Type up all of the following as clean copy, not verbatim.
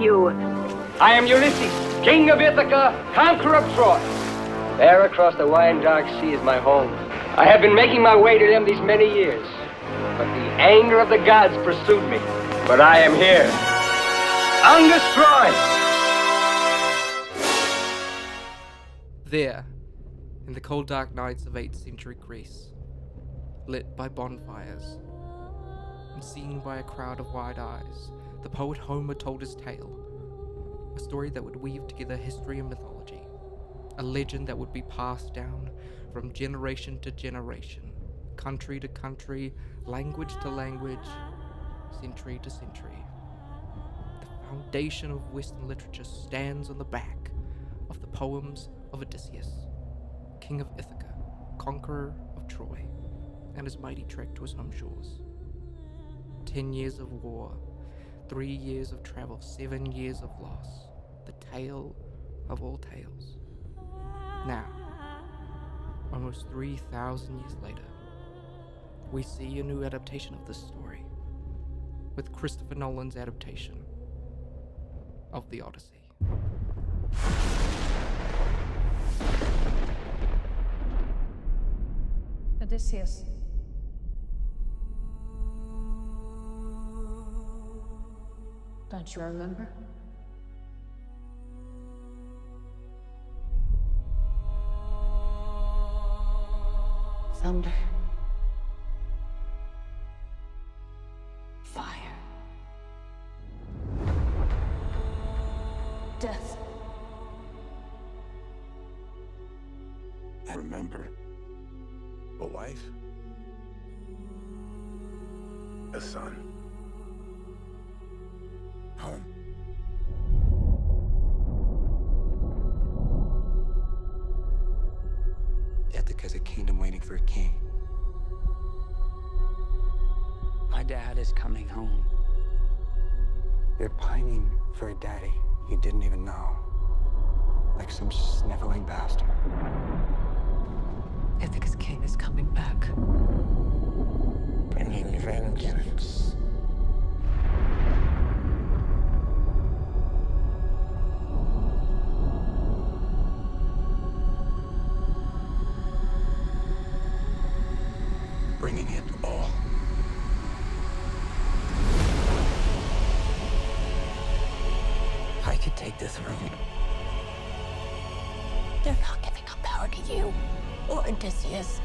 are you? I am Ulysses, king of Ithaca, conqueror of Troy. There across the wide dark sea is my home. I have been making my way to them these many years, but the anger of the gods pursued me. But I am here, undestroyed. There, in the cold dark nights of 8th century Greece, lit by bonfires, and seen by a crowd of wide eyes, the poet Homer told his tale, a story that would weave together history and mythology, a legend that would be passed down from generation to generation, country to country, language to language, century to century. The foundation of Western literature stands on the back of the poems of Odysseus, king of Ithaca, conqueror of Troy, and his mighty trek to his home shores. 10 years of war, 3 years of travel, 7 years of loss, the tale of all tales. Now, almost 3,000 years later, we see a new adaptation of this story, with Christopher Nolan's adaptation of The Odyssey. Odysseus. Don't you remember? Thunder. Fire. Death. I remember. A wife. A son. Home. Ithaca's a kingdom waiting for a king. My dad is coming home. They're pining for a daddy you didn't even know. Like some sniveling bastard. Ithaca's king is coming back. Bringing vengeance. Bringing it all. I could take the throne. They're not giving up power to you or Odysseus.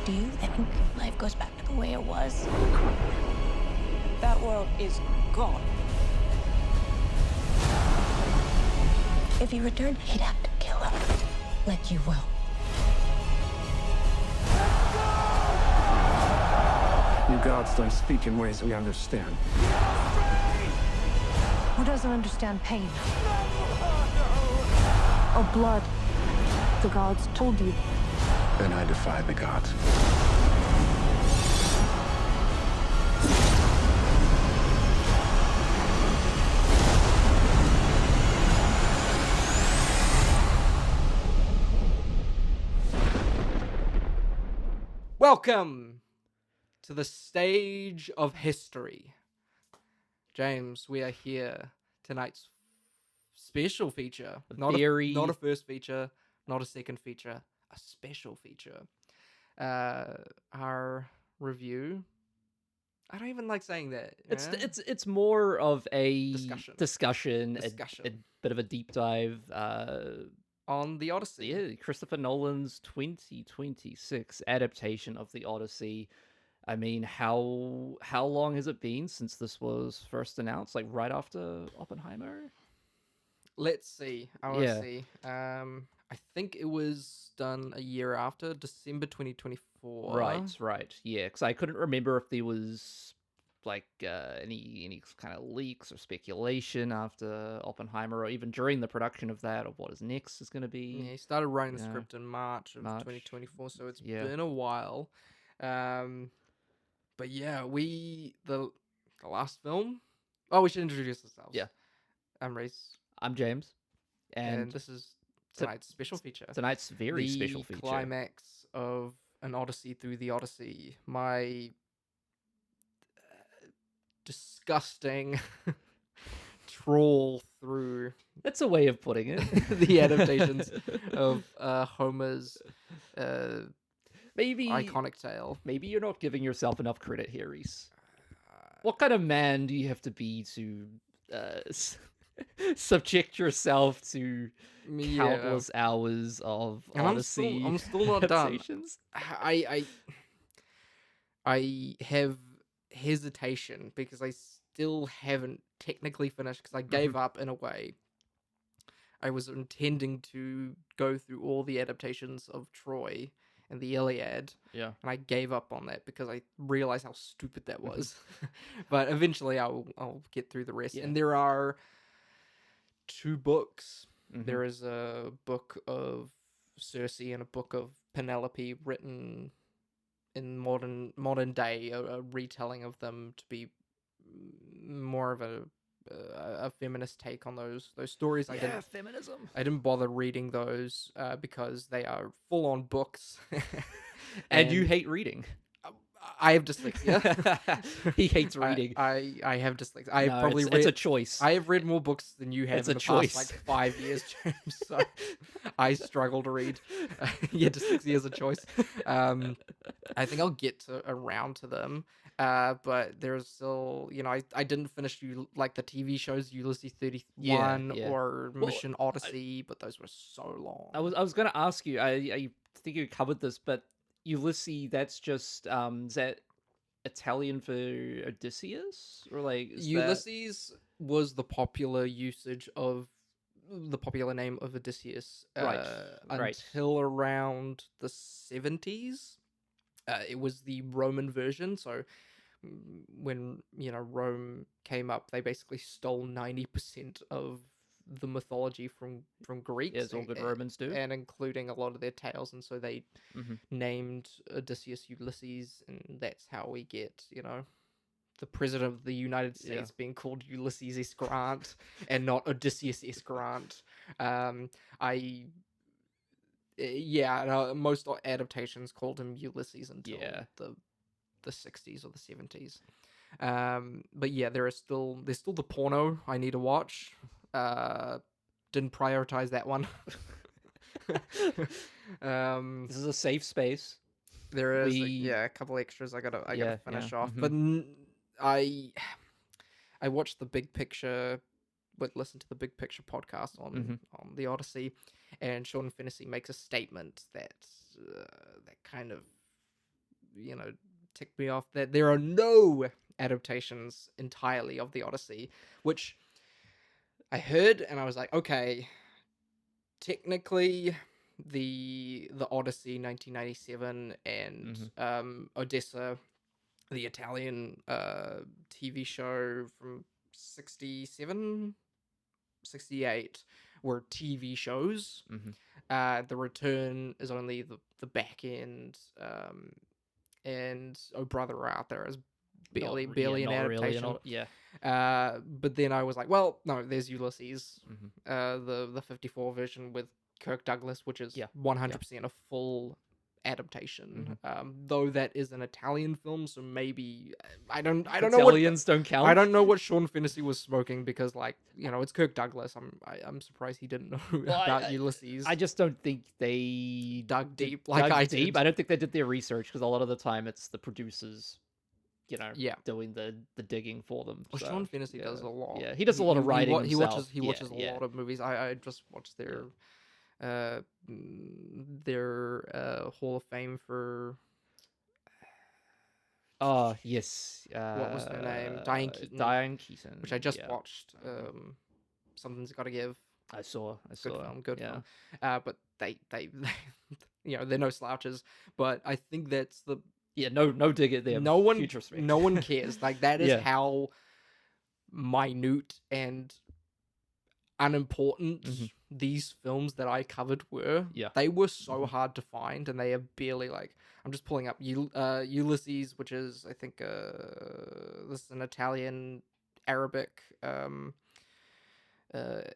Do you think life goes back to the way it was? That world is gone. If he returned, he'd have to kill him, like you will. You gods don't speak in ways we understand. Who doesn't understand pain? Or blood? The gods told you. Then I defy the gods. Welcome to the stage of history. James, we are here tonight's special feature. Not a first feature, not a second feature, a special feature. Our review. I don't even like saying that. It's more of a discussion. A bit of a deep dive on The Odyssey. Yeah, Christopher Nolan's 2026 adaptation of The Odyssey. I mean, how long has it been since this was first announced? Like right after Oppenheimer? Let's see. I want to see. I think it was done a year after, December 2024. Right. Yeah, because I couldn't remember if there was like any kind of leaks or speculation after Oppenheimer, or even during the production of that, of what is next is going to be. Yeah, he started writing the script in March of 2024, so it's been a while. But yeah, the last film. Oh, we should introduce ourselves. Yeah, I'm Rhys. I'm James, and this is tonight's special feature. Tonight's very special feature. The climax of An Odyssey through the Odyssey. My disgusting trawl through That's a way of putting it. the adaptations of Homer's maybe iconic tale. maybe you're not giving yourself enough credit here, Rhys. What kind of man do you have to be to subject yourself to countless hours of And Odyssey I'm still not done. adaptations? I have hesitation because I still haven't technically finished because I gave up in a way. I was intending to go through all the adaptations of Troy and the Iliad, Yeah. and I gave up on that because I realized how stupid that was. But eventually, I'll get through the rest. Yeah. And there are 2 books. Mhm. There is a book of Circe and a book of Penelope written in modern day, a retelling of them to be more of a feminist take on those stories. Feminism. I didn't bother reading those because they are full on books. And you hate reading. I have dyslexia. He hates reading. I have dyslexia. I No, have probably it's read. a choice. I have read more books than you have It's in a the choice. past 5 years, James. So I struggle to read. Yeah, dyslexia is a choice. I think I'll get around to them. But there's still, I didn't finish like the TV shows Ulysses 31 Yeah. or Well, Mission Odyssey, but those were so long. I was gonna ask you. I think you covered this, but Ulysses. That's just is that Italian for Odysseus, or like is that... Ulysses was the popular usage of the popular name of Odysseus Right. until around the 70s. It was the Roman version, so when Rome came up, they basically stole 90% of the mythology from Greeks. As all good Romans do. And including a lot of their tales, and so they Mhm. named Odysseus Ulysses, and that's how we get, the president of the United States being called Ulysses S. Grant and not Odysseus S. Grant. Most adaptations called him Ulysses until the 60s or the 70s. But yeah, there's still the porno I need to watch. Didn't prioritize that one. This is a safe space. There is a couple extras I gotta finish off. But I watched the Big Picture, listen to the Big Picture podcast on the Odyssey, and Sean Fennessy makes a statement that kind of ticked me off, that there are no adaptations entirely of the Odyssey, which I heard and I was like, okay, technically the Odyssey 1997 and Odessa, the Italian TV show from 67, 68 were TV shows. The Return is only the back end, and Oh Brother Where Art Thou is barely an adaptation. But then I was like, well, no, there's Ulysses, the 54 version with Kirk Douglas, which is 100% a full adaptation. Though that is an Italian film, so maybe I don't know what Italians don't count. I don't know what Sean Fennessy was smoking, because it's Kirk Douglas. I'm surprised he didn't know about Ulysses. I just don't think they dug deep I did. don't think they did their research, because a lot of the time it's the producers, doing the digging for them. Well, so, Sean Fennessy does a lot. Yeah, he does a lot of writing. He watches himself. a lot of movies. I just watched their Hall of Fame for. Oh yes. What was their name? Diane Keaton. Diane Keaton, which I just watched. Something's Gotta Give. I saw. Good film. But they they're no slouches. But I think that's the. Yeah, no dig at them. No one cares. Like, that is how minute and unimportant these films that I covered were. Yeah. They were so hard to find, and they are barely, I'm just pulling up Ulysses, which is, I think, this is an Italian Arabic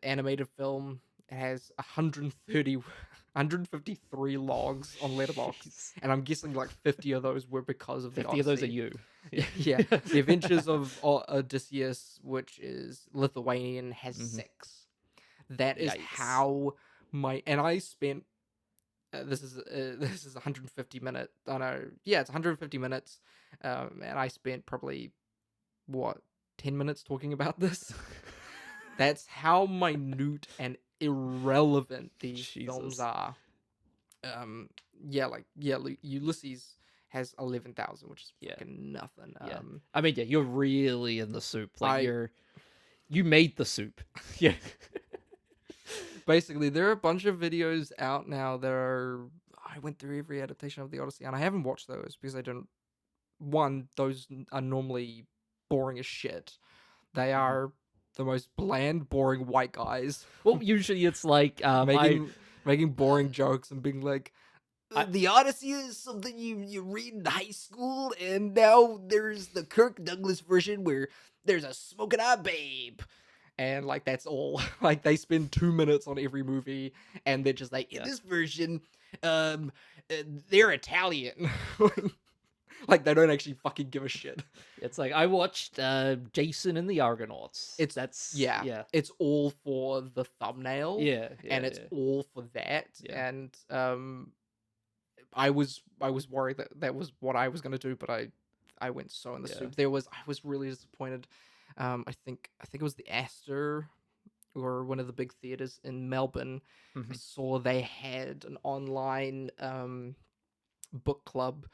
animated film. It has 153 logs on Letterboxd, Jeez. and I'm guessing like 50 of those were because of the 50 of those are Odyssey. you. Yeah, The Adventures of Odysseus, which is Lithuanian, has 6. That is Yikes. how and I spent. This is 150 minute. I know. Yeah, it's 150 minutes, and I spent probably 10 minutes talking about this. That's how minute and irrelevant these films Jesus. are. Ulysses has 11,000, which is fucking nothing. Yeah. I mean, yeah, you're really in the soup. Like you made the soup. Yeah. Basically, there are a bunch of videos out now that are. I went through every adaptation of the Odyssey, and I haven't watched those because I don't. One, those are normally boring as shit. They are the most bland, boring white guys. Well, usually it's like making boring jokes and being like, the Odyssey is something you read in high school, and now there's the Kirk Douglas version where there's a smoking eye babe. And like that's all. Like they spend 2 minutes on every movie, and they're just like, in this version, they're Italian. Like they don't actually fucking give a shit. It's like I watched Jason and the Argonauts. It's all for the thumbnail. And it's all for that. Yeah. And I was worried that was what I was gonna do, but I went so in the soup. I was really disappointed. I think it was the Astor or one of the big theaters in Melbourne. I saw they had an online book club.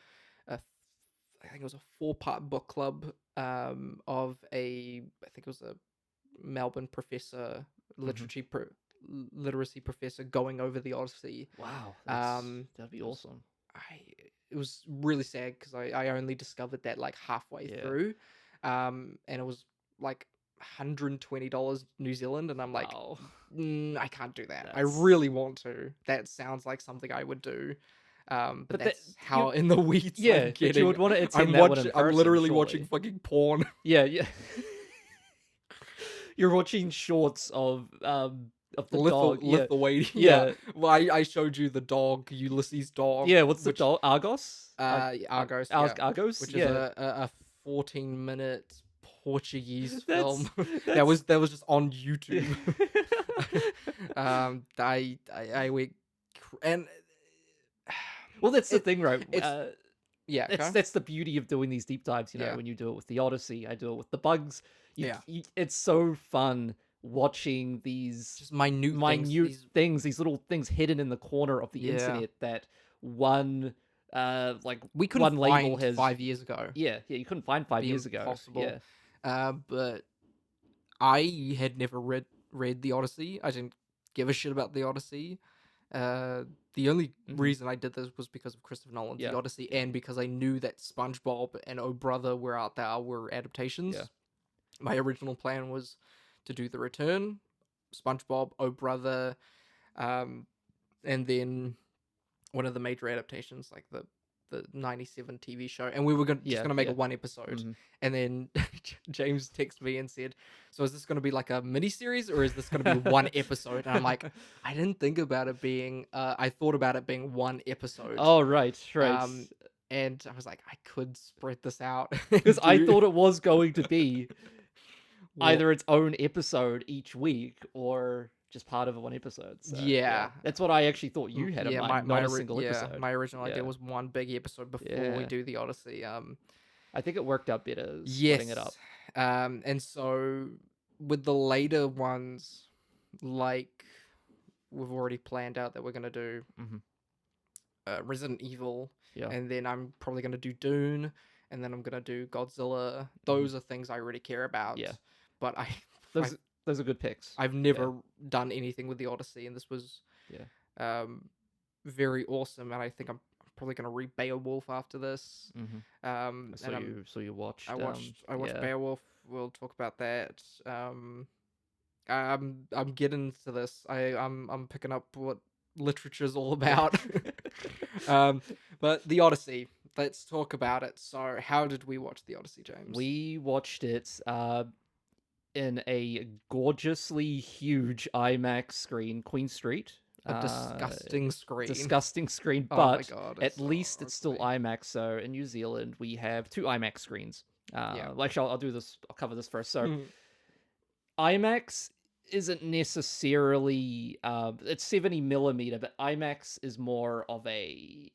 I think it was a 4-part book club of I think it was a Melbourne professor, literacy professor, going over the Odyssey. Wow, that'd be awesome. It was really sad because I only discovered that like halfway through, and it was like $120 New Zealand, and I'm like, I can't do that. I really want to. That sounds like something I would do. But that's how in the weeds. Yeah, but you would want to attend that one in person, I'm literally surely. watching fucking porn. Yeah. You're watching shorts of the dog. Lithuania. Yeah. Well, I showed you the dog, Ulysses dog. Yeah, what's the dog? Argos? Argos. Argos? Which is a 14-minute Portuguese film that was just on YouTube. I went and well, that's the thing, right? That's the beauty of doing these deep dives. You know, when you do it with the Odyssey, I do it with the bugs. It's so fun watching these just minute things, these little things hidden in the corner of the internet that one we couldn't one label find has 5 years ago. Yeah, you couldn't find 5 years ago. Possible. But I had never read the Odyssey. I didn't give a shit about the Odyssey. The only reason I did this was because of Christopher Nolan's The Odyssey, and because I knew that SpongeBob and Oh Brother Where Art Thou were adaptations. Yeah. My original plan was to do The Return, SpongeBob, Oh Brother, and then one of the major adaptations, like the 97 TV show, and we were just gonna make a 1 episode. And then James texted me and said, so is this gonna be like a mini series, or is this gonna be 1 episode? And I'm like, I didn't think about it being I thought about it being 1 episode. Oh right. And I was like, I could spread this out because I thought it was going to be either its own episode each week or just part of 1 episode. So, that's what I actually thought you had in mind, not a single episode. My original idea was 1 big episode before we do the Odyssey. I think it worked out better splitting it up. And so with the later ones, like we've already planned out that we're going to do Resident Evil, and then I'm probably going to do Dune, and then I'm going to do Godzilla. Those are things I really care about. Yeah. But those are good picks. I've never done anything with the Odyssey, and this was very awesome. And I think I'm probably going to read Beowulf after this. So you watched. I watched Beowulf. We'll talk about that. I'm getting to this. I'm picking up what literature's all about. But the Odyssey. Let's talk about it. So, how did we watch the Odyssey, James? We watched it. in a gorgeously huge IMAX screen, Queen Street. A disgusting screen. Disgusting screen, Oh my but God, at it's so least it's still ugly. IMAX. So in New Zealand, we have 2 IMAX screens. Yeah. Well, actually, I'll do this. I'll cover this first. So Hmm. IMAX isn't necessarily it's 70 millimeter, but IMAX is more of a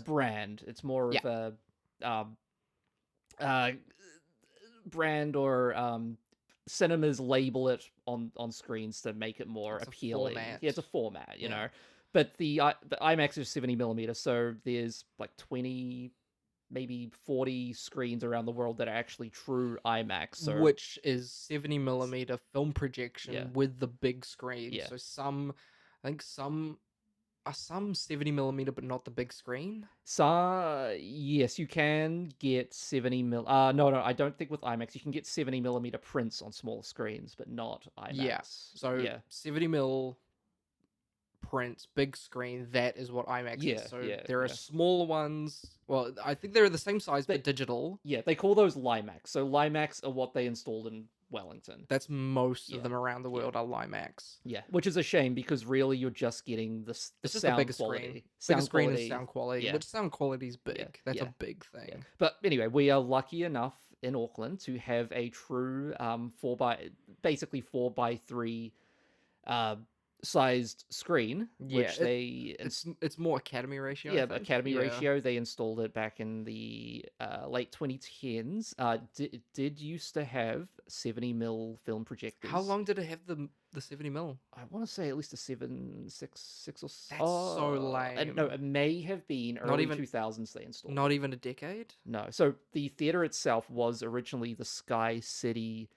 brand. It's more of a uh, brand, or cinemas label it on screens to make it more It's a appealing. format. Yeah, it's a format, you Yeah. know. But the IMAX is 70 millimeter, so there's like 20, maybe 40 screens around the world that are actually true IMAX. So Which is 70 millimeter film projection Yeah. with the big screen. Yeah. So I think some are 70 millimeter, but not the big screen. So yes, you can get 70 mil. No, I don't think with IMAX you can get 70 millimeter prints on smaller screens, but not IMAX. Yeah. So yeah, 70 mil print, big screen, that is what IMAX Yeah, is. So yeah, there are yeah. smaller ones. Well, I think they're the same size, They- but digital. yeah, they call those Limax. So Limax are what they installed in Wellington. That's most Yeah, of them around the world are Limax. Yeah, which is a shame because really you're just getting the It's just sound the biggest quality. screen. Sound Biggest screen quality. is sound quality, Yeah. which sound quality is big. That's yeah, a big thing. Yeah. But anyway, we are lucky enough in Auckland to have a true basically 4x3 sized screen, Yeah, which they It's more Academy ratio. I yeah, think. Academy Yeah. ratio. They installed it back in the late 2010s. Did used to have 70 mil film projectors. How long did it have the 70 mil? I want to say at least a 766 or so. That's so lame. No, it may have been early 2000s they installed. Not even a decade. No. So the theater itself was originally the Sky City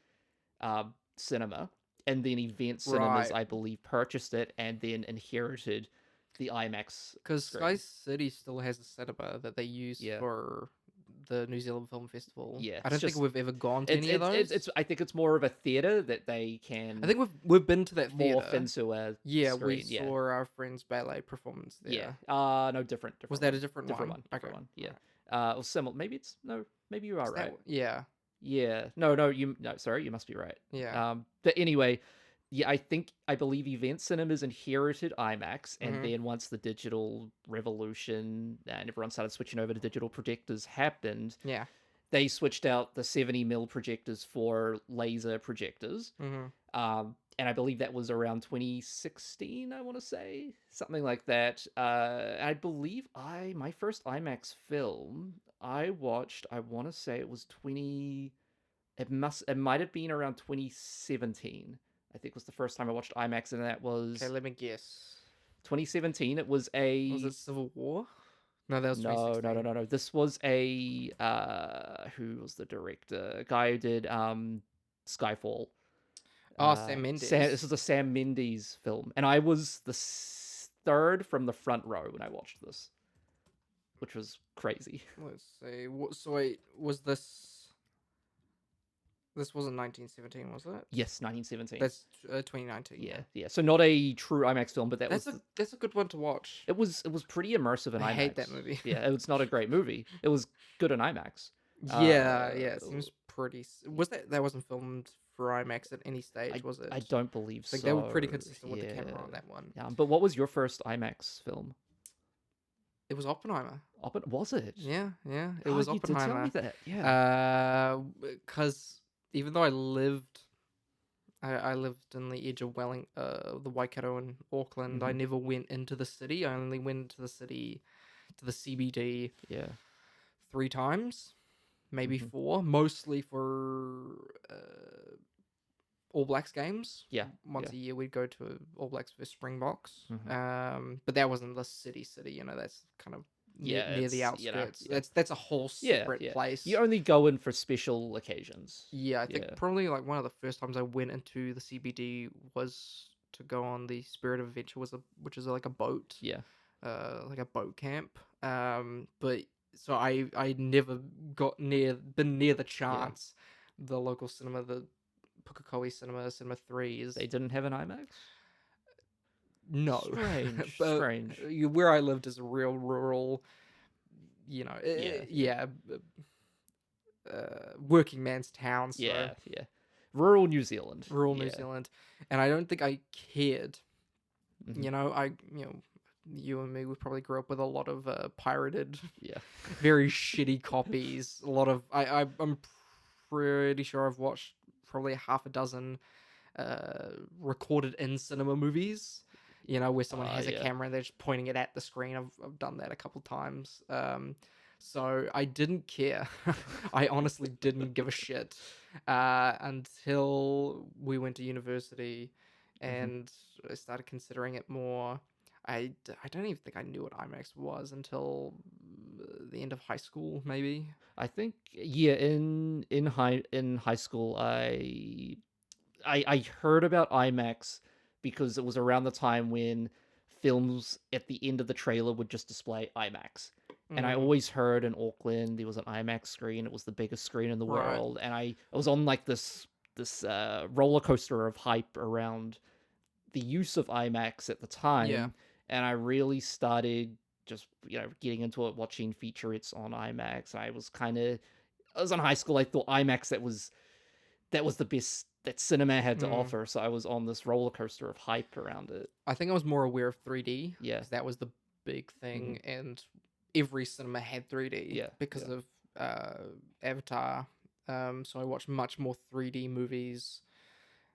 cinema, and then Event Cinemas, Right. I believe, purchased it and then inherited the IMAX. Because Sky screen. City still has a cinema that they use Yeah. for the New Zealand Film Festival. Yeah, I don't it's think just- we've ever gone to any of those. I think it's more of a theater that they can. I think we've been to that morph theater. into a Yeah, screen. we saw our friend's ballet performance there. Yeah. No, different. Was that a different Different one? one. Different Okay. one. Yeah. Or similar. Maybe it's no. Maybe you are Is that right. one? Yeah. Yeah. No. Sorry, you must be right. Yeah. But anyway, yeah, I believe Event Cinemas inherited IMAX, and Mhm. then once the digital revolution and everyone started switching over to digital projectors happened, Yeah. they switched out the 70 mil projectors for laser projectors. Mm-hmm. And I believe that was around 2016, I want to say, something like that. I believe my first IMAX film I watched, I want to say it was it might have been around 2017. I think was the first time I watched IMAX, and that was Okay, let me guess. 2017. It was a Was it Civil War? No, that was no. 2016. This was a who was the director? A guy who did Skyfall. Oh, Sam Mendes. This is a Sam Mendes film, and I was the third from the front row when I watched this, which was crazy. Let's see. So wait, was this? This wasn't 1917, was it? Yes, 1917. That's 2019. yeah. So not a true IMAX film, but That's a good one to watch. it was pretty immersive in IMAX. I hate that movie. Yeah, it's not a great movie. It was good in IMAX. Yeah, it seems pretty. Was that wasn't filmed for IMAX at any stage, was it? I don't believe so. Like they were pretty consistent with the camera on that one. But what was your first IMAX film? It was Oppenheimer. Was it? Yeah. It was you did Oppenheimer. tell me that. Yeah. Because even though I lived in the edge of the Waikato in Auckland, I never went into the city. I only went to the city, to the CBD. Yeah. 3 times, maybe 4, mostly for All Blacks games. Yeah. Once a year we'd go to All Blacks for Springboks. Mhm. But that wasn't the city, that's kind of near the it's, outskirts. yeah. That's a whole separate place. You only go in for special occasions. Yeah, I think probably like one of the first times I went into the CBD was to go on the Spirit of Adventure, which is like a boat. Yeah. Like a boat camp. But so I never been near the chance. The local cinema, the Pukekohe Cinema 3 is. They didn't have an IMAX? No. Strange. But Strange. Where I lived is a real rural, working man's town. So. Yeah. rural New Zealand. rural New Yeah. Zealand, and I don't think I cared. Mhm. You know, you and me, we probably grew up with a lot of pirated, Yeah. very shitty copies. A lot of I'm pretty sure I've watched probably half a dozen recorded in cinema movies. You know, where someone has a Yeah. camera and they're just pointing it at the screen. I've done that a couple times. So I didn't care. I honestly didn't give a shit until we went to university and I started considering it more. I don't even think I knew what IMAX was until the end of high school, maybe. I think yeah, in high school I heard about IMAX because it was around the time when films at the end of the trailer would just display IMAX. And I Mm, always heard in Auckland there was an IMAX screen. It was the biggest screen in the Right. world, and I was on like this roller coaster of hype around the use of IMAX at the time. Yeah. And I really started just getting into it, watching featurettes on IMAX. I was in high school. I thought IMAX that was the best that cinema had to Mm. offer. So I was on this roller coaster of hype around it. I think I was more aware of 3D. Yeah. 'Cause that was the big thing, and every cinema had 3D. Yeah, Because yeah. of Avatar. So I watched much more 3D movies.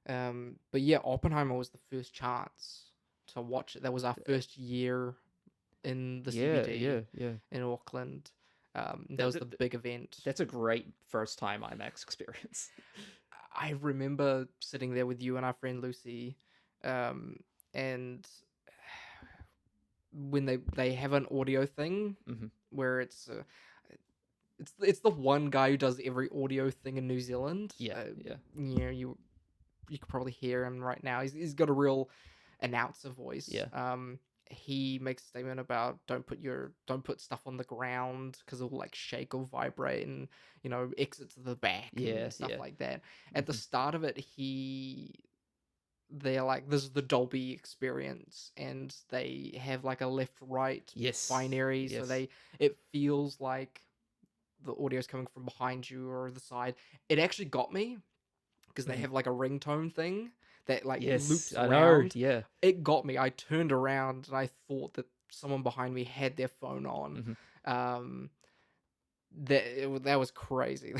But yeah, Oppenheimer was the first chance to watch it. That was our first year in the CBD yeah. in Auckland. That was the big event. That's a great first time IMAX experience. I remember sitting there with you and our friend Lucy, and when they have an audio thing Mhm. where it's the one guy who does every audio thing in New Zealand. Yeah, yeah. You know, you could probably hear him right now. He's got a real announcer voice. Yeah. He makes a statement about don't put stuff on the ground because it'll like shake or vibrate and exit to the back Yeah, and stuff yeah. like that. At the Mhm. start of it, they're like, this is the Dolby experience, and they have like a left right Yes. binary, so Yes. it feels like the audio is coming from behind you or the side. It actually got me because they Mhm. have like a ringtone thing that like Yes, loops I around. know. Yeah. It got me. I turned around and I thought that someone behind me had their phone on. Mhm. That was crazy.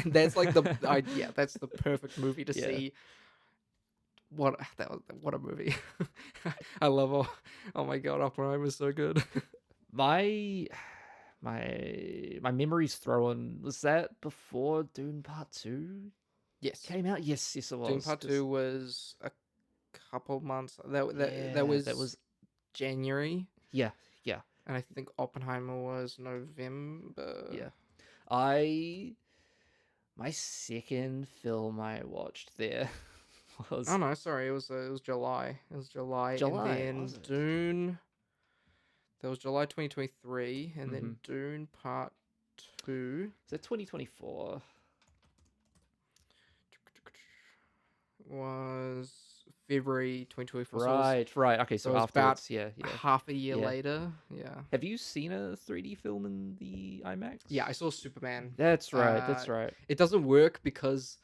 That's like that's the perfect movie to Yeah. see. What a movie. I love oh my god, Oppenheimer was so good. My my memory's thrown. Was that before Dune Part 2 Yes. came out? Yes, it was. Dune Part 'cause- 2 was a couple months. Yeah, That was yeah, January, yeah, and I think Oppenheimer was November. yeah. My second film I watched there was Oh no, sorry, it was July. It was July, July, and then was it? Dune. That was July 2023, and then Dune Part 2 Is that 2024? was February 2024. So Right. Okay, so it was afterwards, about yeah. half a year Yeah. later. Yeah. Have you seen a 3D film in the IMAX? Yeah, I saw Superman. That's right. That's Uh, right. It doesn't work because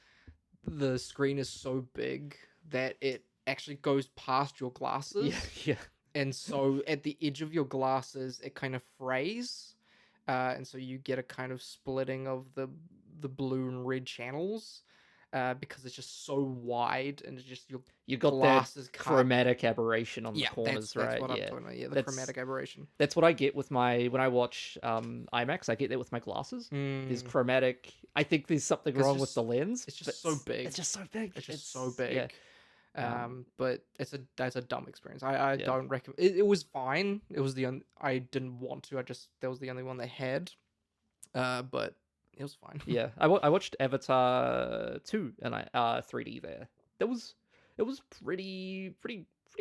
the screen is so big that it actually goes past your glasses. Yeah, yeah. And so at the edge of your glasses, it kind of frays. And so you get a kind of splitting of the blue and red channels because it's just so wide and it's just your You got glasses that can't- chromatic aberration on the corners, that's right? what I'm Yeah. talking about. Yeah, the That's- chromatic aberration. That's what I get with when I watch IMAX. I get that with my glasses. There's chromatic. I think there's something 'Cause wrong it's with the lens. it's just but so big. It's just so big. It's just so big. Yeah. But that's a dumb experience. I Yeah. don't recommend. It was fine. It was I didn't want to. That was the only one they had. But it was fine. Yeah, I watched Avatar 2 and 3D there. It was pretty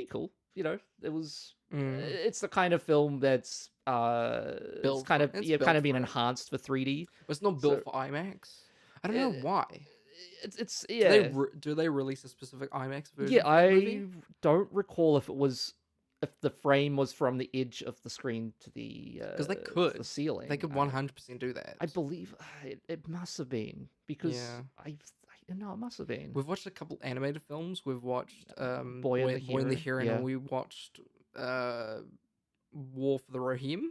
cool. It was. It's the kind of film that's it's Built kind for- of it's kind built of been for it. enhanced for 3D. But it's not built So- for IMAX. I don't know why. It's Do yeah. do they release a specific IMAX version? Yeah, for the movie? I don't recall if the frame was from the edge of the screen to the Because they could. the ceiling. They could 100% do that. I believe it must have been because Yeah. No, it must have been. We've watched a couple animated films. We've watched Boy and the Boy and the Heron, Heron, yeah. and we watched War for the Rohirrim.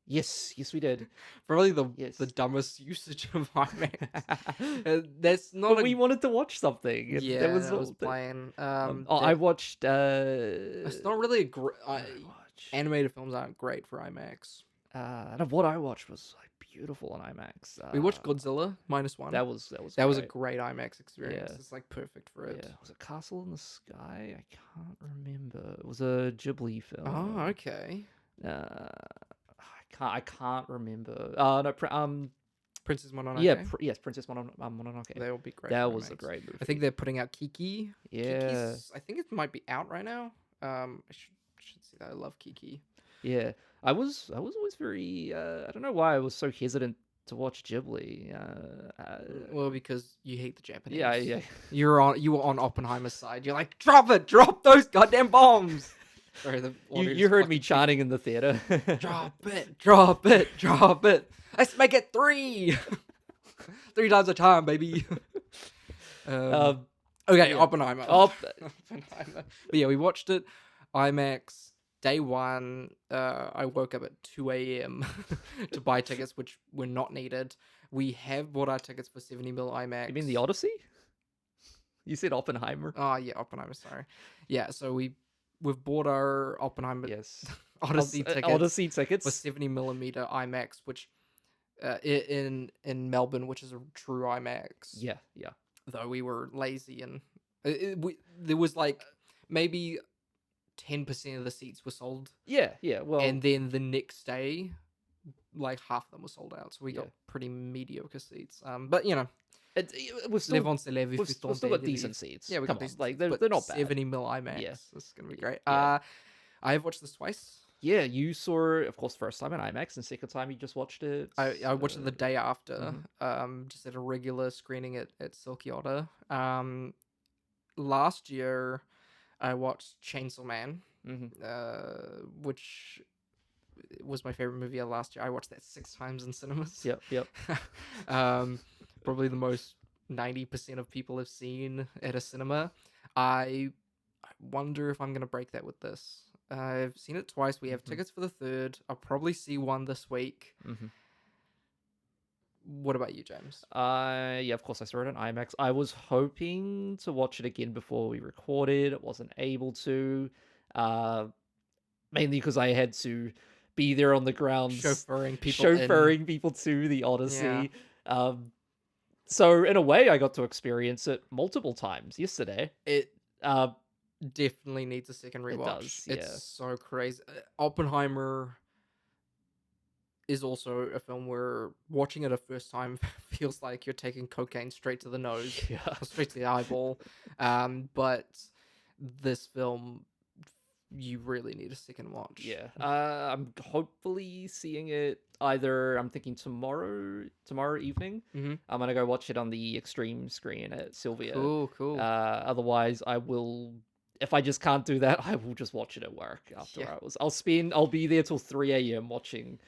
Yes, we did. Probably Yes. the dumbest usage of IMAX. That's not. But we wanted to watch something. and Yeah, there was, I was playing. I watched. It's not really a great. watch? Animated films aren't great for IMAX. And what I watched was like beautiful on IMAX. We watched Godzilla -1. That was That was a great. great IMAX experience. Yeah. It's like perfect for it. Yeah, was it Castle in the Sky? I can't remember. It was a Ghibli film. Oh, okay. I can't remember. No, Princess Mononoke. yeah, yes, Princess Mononoke. They will be great. That for was a IMAX. great movie. I think they're putting out Kiki. Yeah. Kiki's, I think it might be out right now. I should see that. I love Kiki. Yeah, I was always very. I don't know why I was so hesitant to watch Ghibli. Well, because you hate the Japanese. Yeah. You were on Oppenheimer's side. You're like, drop those goddamn bombs. Sorry, the You audience heard fucking me chanting in the theater. drop it. Let's make it 3. 3 times a time, baby. Okay, yeah. Oppenheimer. Oppenheimer. But yeah, we watched it. IMAX. Day 1, I woke up at 2 a.m. to buy tickets, which were not needed. We have bought our tickets for 70mm IMAX. You mean the Odyssey? You said Oppenheimer. Oh, yeah, Oppenheimer, sorry. Yeah, so we've bought our Oppenheimer Yes. Odyssey tickets. Odyssey tickets. For 70mm IMAX, which in Melbourne, which is a true IMAX. Yeah. Though we were lazy and there was like maybe 10% of the seats were sold. Yeah. Well, And then the next day, like half of them were sold out. So we got Yeah. pretty mediocre seats. But you know, we've still, we've still got decent seats. Yeah, we Come got on, decent. like seats, they're but not bad. 70mm IMAX. Yeah. This is gonna be great. Yeah. I have watched this twice. Yeah, you saw it, of course, first time in IMAX, and second time you just watched it. I watched it the day after, mhm. just at a regular screening at Silky Otter. Last year, I watched Chainsaw Man, which was my favorite movie of last year. I watched that 6 times in cinemas. Yep. Probably the most 90% of people have seen at a cinema. I wonder if I'm gonna break that with this. I've seen it twice. We have tickets for the 3rd. I'll probably see one this week. What about you, James? Yeah, of course I saw it on IMAX. I was hoping to watch it again before we recorded. It wasn't able to, mainly because I had to be there on the ground, Chauffeuring people to the Odyssey. So in a way, I got to experience it multiple times yesterday. It definitely needs a second rewatch. does, yeah. It's so crazy. Oppenheimer is also a film where watching it a first time feels like you're taking cocaine straight to the nose, straight to the eyeball. But this film, you really need a second watch. Yeah. I'm hopefully seeing it either, I'm thinking tomorrow evening. I'm gonna go watch it on the extreme screen at Sylvia. Cool. Otherwise I will, if I just can't do that, I will just watch it at work after hours. I'll be there till 3 a.m. watching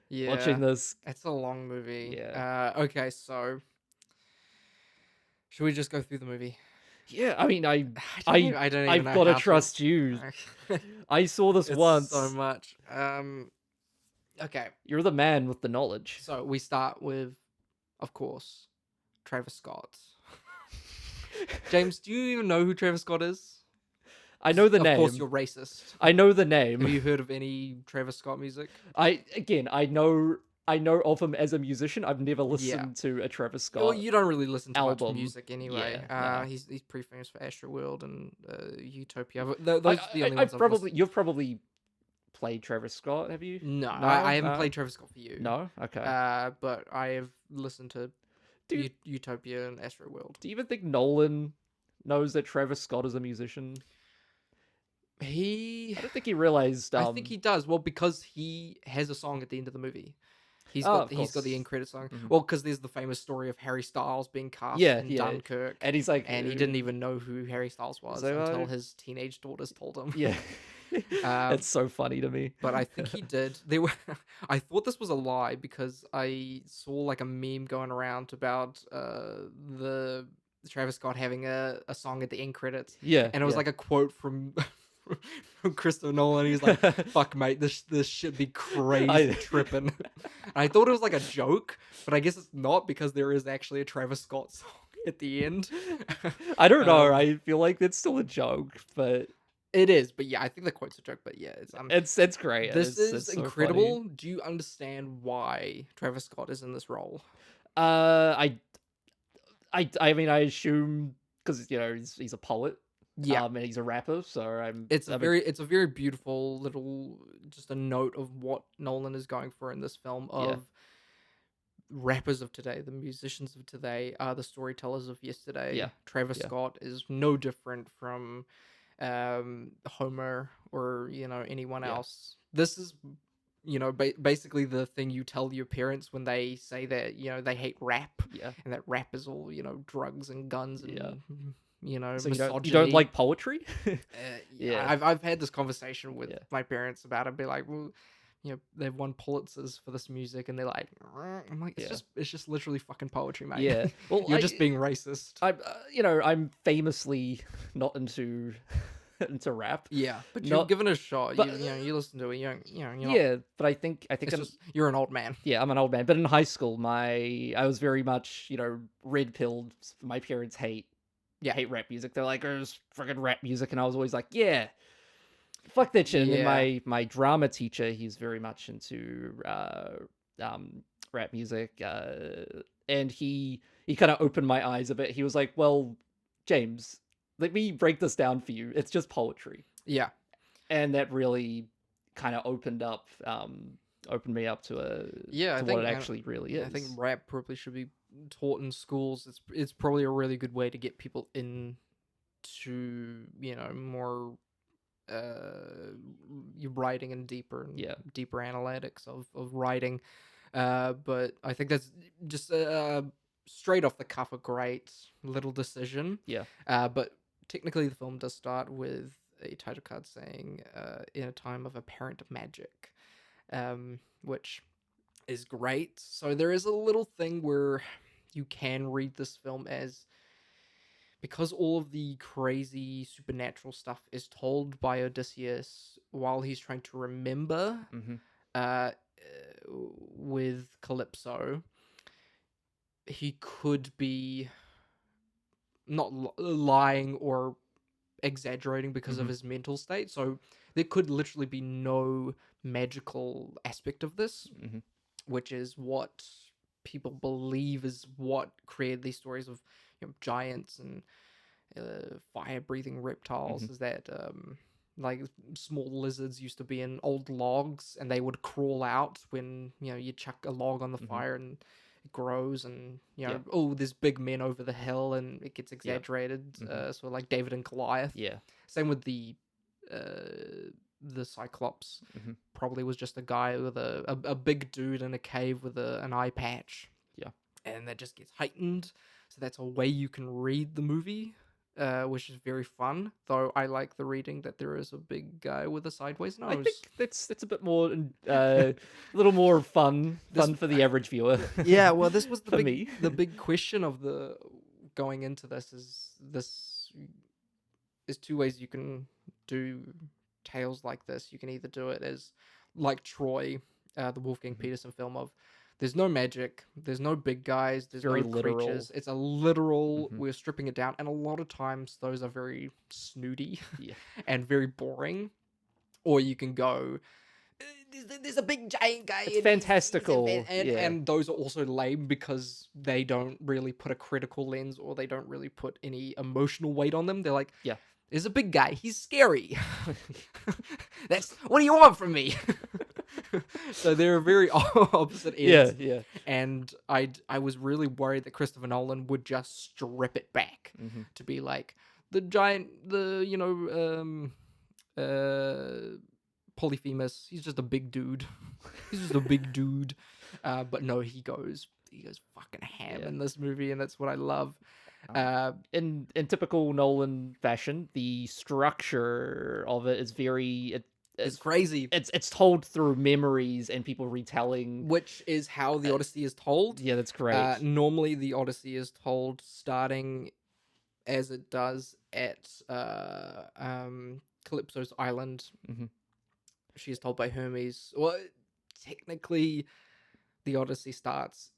this. It's a long movie. Yeah. Okay, so should we just go through the movie? Yeah, I mean, I've I've got to trust you. I saw this once. So much. Okay. You're the man with the knowledge. So we start with, of course, Travis Scott. James, do you even know who Travis Scott is? I know the name. Of course, you're racist. I know the name. Have you heard of any Travis Scott music? I know of him as a musician. I've never listened to a Travis Scott. Well, you don't really listen to much album. music anyway. Yeah, He's pretty famous for Astroworld and Utopia. But those are the only ones you've probably played Travis Scott, have you? No, I haven't played Travis Scott for you. No? Okay. But I have listened to Utopia and Astroworld. Do you even think Nolan knows that Travis Scott is a musician? I don't think he realized. I think he does. Well, because he has a song at the end of the movie. He's got the end credit song. Well, because there's the famous story of Harry Styles being cast in Dunkirk, and he's like, and he didn't even know who Harry Styles was until his teenage daughters told him. Yeah. It's so funny to me. But I think he did. I thought this was a lie because I saw like a meme going around about the Travis Scott having a song at the end credits. Yeah, And it was yeah. like a quote from from Christopher Nolan. He's like, "Fuck, mate, this should be crazy tripping." And I thought it was like a joke, but I guess it's not because there is actually a Travis Scott song at the end. I don't know. I feel like it's still a joke, but It is, but yeah, I think the quote's a joke. But yeah, it's great. This is it's so incredible. funny. Do you understand why Travis Scott is in this role? I mean, I assume because he's a poet, Yeah, and he's a rapper, so it's a very beautiful little just a note of what Nolan is going for in this film of rappers of today, the musicians of today are the storytellers of yesterday. Yeah. Travis Yeah. Scott is no different from Homer or anyone Yeah. else. This is basically the thing you tell your parents when they say that they hate rap Yeah. and that rap is all drugs and guns and Yeah. So misogyny. you don't like poetry? Yeah, Yeah. I've had this conversation with Yeah. my parents about it. Be like, well, they've won Pulitzers for this music, and they're like, I'm like, Yeah. it's just literally fucking poetry, mate. Yeah. Well, You're just being racist. I'm famously not into into rap. Yeah, but Not- you've given it a shot. but- You listen to it. You're not, Yeah, but I think it's just you're an old man. yeah, I'm an old man. But in high school, I was very much red pilled. My parents hate rap music. They're like, "There's freaking rap music," and I was always like, "Yeah, fuck that shit." And then my drama teacher, he's very much into rap music, and he kind of opened my eyes a bit. He was like, "Well, James, let me break this down for you. It's just poetry." Yeah, And that really kind of opened me up to I what think it actually really is. I think rap probably should be taught in schools. It's probably a really good way to get people into more you writing and deeper analytics of writing. But I think that's just straight off the cuff a great little decision. Yeah. But technically the film does start with a title card saying in a time of apparent magic, which is great. So there is a little thing where you can read this film as, because all of the crazy supernatural stuff is told by Odysseus while he's trying to remember with Calypso, he could be not lying or exaggerating because of his mental state. So there could literally be no magical aspect of this, which is what people believe is what created these stories of giants and fire-breathing reptiles. Is that like small lizards used to be in old logs, and they would crawl out when you chuck a log on the fire and it grows, and oh, there's big men over the hill, and it gets exaggerated. So like David and Goliath. Yeah. Same with the Cyclops. Probably was just a guy with a big dude in a cave with an eye patch. Yeah. And that just gets heightened. So that's a way you can read the movie, which is very fun. Though I like the reading that there is a big guy with a sideways nose. I think that's a bit more, a little more fun for the average viewer. Yeah, well, this was For me. the big question of the going into this is two ways you can do tales like this. You can either do it as like Troy, the Wolfgang Peterson film of there's no magic, there's no big guys, there's Very no literal. creatures. It's a literal. We're stripping it down, and a lot of times those are very snooty and very boring. Or you can go, there's a big giant guy. It's fantastical, and those are also lame because they don't really put a critical lens, or they don't really put any emotional weight on them. They're like, there's a big guy, he's scary. That's what do you want from me? So they're very opposite ends. Yeah. And I was really worried that Christopher Nolan would just strip it back to be like the giant, Polyphemus. He's just a big dude. He's just a big dude. But no, he goes fucking ham in this movie, and that's what I love. In typical Nolan fashion, the structure of it is very it's crazy. It's told through memories and people retelling, which is how the Odyssey is told. Yeah, that's great. Normally, the Odyssey is told starting as it does at Calypso's island. Mhm. She is told by Hermes. Well, technically, the Odyssey starts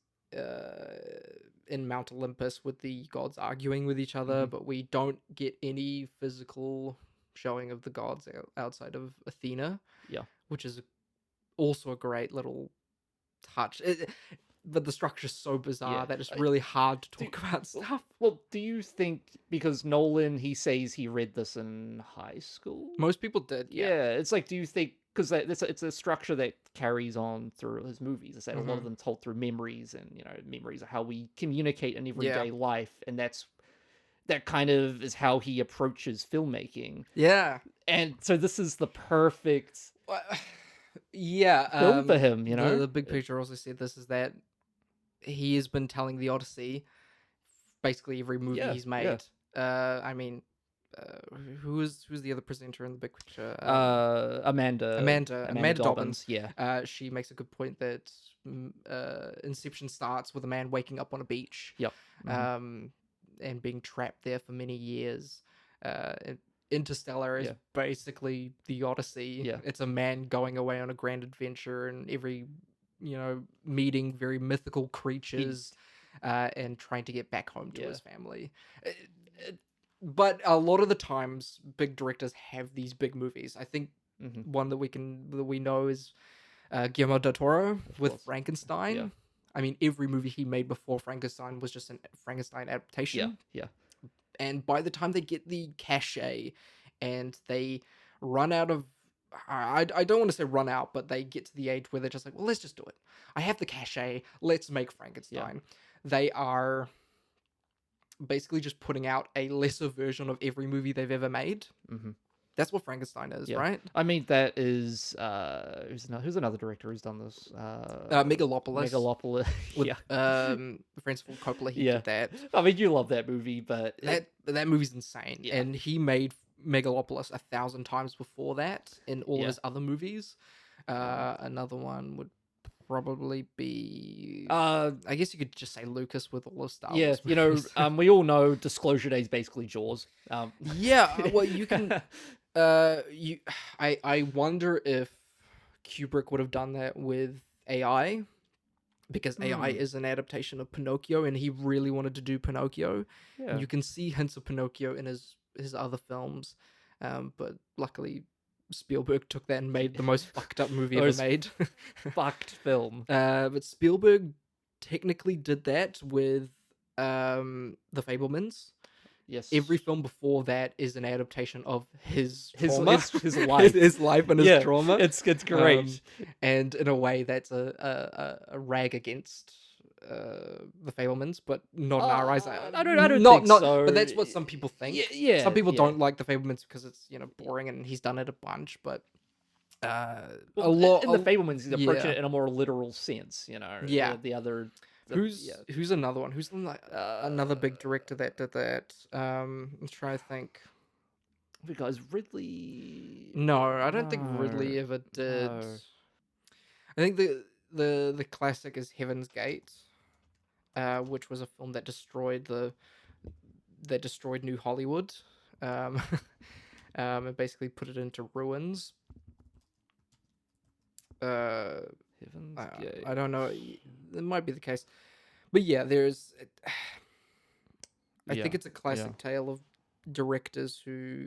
in Mount Olympus with the gods arguing with each other, but we don't get any physical showing of the gods outside of Athena. Yeah. Which is also a great little touch. But the structure's so bizarre that it's really hard to talk about stuff. Well, do you think, because Nolan, he says he read this in high school? Most people did, Yeah, it's like, do you think, because it's a structure that carries on through his movies. It's that a lot of them told through memories, and memories of how we communicate in everyday life, and that kind of is how he approaches filmmaking. Yeah. And so this is the perfect yeah film for him, The big picture also said this is that he has been telling the Odyssey basically every movie he's made. I mean, who's the other presenter in the big picture? Amanda Dobbins. Yeah. She makes a good point that Inception starts with a man waking up on a beach. Yep. And being trapped there for many years. Interstellar is basically the Odyssey. Yeah. It's a man going away on a grand adventure, and every meeting very mythical creatures and trying to get back home to his family. But a lot of the times, big directors have these big movies. I think one that we know is Guillermo del Toro with Frankenstein. Yeah. I mean, every movie he made before Frankenstein was just a Frankenstein adaptation. Yeah. And by the time they get the cachet and they run out of, I don't want to say run out, but they get to the age where they're just like, well, let's just do it. I have the cachet. Let's make Frankenstein. They are basically just putting out a lesser version of every movie they've ever made. That's what Frankenstein is, right? I mean, that is who's another director who's done this? Megalopolis. With, Francis Ford Coppola, he did that. I mean, you love that movie, but that movie's insane. Yeah. And he made Megalopolis 1,000 times before that in all of his other movies. Another one would probably be I guess you could just say Lucas with all of Star Wars movies. We all know Disclosure Day is basically Jaws. Well, you can I wonder if Kubrick would have done that with AI, because AI is an adaptation of Pinocchio, and he really wanted to do Pinocchio. And you can see hints of Pinocchio in his other films, but luckily Spielberg took that and made the most fucked up movie ever made. Fucked film. But Spielberg technically did that with The Fabelmans. Yes. Every film before that is an adaptation of his his life, his life and his trauma. It's great, and in a way that's a rag against the Fabelmans, but not in our eyes. I don't think so. But that's what some people think. Yeah, some people don't like the Fabelmans because it's boring, and he's done it a bunch. But a lot in the Fabelmans, he's approaching it in a more literal sense. The other. Who's another one? Who's another big director that did that? I'm trying to think. Because Ridley. No, I don't think Ridley ever did. No. I think the classic is Heaven's Gate, which was a film that destroyed New Hollywood, and basically put it into ruins. Heaven's Gate. I don't know. It might be the case, but yeah, there's. I think it's a classic tale of directors who,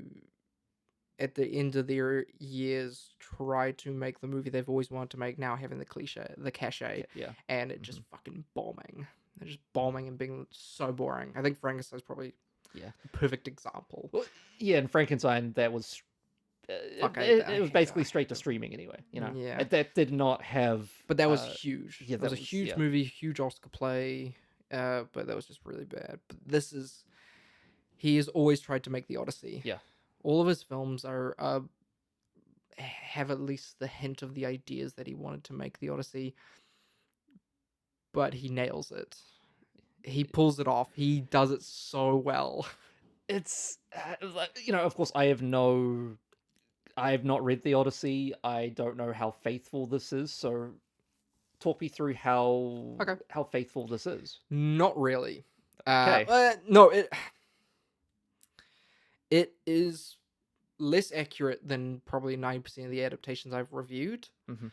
at the end of their years, try to make the movie they've always wanted to make. Now having the cachet, and it just fucking bombing. They're just bombing and being so boring. I think Frankenstein's probably the perfect example. Well, and Frankenstein, that was. It was basically straight to streaming anyway, That did not have... But that was huge. Yeah, that was a huge movie, huge Oscar play, but that was just really bad. But he has always tried to make the Odyssey. Yeah. All of his films have at least the hint of the ideas that he wanted to make the Odyssey, but he nails it. He pulls it off. He does it so well. It's, of course, I have not read the Odyssey. I don't know how faithful this is, so talk me through how faithful this is. Not really. Okay. No, it is less accurate than probably 90% of the adaptations I've reviewed. Mhm.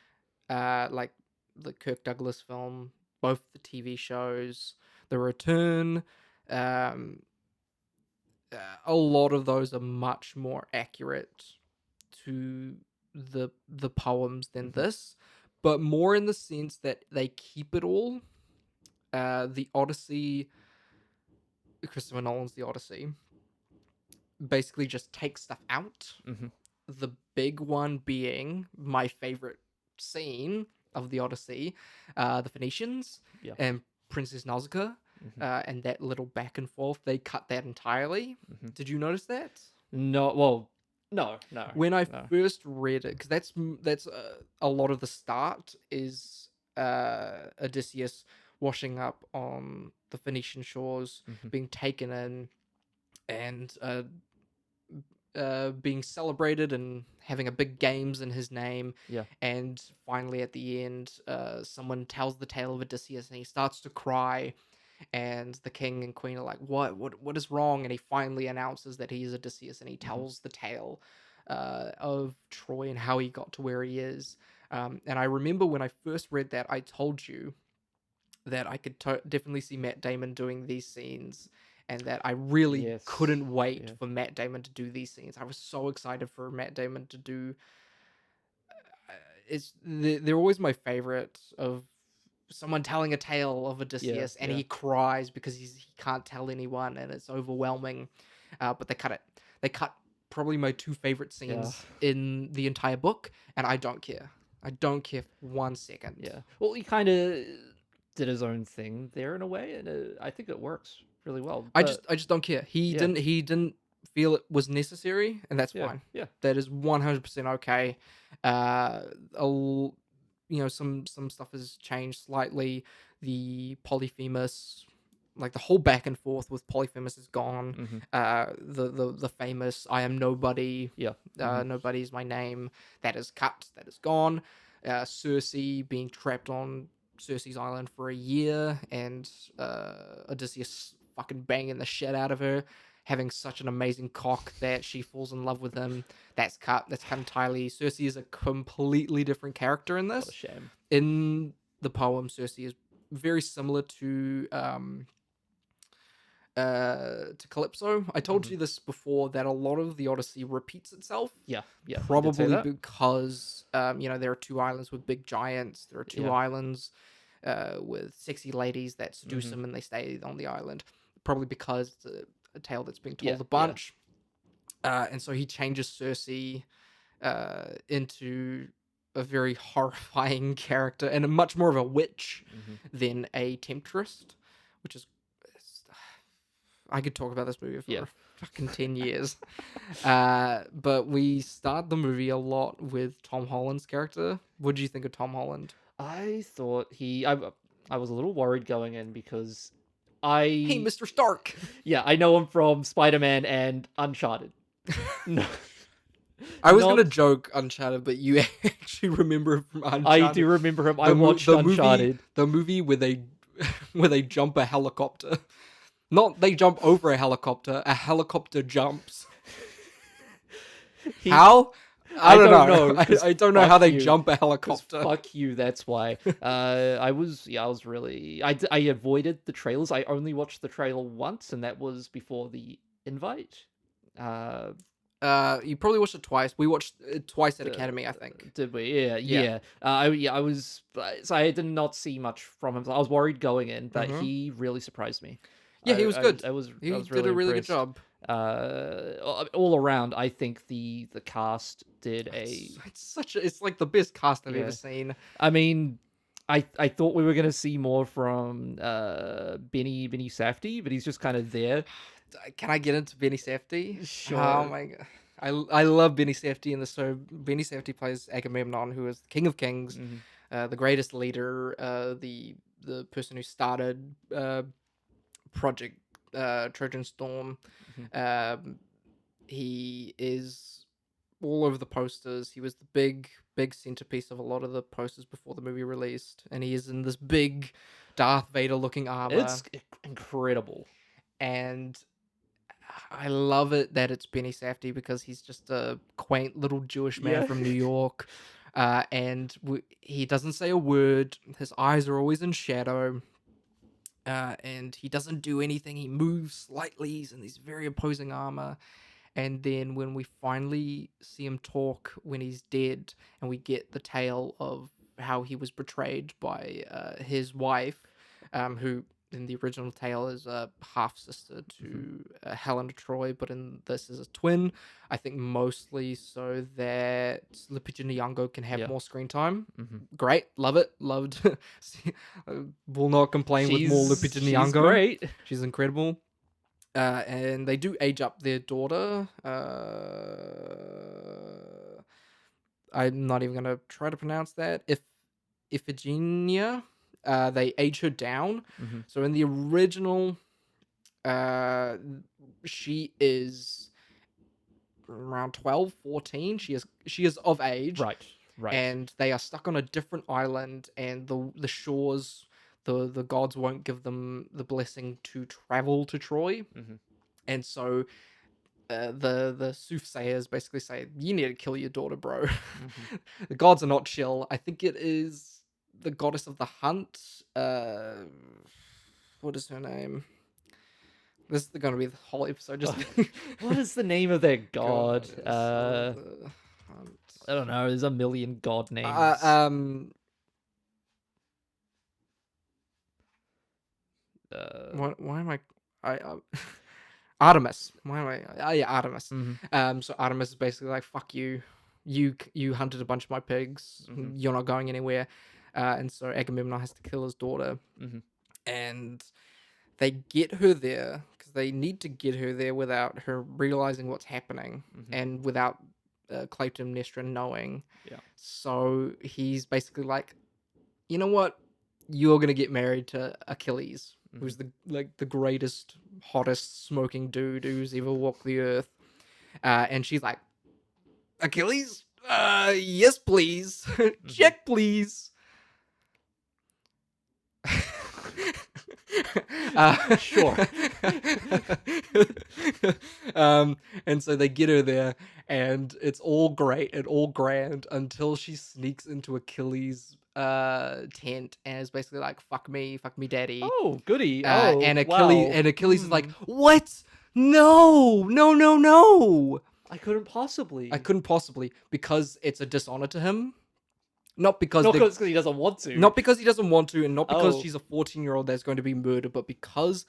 Like the Kirk Douglas film, both the TV shows, The Return. Um, a lot of those are much more accurate to the poems than this, but more in the sense that they keep it all. The Odyssey, Christopher Nolan's The Odyssey, basically just takes stuff out. Mhm. The big one being my favorite scene of the Odyssey, the Phoenicians Yeah. and Princess Nausicaa, and that little back and forth. They cut that entirely. Did you notice that? No, well, no. When I no. first read it, because that's a lot of the start is Odysseus washing up on the Phoenician shores, being taken in, and being celebrated and having a big games in his name. Yeah. And finally, at the end, someone tells the tale of Odysseus, and he starts to cry. And the king and queen are like, "What is wrong?" And he finally announces that he is Odysseus, and he tells the tale of Troy and how he got to where he is. And I remember when I first read that, I told you that I could definitely see Matt Damon doing these scenes, and that I really Yes. couldn't wait Yeah. for Matt Damon to do these scenes. I was so excited for Matt Damon to do. They're always my favorite, of someone telling a tale of Odysseus, and yeah. he cries because he can't tell anyone, and it's overwhelming. But they cut it. They cut probably my two favorite scenes in the entire book, and I don't care. I don't care for 1 second. Yeah. Well, he kind of did his own thing there in a way, and I think it works really well. I just don't care. He Yeah. didn't feel it was necessary, and that's Yeah, fine. yeah. That is 100% okay. Some stuff has changed slightly. The Polyphemus, like the whole back and forth with Polyphemus is gone. The famous "I am nobody." Yeah. Nobody is my name. That is cut. That is gone. Cersei being trapped on Cersei's island for a year, and Odysseus fucking banging the shit out of her, having such an amazing cock that she falls in love with him. That's cut. That's cut entirely. Cersei is a completely different character in What a this. shame. In the poem, Cersei is very similar to Calypso. I told you this before, that a lot of the Odyssey repeats itself. Yeah, yeah. I did say Probably that. because there are two islands with big giants. There are two Yeah. islands with sexy ladies that seduce him, and they stay on the island. Probably because it's a tale that's being told Yeah, a bunch. And so he changes Cersei into a very horrifying character, and a much more of a witch than a temptress, which is... I could talk about this movie for fucking 10 years. But we start the movie a lot with Tom Holland's character. What do you think of Tom Holland? I thought I was a little worried going in because Hey, Mr. Stark! Yeah, I know him from Spider-Man and Uncharted. No. I was going to joke Uncharted, but you actually remember him from Uncharted. I do remember him. I watched Uncharted. The movie where they jump a helicopter. Not they jump over a helicopter jumps. How? I don't know. I don't know how they jump a helicopter. Fuck you, that's why. I was really... I avoided the trailers. I only watched the trailer once, and that was before the invite. You probably watched it twice. We watched it twice at Academy, I think. Did we? Yeah. I was... So I did not see much from him. I was worried going in, but he really surprised me. Yeah, he was good. I was really did a really good impressed. job. All around, I think the cast did It's like the best cast I've ever seen. I mean, I thought we were gonna see more from Benny Safdie, but he's just kind of there. Can I get into Benny Safdie? Sure. Oh my god. I love Benny Safdie in the show. Benny Safdie plays Agamemnon, who is the King of Kings, the greatest leader, the person who started Project Trojan Storm. He is all over the posters. He was the big centerpiece of a lot of the posters before the movie released, and he is in this big Darth Vader looking armor. It's incredible. And I love it that it's Benny Safdie because he's just a quaint little Jewish man Yeah. from New York, and he doesn't say a word. His eyes are always in shadow, and he doesn't do anything. He moves slightly. He's in these very opposing armor. And then when we finally see him talk when he's dead, and we get the tale of how he was betrayed by his wife, who in the original tale is a half sister to Helen of Troy, but in this is a twin. I think mostly so that Lupita Nyong'o can have more screen time. Great, love it, loved. Will not complain with more Lupita Nyong'o. She's great. She's incredible. And they do age up their daughter. I'm not even gonna try to pronounce that. Iphigenia. They age her down. So in the original, she is around 12, 14. She is of age. Right. And they are stuck on a different island, and the shores, the gods won't give them the blessing to travel to Troy. And so the soothsayers basically say, you need to kill your daughter, bro. The gods are not chill. I think it is the goddess of the hunt. What is her name? This is going to be the whole episode. Just What is the name of their god? Goddess of the hunt. I don't know. There's a million god names. Why am I Artemis. Why am I? Oh yeah, Artemis. So Artemis is basically like, fuck you. You hunted a bunch of my pigs. You're not going anywhere. And so Agamemnon has to kill his daughter. And they get her there because they need to get her there without her realizing what's happening and without Clytemnestra knowing. Yeah. So he's basically like, you know what? You're gonna get married to Achilles, who's the greatest, hottest, smoking dude who's ever walked the earth. And she's like, Achilles? Yes, please. Check, please. Sure. And so they get her there, and it's all great and all grand until she sneaks into Achilles' tent and is basically like, fuck me, daddy. Oh, goody. And Achilles is like, Hmm. what? No. I couldn't possibly. Because it's a dishonor to him. Not because he doesn't want to. Not because he doesn't want to, and not because Oh. she's a 14-year-old that's going to be murdered, but because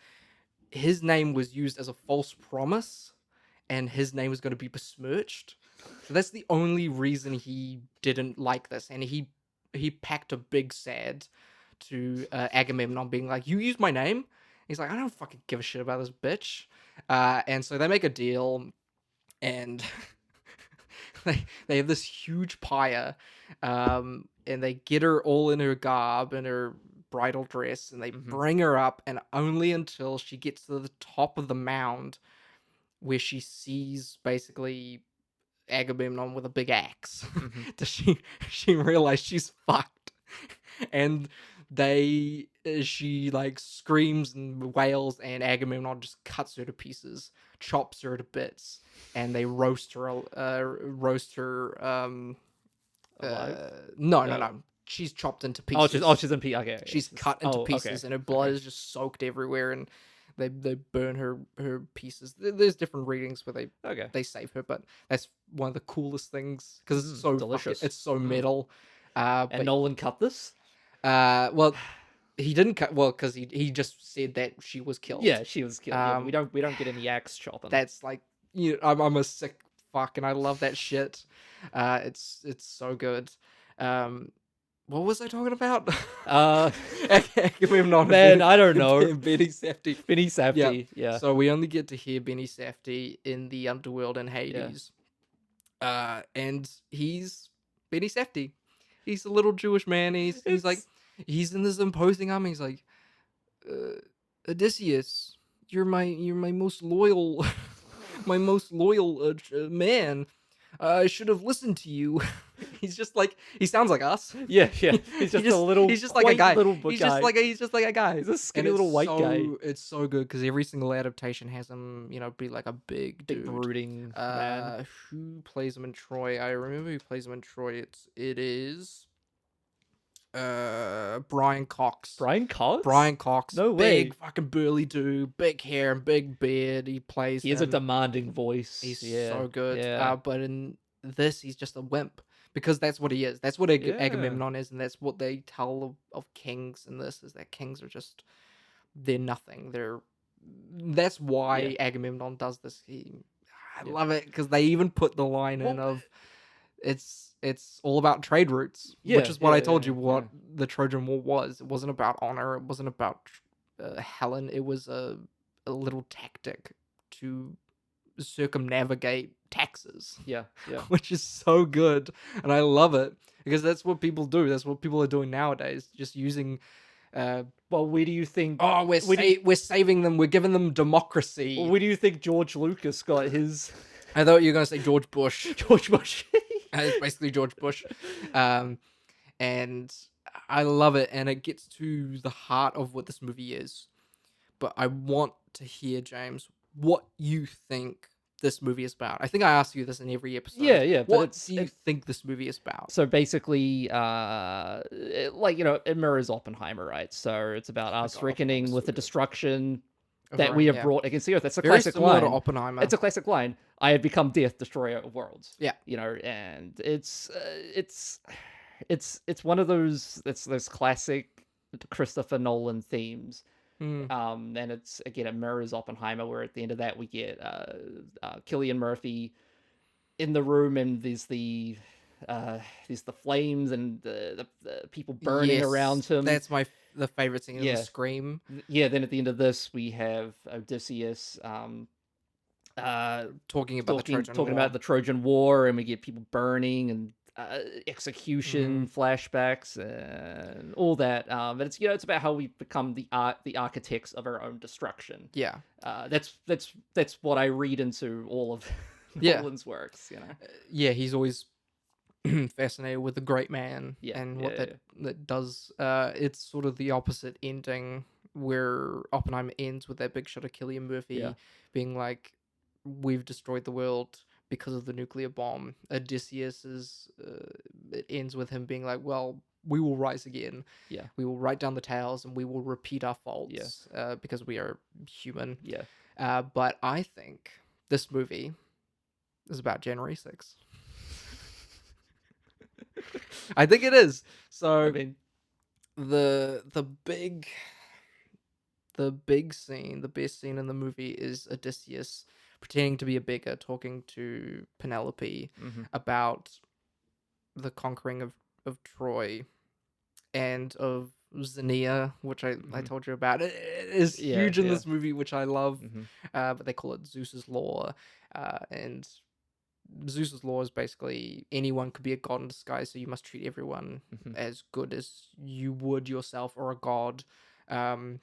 his name was used as a false promise, and his name was going to be besmirched. So that's the only reason he didn't like this, and he packed a big sad to Agamemnon, being like, "You used my name." He's like, "I don't fucking give a shit about this bitch," and so they make a deal, and they have this huge pyre. And they get her all in her garb and her bridal dress, and they bring her up, and only until she gets to the top of the mound where she sees basically Agamemnon with a big axe does she realize she's fucked. And she like screams and wails, and Agamemnon just cuts her to pieces, chops her to bits, and they roast her No. She's chopped into pieces. She's in pieces. Okay. She's cut into okay. pieces, and her blood is just soaked everywhere, and they burn her pieces. There's different readings where they save her, but that's one of the coolest things because it's so delicious. It's so metal. And Nolan cut this? Well, he didn't cut. Well, because he just said that she was killed. Yeah, she was killed. Yeah, we don't get any axe chopping. That's like, I'm a sick fuck, and I love that shit. It's so good. What was I talking about? Agamemnon. Man, I don't know. Benny Safdie. Benny Safdie. Yeah. So we only get to hear Benny Safdie in the underworld in Hades. And he's Benny Safdie. He's a little Jewish man. He's like, he's in this imposing army. He's like, Odysseus, you're my most loyal, my most loyal man. I should have listened to you. He's just like he sounds like us. Yeah, yeah. He's just a little. He's just like a quaint guy. Little He's guy. just like a guy. He's a skinny And little it's white so, guy. It's so good because every single adaptation has him, be like a big Big dude. brooding man. Who plays him in Troy? I remember who plays him in Troy. It is Brian Cox. Brian Cox. Brian Cox. No way. Big fucking burly dude, big hair and big beard. He plays. He has a him. demanding voice. He's yeah. so good. Yeah. But in this, he's just a wimp because that's what he is. That's what Yeah. Agamemnon is, and that's what they tell of kings in this is that kings are just they're nothing. That's why Agamemnon does this. I love it because they even put the line in of it's all about trade routes, which is what I told you what the Trojan War was. It wasn't about honor. It wasn't about Helen. It was a little tactic to circumnavigate taxes. Yeah. Which is so good, and I love it because that's what people do. That's what people are doing nowadays, just using. Well, where do you think? Oh, we're saving them. We're giving them democracy. Where do you think George Lucas got his? I thought you were gonna say George Bush. George Bush. It's basically George Bush, and I love it, and it gets to the heart of what this movie is. But I want to hear, James, what you think this movie is about. I think I ask you this in every episode. Yeah. But What do you think this movie is about? So basically, it mirrors Oppenheimer, right? So it's about us reckoning with the destruction that we have brought against the Earth. That's a Very classic similar line. to Oppenheimer. It's a classic line. I have become death, destroyer of worlds. Yeah. And it's one of those classic Christopher Nolan themes. And it's again, it mirrors Oppenheimer, where at the end of that we get Cillian Murphy in the room, and there's the flames and the people burning around him. That's the favorite scene. Yeah. The scream. Yeah. Then at the end of this, we have Odysseus talking about the Trojan War, and we get people burning and execution flashbacks and all that. But it's about how we become the architects of our own destruction. Yeah. That's what I read into all of Nolan's works. Yeah, he's always fascinated with the great man and what that does. It's sort of the opposite ending where Oppenheimer ends with that big shot of Cillian Murphy being like, "We've destroyed the world because of the nuclear bomb." Odysseus it ends with him being like, "Well, we will rise again. Yeah, we will write down the tales and we will repeat our faults because we are human." Yeah. But I think this movie is about January 6th. I think it is. So the big scene, the best scene in the movie is Odysseus pretending to be a beggar, talking to Penelope about the conquering of Troy and of Xenia, which I told you about. It is huge in this movie, which I love. But they call it Zeus's law, and Zeus's law is basically anyone could be a god in disguise, so you must treat everyone as good as you would yourself or a god. And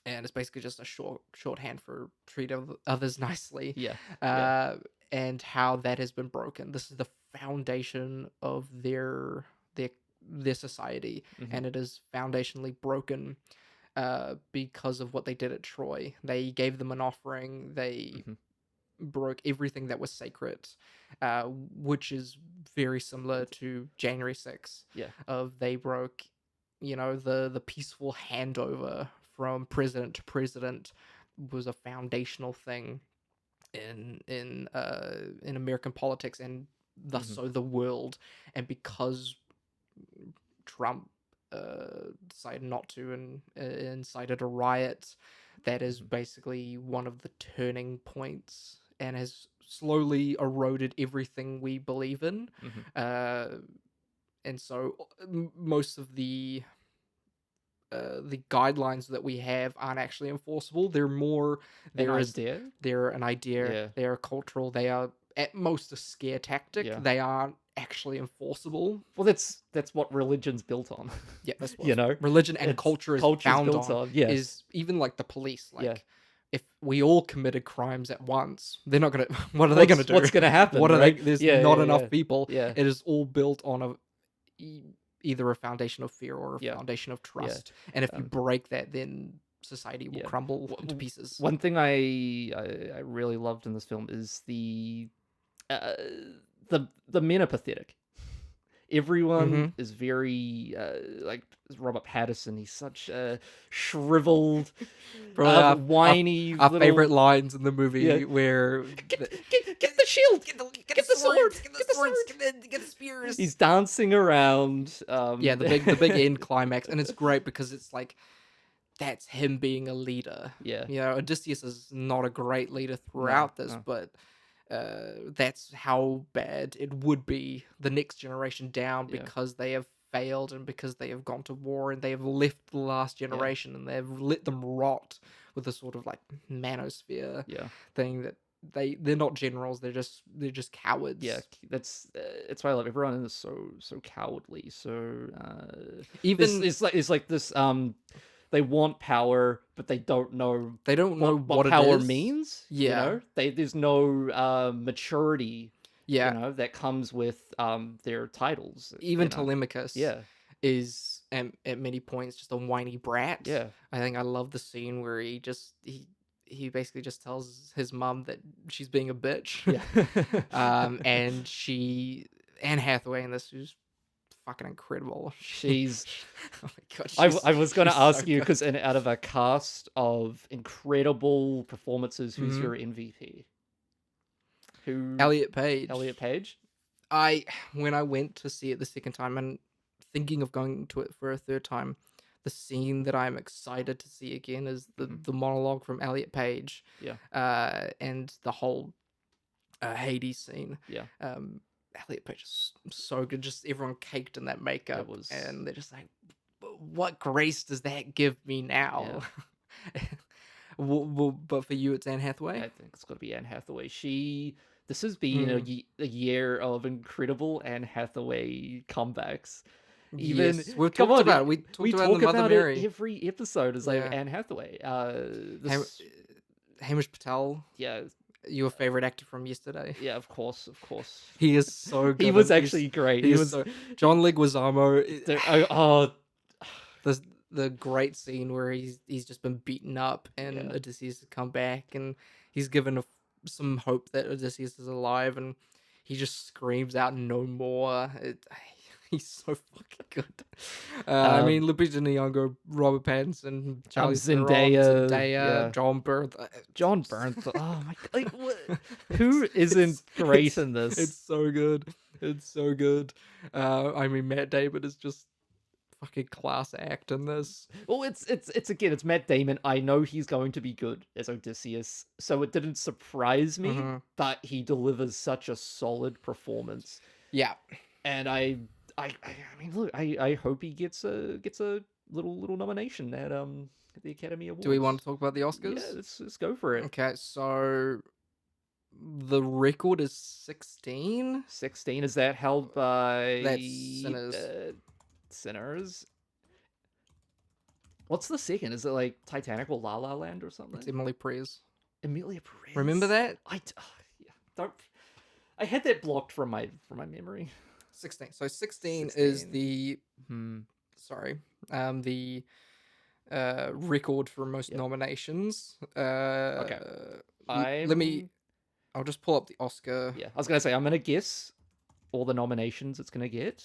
it's basically just a shorthand for treat others nicely. And how that has been broken. This is the foundation of their society, and it is foundationally broken because of what they did at Troy. They gave them an offering. They broke everything that was sacred, which is very similar to January 6th. They broke, the peaceful handover from president to president was a foundational thing in American politics and thus so the world. And because Trump decided not to and incited a riot, that is basically one of the turning points and has slowly eroded everything we believe in. And so most of the guidelines that we have aren't actually enforceable. They're an idea. They're cultural. They are at most a scare tactic. They aren't actually enforceable. Well, that's what religion's built on. Yeah, that's what religion and culture is found on. Is even like the police. if we all committed crimes at once, they're not gonna. What are they gonna do? What's gonna happen? What are right? they? There's Yeah, not yeah, enough yeah. people. Yeah. It is all built on either a foundation of fear or a Yeah. foundation of trust. And if you break that, then society will yeah. crumble into pieces. One thing I really loved in this film is uh, the men are pathetic. Everyone is very like Robert Pattinson. He's such a shriveled, whiny. Our little... favorite lines in the movie Yeah. where Get the shield, get the sword, get the sword, get the spears. He's dancing around. Yeah, the big end climax, and it's great because it's like that's him being a leader. Yeah. You know, Odysseus is not a great leader throughout this, but that's how bad it would be the next generation down because they have failed and because they have gone to war and they have left the last generation and they've let them rot with a sort of like manosphere thing that they're not generals, they're just cowards. Yeah, that's why I love everyone in this so cowardly. So Even it's like this they want power, but they don't know what power it is. means. Yeah. You know? There's no maturity. Yeah. You know, that comes with their titles. Even you know? Telemachus is at many points just a whiny brat. Yeah. I think I love the scene where he basically just tells his mum that she's being a bitch. Yeah. And Anne Hathaway in this, who's fucking incredible. She's oh my god. I was going to she's ask so you, good. because out of a cast of incredible performances, who's your MVP? Elliot Page. Elliot Page? When I went to see it the second time and thinking of going to it for a third time, the scene that I'm excited to see again is the monologue from Elliot Page. Yeah. And the whole Hades scene. Yeah. Elliot Page is so good. Just everyone caked in that makeup. And they're just like, what grace does that give me now? Yeah. But for you, it's Anne Hathaway? I think it's got to be Anne Hathaway. This has been a year of incredible Anne Hathaway comebacks. Even yes, we've talked about it. We talked about the Mother Mary. It every episode is like Anne Hathaway. Hamish Patel. Yeah. Your favorite actor from yesterday. Yeah, of course. He is so good. He was actually great. He was so... John Leguizamo. The great scene where he's just been beaten up and Odysseus has come back and he's given some hope that Odysseus is alive and he just screams out no more. He's so fucking good. I mean, Lupita Nyong'o, Robert Pattinson, Charlize Zendaya, John Bernthal. John Bernthal. Oh my god! Like, what? Who isn't great in this? It's so good. It's so good. I mean, Matt Damon is just fucking class act in this. Well, it's Matt Damon. I know he's going to be good as Odysseus, so it didn't surprise me. But he delivers such a solid performance. Yeah, and I mean, look, I hope he gets a little nomination at the Academy Awards. Do we want to talk about the Oscars? Yeah, let's go for it. Okay, so the record is 16. 16, is that held by That's Sinners? What's the second? Is it like Titanic or La La Land or something? It's Emily Perez. Emilia Perez. Remember that? I had that blocked from my memory. 16. So 16 is the the record for most nominations. Okay. I'll just pull up the Oscar. Yeah, I was gonna say I'm gonna guess all the nominations it's gonna get.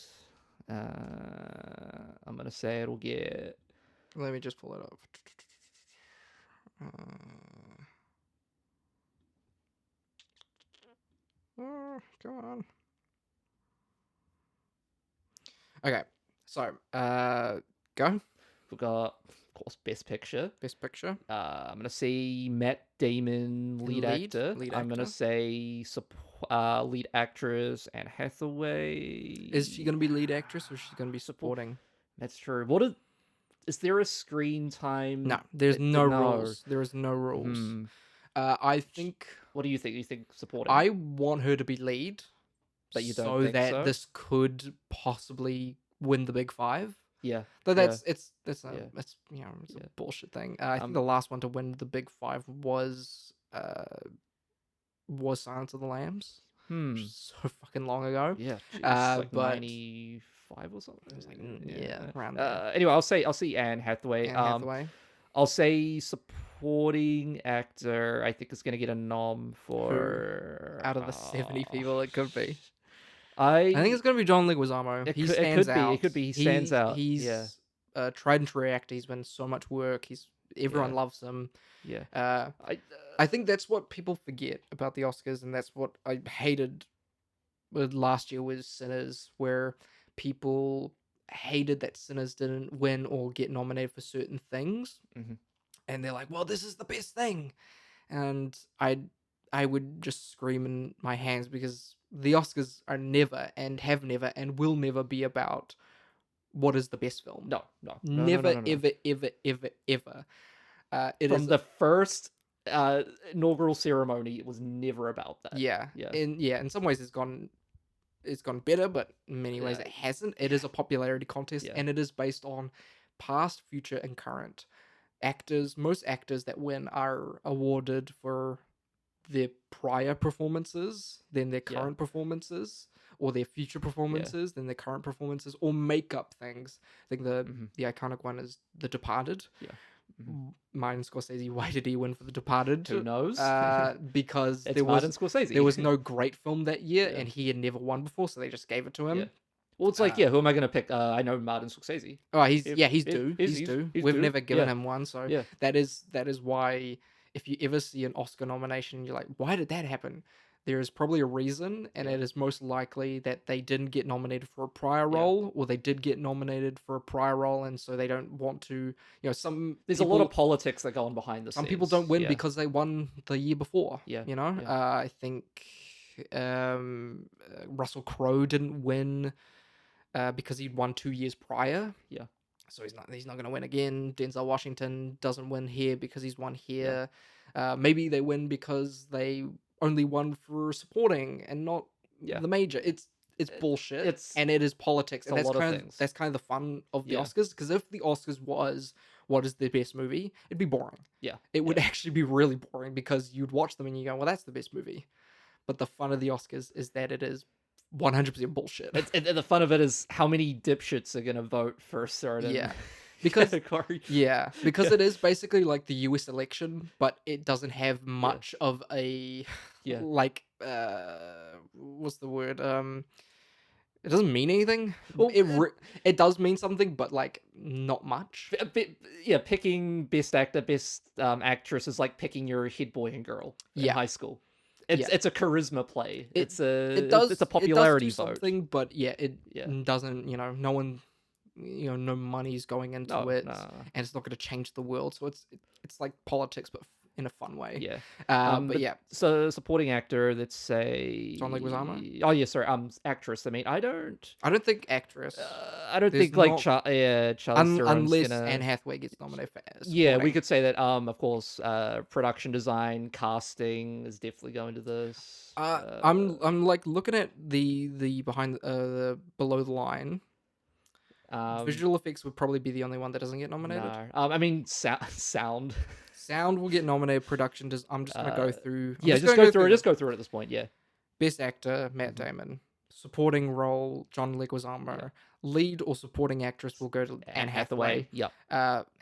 I'm gonna say it'll get. Let me just pull it up. Come on. Okay, so go. We've got, of course, Best Picture. Best Picture. I'm gonna say Matt Damon, lead actor. I'm gonna say lead actress Anne Hathaway. Is she gonna be lead actress or is she gonna be supporting? That's true. Is there a screen time? No, there's no rules. There is no rules. I think. What do you think? You think supporting? I want her to be lead. But you don't so think that so? This could possibly win the big five. Yeah. Though yeah. it's Yeah. it's a Yeah. bullshit thing. I think the last one to win the big five was Silence of the Lambs, which is so fucking long ago. Yeah, jeez, like But 95 or something. it was like around there. Anyway, I'll say Anne Hathaway. Anne Hathaway. I'll say supporting actor. I think is going to get a nom for Out of the 70 people, it could be. I I think it's gonna be John Leguizamo. He stands out. It could be. He stands out. He's Yeah. a tried and true actor. He's been so much work. Everyone loves him. Yeah. I think that's what people forget about the Oscars, and that's what I hated with last year was Sinners, where people hated that Sinners didn't win or get nominated for certain things, and they're like, "Well, this is the best thing," and I would just scream in my hands because the Oscars are never and have never and will never be about what is the best film. No. Never, ever, ever, ever, ever. From the first inaugural ceremony, it was never about that. Yeah. In some ways it's gone better, but in many ways it hasn't. It is a popularity contest, and it is based on past, future, and current actors. Most actors that win are awarded for their prior performances than their current performances, or their future performances than their current performances, or make up things. I think the iconic one is The Departed. Yeah. Martin Scorsese, why did he win for The Departed? Who knows? Because It's Martin Scorsese. there was no great film that year, and he had never won before, so they just gave it to him. Yeah. Well, it's like, who am I going to pick? I know Martin Scorsese. Oh, he's due. He's due. due. We've never given him one, so Yeah. that is why if you ever see an Oscar nomination, you're like, why did that happen? There is probably a reason, and it is most likely that they didn't get nominated for a prior role, or they did get nominated for a prior role, and so they don't want to. There's a lot of politics that go on behind the scenes. Some people don't win because they won the year before. Yeah. I think Russell Crowe didn't win because he'd won 2 years prior. Yeah. So he's not going to win again. Denzel Washington doesn't win here because he's won here. Maybe they win because they only won for supporting and not the major. It's bullshit. And it is politics. And that's kind of the fun of the Oscars. Because if the Oscars was what is the best movie, it'd be boring. Yeah. It would actually be really boring because you'd watch them and you go, well, that's the best movie. But the fun of the Oscars is that it is 100% bullshit. And the fun of it is how many dipshits are going to vote for a certain because category. Because it is basically like the US election, but it doesn't have much of a like what's the word? It doesn't mean anything. Well, it does mean something, but like not much. Picking best actor, best actress is like picking your head boy and girl in high school. It's a charisma play. It's a popularity vote. Something, but it doesn't. No one, no money's going into it, and it's not going to change the world. So it's like politics, but in a fun way. Yeah. But yeah. So supporting actor, let's say John Leguizamo. Oh yeah, sorry. Actress. I mean, I don't think actress. I don't think like Charlize Theron's unless gonna... Anne Hathaway gets nominated for Yeah, we could say that. Of course, production design, casting is definitely going to this. I'm like looking at the behind the below the line. Visual effects would probably be the only one that doesn't get nominated. No. I mean, sound. Sound will get nominated. Production I'm just gonna go through. Just go through it. Just go through it at this point. Yeah. Best actor Matt Damon. Supporting role John Leguizamo. Yeah. Lead or supporting actress will go to Anne Hathaway. Yep.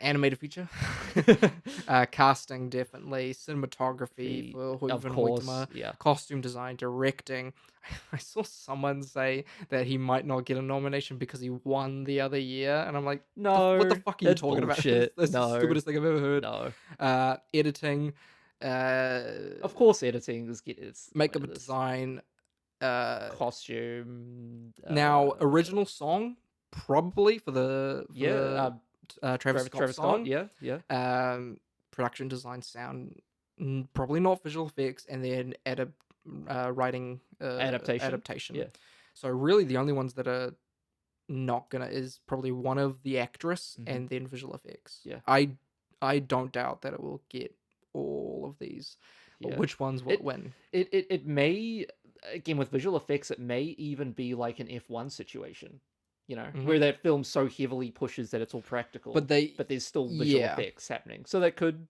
Animated feature. Casting definitely. Cinematography for Hewitt. Of course. Yeah. Costume design, directing. I saw someone say that he might not get a nomination because he won the other year, and I'm like, no, what the fuck are you talking bullshit. about? That's the stupidest thing I've ever heard. No. Editing. Of course, editing is makeup and design. Costume. Now, original song probably for the Travis Scott song. Yeah. Production design, sound, probably not visual effects, and then writing adaptation. Yeah. So really, the only ones that are not gonna is probably one of the actress and then visual effects. Yeah. I don't doubt that it will get all of these. Yeah. But which ones will win? It may, again with visual effects, it may even be like an F1 situation. where that film so heavily pushes that it's all practical, But there's still visual yeah. effects happening. So that could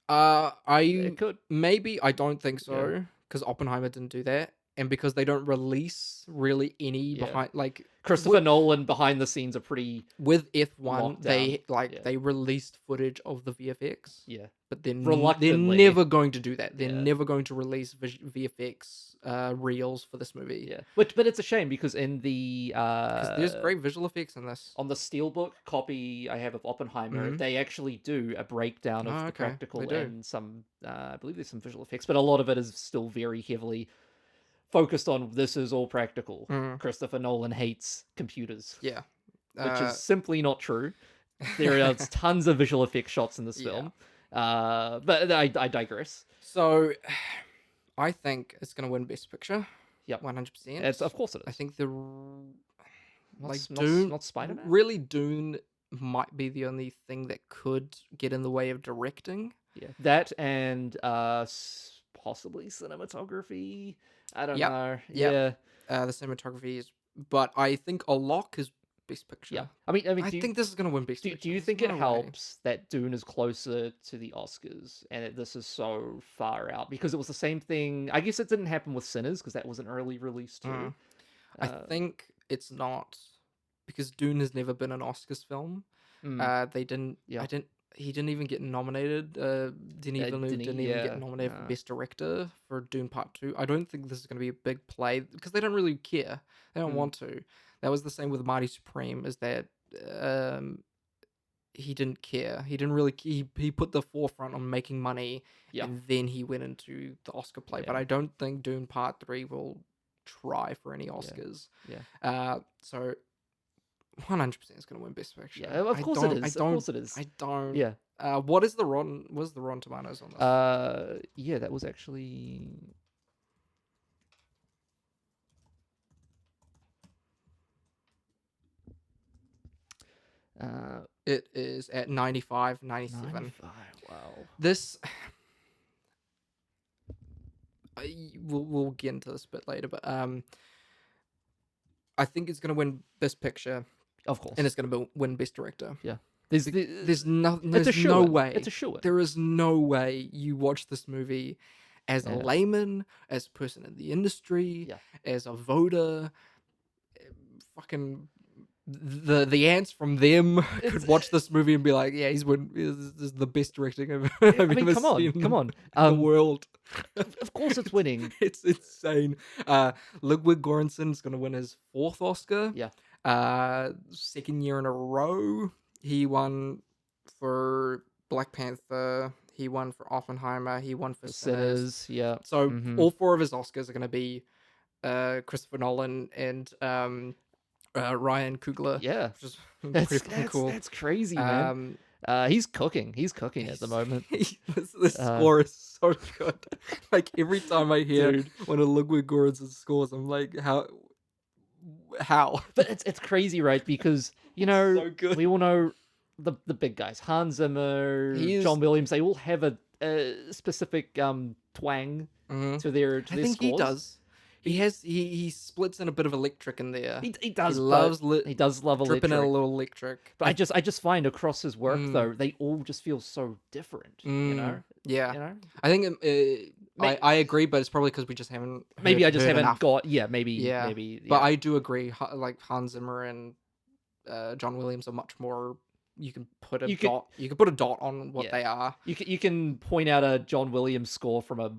I could. maybe I don't think Yeah. so because Oppenheimer didn't do that, and because they don't release really any Yeah. behind like Christopher Nolan behind the scenes are pretty with F1 locked they down. Yeah. they released footage of the VFX, yeah. but they're Reluctantly. never going to do that. They're Yeah. never going to release VFX reels for this movie. Yeah, but it's a shame because in the Because there's great visual effects in this. on the steelbook copy I have of Oppenheimer, they actually do a breakdown of Oh, the okay. practical They do. and some I believe there's some visual effects, but a lot of it is still very heavily focused on this is all practical. Christopher Nolan hates computers, Yeah. which is simply not true. There are tons of visual effects shots in this film, but I digress. So, I think it's going to win Best Picture. Yep, 100%. Of course it is. I think the Not Dune, not Spider-Man. really Dune might be the only thing that could get in the way of directing. Yeah, that and possibly cinematography. I don't know. Yep. Yeah, The cinematography is, but I think a lock is Best Picture. yeah. I mean, I think this is going to win Best Picture. do you There's think it no way. helps that Dune is closer to the Oscars and that this is so far out? Because it was the same thing. I guess it didn't happen with Sinners because that was an early release too. I think it's not because Dune has never been an Oscars film. They didn't. Yeah. He didn't even get nominated. Denis Villeneuve didn't even get nominated for Best Director for Dune Part 2. I don't think this is going to be a big play because they don't really care. They don't want to. That was the same with Mighty Supreme. Is that he didn't care. He didn't really. He put the forefront on making money, and then he went into the Oscar play. But I don't think Dune Part 3 will try for any Oscars. So 100% is going to win Best Picture. Yeah, of course it is. Of course it is. I don't. Yeah. What is the Rotten Tomatoes on this? Yeah, that was actually. It is at 95, 97. 95, wow. This. We'll get into this a bit later, but I think it's going to win Best Picture. Of course. And it's going to win Best Director. Yeah. There's no way. It's a shoo-in. There is no way you watch this movie as a layman, as a person in the industry, as a voter. Fucking the ants from them could watch this movie and be like, yeah, this is the best directing I've ever seen come on. in the world. Of course it's winning. It's insane. Ludwig Göransson's going to win his 4th Oscar. Yeah. 2nd year in a row. He won for Black Panther. He won for Oppenheimer. He won for Sinners. Yeah. So all 4 of his Oscars are going to be Christopher Nolan and Ryan Coogler. Yeah. Which is pretty fucking cool. That's crazy, man. He's cooking. He's cooking at the moment. This score is so good. Like every time I hear one of Ludwig Göransson's scores, I'm like, how? But it's crazy, right? Because so good. we all know the big guys, Hans Zimmer, John Williams. They all have a specific twang to their I think scores. he does. He splits in a bit of electric in there. He does. He does love dripping electric. in a little electric. But I just find across his work though, they all just feel so different. You know. Yeah. You know. I think I agree, but it's probably because we just haven't. Maybe I just haven't enough. got. Yeah. Maybe. Yeah. But I do agree. Like Hans Zimmer and John Williams are much more. You can put a dot. You can put a dot on what they are. You can point out a John Williams score from a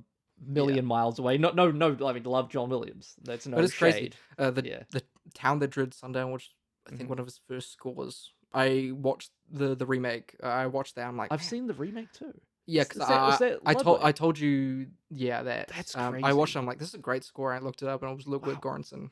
million miles away. No. I mean, love John Williams. That's no but it's shade. Crazy. The Town That Dread Sundown, which I think one of his first scores. I watched the remake. I watched that. I'm like, I've seen the remake too. Yeah, because I told you. Yeah, that's crazy. I watched it. I'm like, this is a great score. I looked it up and it was Ludwig Göransson.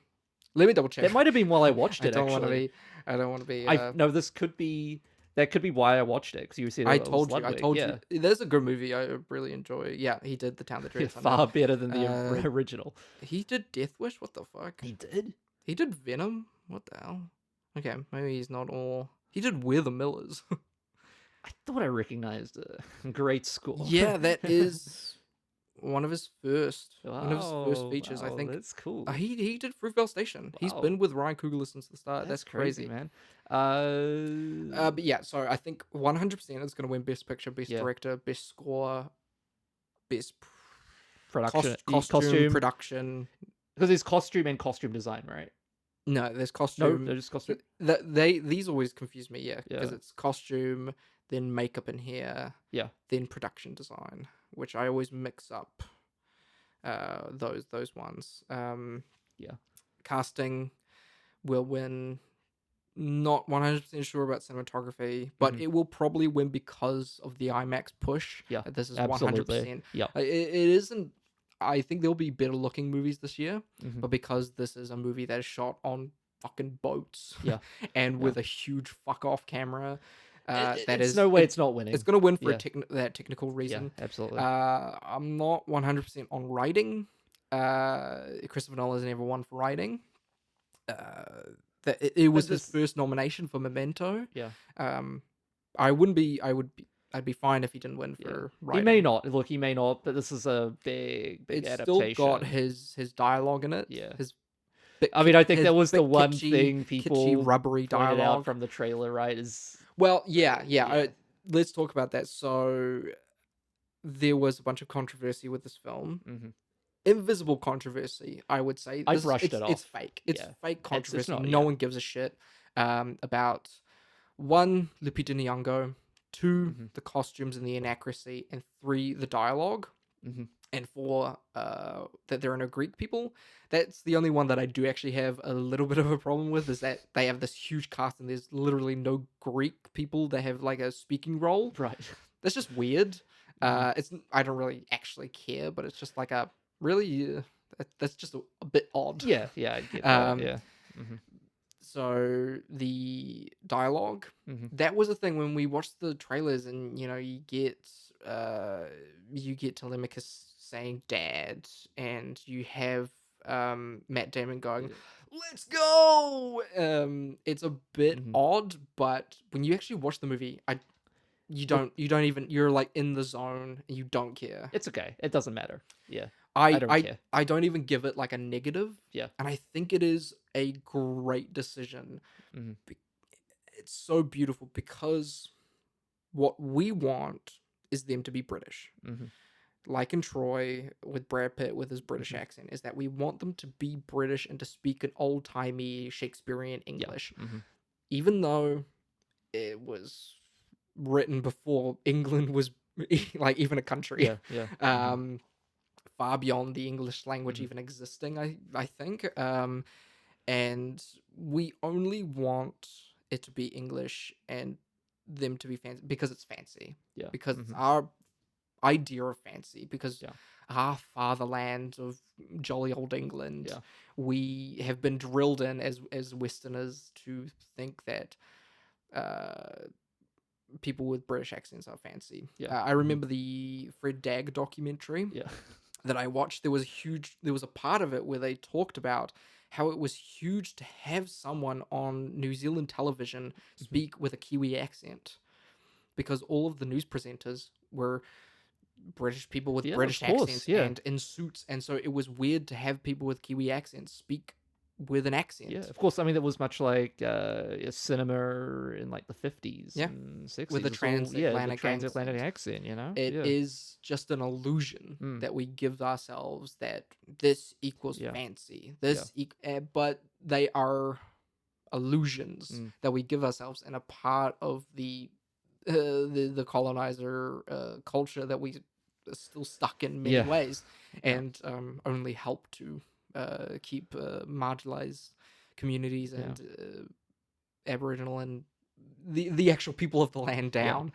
Let me double check. That might have been while I watched it. I don't want to be. No, this could be. That could be why I watched it because you said I told you. Yeah. There's a good movie I really enjoy. Yeah, he did The Town That Dread Sundown. Far better than the original. He did Death Wish. What the fuck? He did. He did Venom. What the hell? Okay, maybe he's not all. He did We're the Millers. I thought I recognized a great score. Yeah, that is. one of his first features. I Wow, think that's cool. he did Fruitvale Station. He's Wow. been with Ryan Coogler since the start. That's crazy. man. But yeah, so I think 100% it's going to win Best Picture, Best Yeah. Director, Best Score, Best Production, costume, production. because there's costume and costume design, right? No, there's No, costume. they're just costume. These always confuse me, yeah, because Yeah. it's costume, then makeup and hair, Yeah. then production design, which I always mix up. Those ones. Yeah. Casting will win. Not 100% sure about cinematography, but it will probably win because of the IMAX push. Yeah, This is absolutely. 100%. Yeah. It isn't. I think there'll be better looking movies this year, Mhm. but because this is a movie that is shot on fucking boats, Yeah. and with a huge fuck off camera, that It's is no way it's not winning. It's gonna win for Yeah. that technical reason. Yeah, absolutely. I'm not 100% on writing. Christopher Nolan has never won for writing. That it was his first nomination for Memento. Yeah. I'd be fine if he didn't win for writing. He may not. Look, he may not, but this is a big It's adaptation. still got his dialogue in it. Yeah. His I mean, I think that was the one kitschy, thing people kitschy, rubbery pointed dialogue out from the trailer, right? Is well, yeah. Let's talk about that. So there was a bunch of controversy with this film. Invisible controversy, I would say. I brushed it It's off. fake. It's fake controversy. not- no one gives a shit about one, Lupita Nyong'o, two, the costumes and the inaccuracy, and three, the dialogue, and four, that there are no Greek people. That's the only one that I do actually have a little bit of a problem with, is that they have this huge cast and there's literally no Greek people that have like a speaking role. Right. That's just weird. I don't really actually care, but it's just like a really that's just a bit odd. Yeah, I get that. Yeah. So the dialogue, that was a thing when we watched the trailers, and you get Telemachus saying "dad," and you have Matt Damon going, "Let's go." It's a bit odd, but when you actually watch the movie, you're like in the zone and you don't care. It's okay. It doesn't matter. Yeah. I don't care. I don't even give it like a negative. Yeah. And I think it is a great decision. It's so beautiful because what we want is them to be British. Like in Troy with Brad Pitt with his British accent, is that we want them to be British and to speak an old-timey Shakespearean English. Even though it was written before England was like even a country. Far beyond the English language even existing, I think. And we only want it to be English and them to be fancy because it's fancy. Yeah. Because it's our idea of fancy. Because our fatherland of jolly old England, we have been drilled in as Westerners to think that people with British accents are fancy. I remember the Fred Dagg documentary that I watched. There was a part of it where they talked about how it was huge to have someone on New Zealand television speak with a Kiwi accent, because all of the news presenters were British people with British accents and in suits, and so it was weird to have people with Kiwi accents speak with an accent. Yeah, of course. I mean, it was much like cinema in like the 50s Yeah. and 60s. With the transatlantic accent, It is just an illusion that we give ourselves that this equals fancy. But they are illusions that we give ourselves, and a part of the colonizer culture that we are still stuck in many ways, and only help to keep marginalized communities and Aboriginal and the actual people of the land down.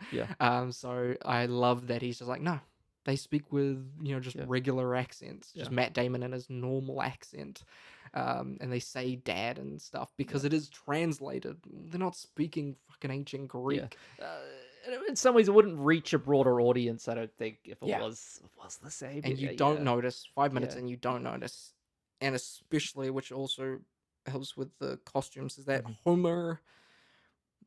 So I love that he's just like, no, they speak with just regular accents, just Matt Damon and his normal accent, and they say dad and stuff because it is translated. They're not speaking fucking ancient Greek. In some ways, it wouldn't reach a broader audience, I don't think, if it was the same. And you don't notice 5 minutes, and you don't notice. And especially, which also helps with the costumes, is that Homer,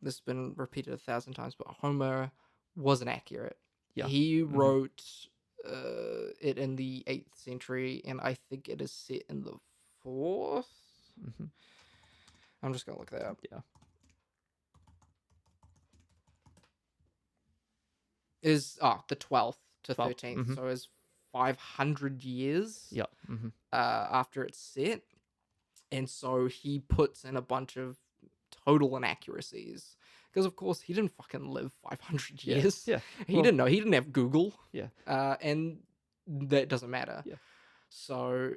this has been repeated 1,000 times, but Homer wasn't accurate. He wrote it in the 8th century, and I think it is set in the 4th. Mm-hmm. I'm just gonna look that up. Yeah. Is the 12th to 12th, 13th, mhm. so is 500 years Yeah. Mm-hmm. after it's set, and so he puts in a bunch of total inaccuracies because, of course, he didn't fucking live 500 Yeah, years. yeah. He Well- didn't know. He didn't have Google. Yeah. And that doesn't matter. Yeah. So,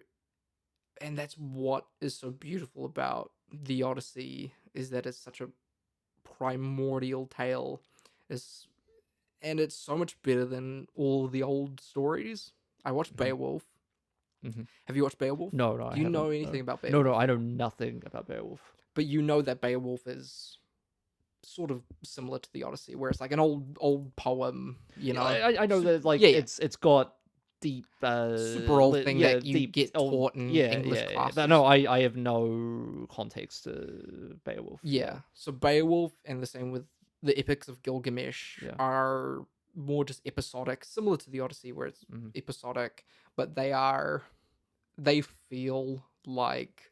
and that's what is so beautiful about the Odyssey, is that it's such a primordial tale. And it's so much better than all the old stories. I watched Beowulf. Mhm. Have you watched Beowulf? No, I Do you know haven't, anything no. about Beowulf? No, I know nothing about Beowulf. But you know that Beowulf is sort of similar to the Odyssey, where it's like an old poem, you know. I know that like yeah, yeah. it's got deep Super old thing that you get old- taught in English classes. But no, I have no context to Beowulf. Yeah. So Beowulf and the same with the epics of Gilgamesh Yeah. are more just episodic, similar to the Odyssey, where it's episodic, but they feel like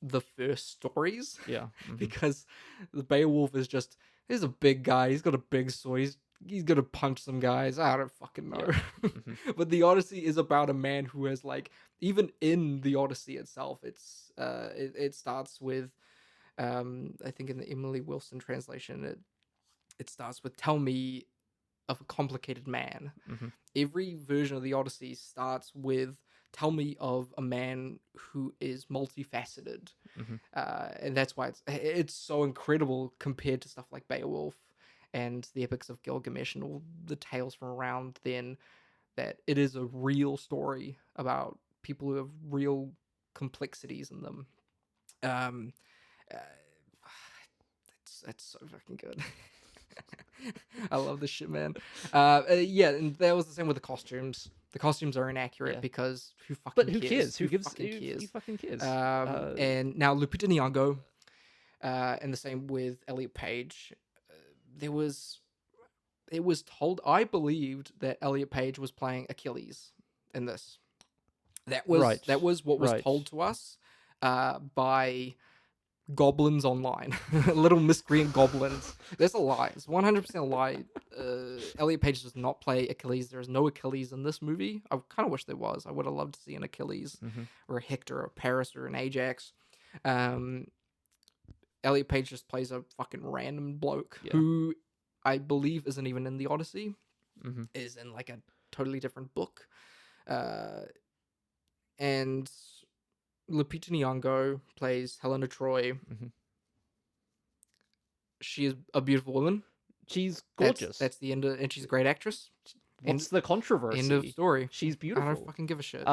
the first stories. Yeah. Because the Beowulf is just, he's a big guy, he's got a big sword, he's gonna punch some guys, I don't fucking know. Yeah. But the Odyssey is about a man who has, like, even in the Odyssey itself, it starts with I think in the Emily Wilson translation, it starts with "Tell me of a complicated man." Every version of the Odyssey starts with "Tell me of a man who is multifaceted," and that's why it's so incredible compared to stuff like Beowulf and the epics of Gilgamesh and all the tales from around then. That it is a real story about people who have real complexities in them. That's so fucking good. I love this shit, man. Yeah, and that was the same with the costumes. The costumes are inaccurate Yeah. because who fucking But cares? who cares? Who fucking cares? Who fucking cares? And now Lupita Nyong'o, and the same with Elliot Page. It was told, I believed that Elliot Page was playing Achilles in this. That was what was Right. told to us by goblins online. Little miscreant goblins. That's a lie. It's 100% a lie. Elliot Page does not play Achilles. There is no Achilles in this movie. I kind of wish there was. I would have loved to see an Achilles or a Hector or a Paris or an Ajax. Elliot Page just plays a fucking random bloke who I believe isn't even in the Odyssey. Is in like a totally different book. And Lupita Nyong'o plays Helena Troy. She is a beautiful woman. She's gorgeous. That's the end of, and she's a great actress. What's the controversy? End of story. She's beautiful. I don't fucking give a shit.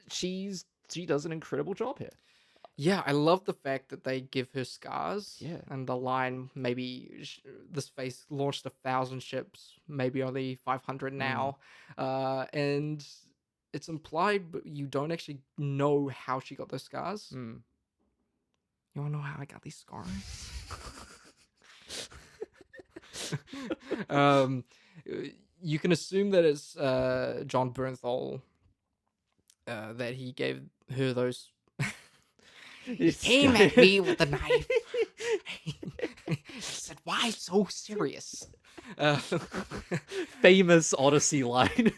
She does an incredible job here. Yeah, I love the fact that they give her scars. Yeah. And the line, maybe this face launched 1,000 ships, maybe only 500 now. And it's implied, but you don't actually know how she got those scars. You want to know how I got these scars? You can assume that it's John Bernthal that he gave her those. He came at me with a knife. He said, "Why so serious?" Famous Odyssey line.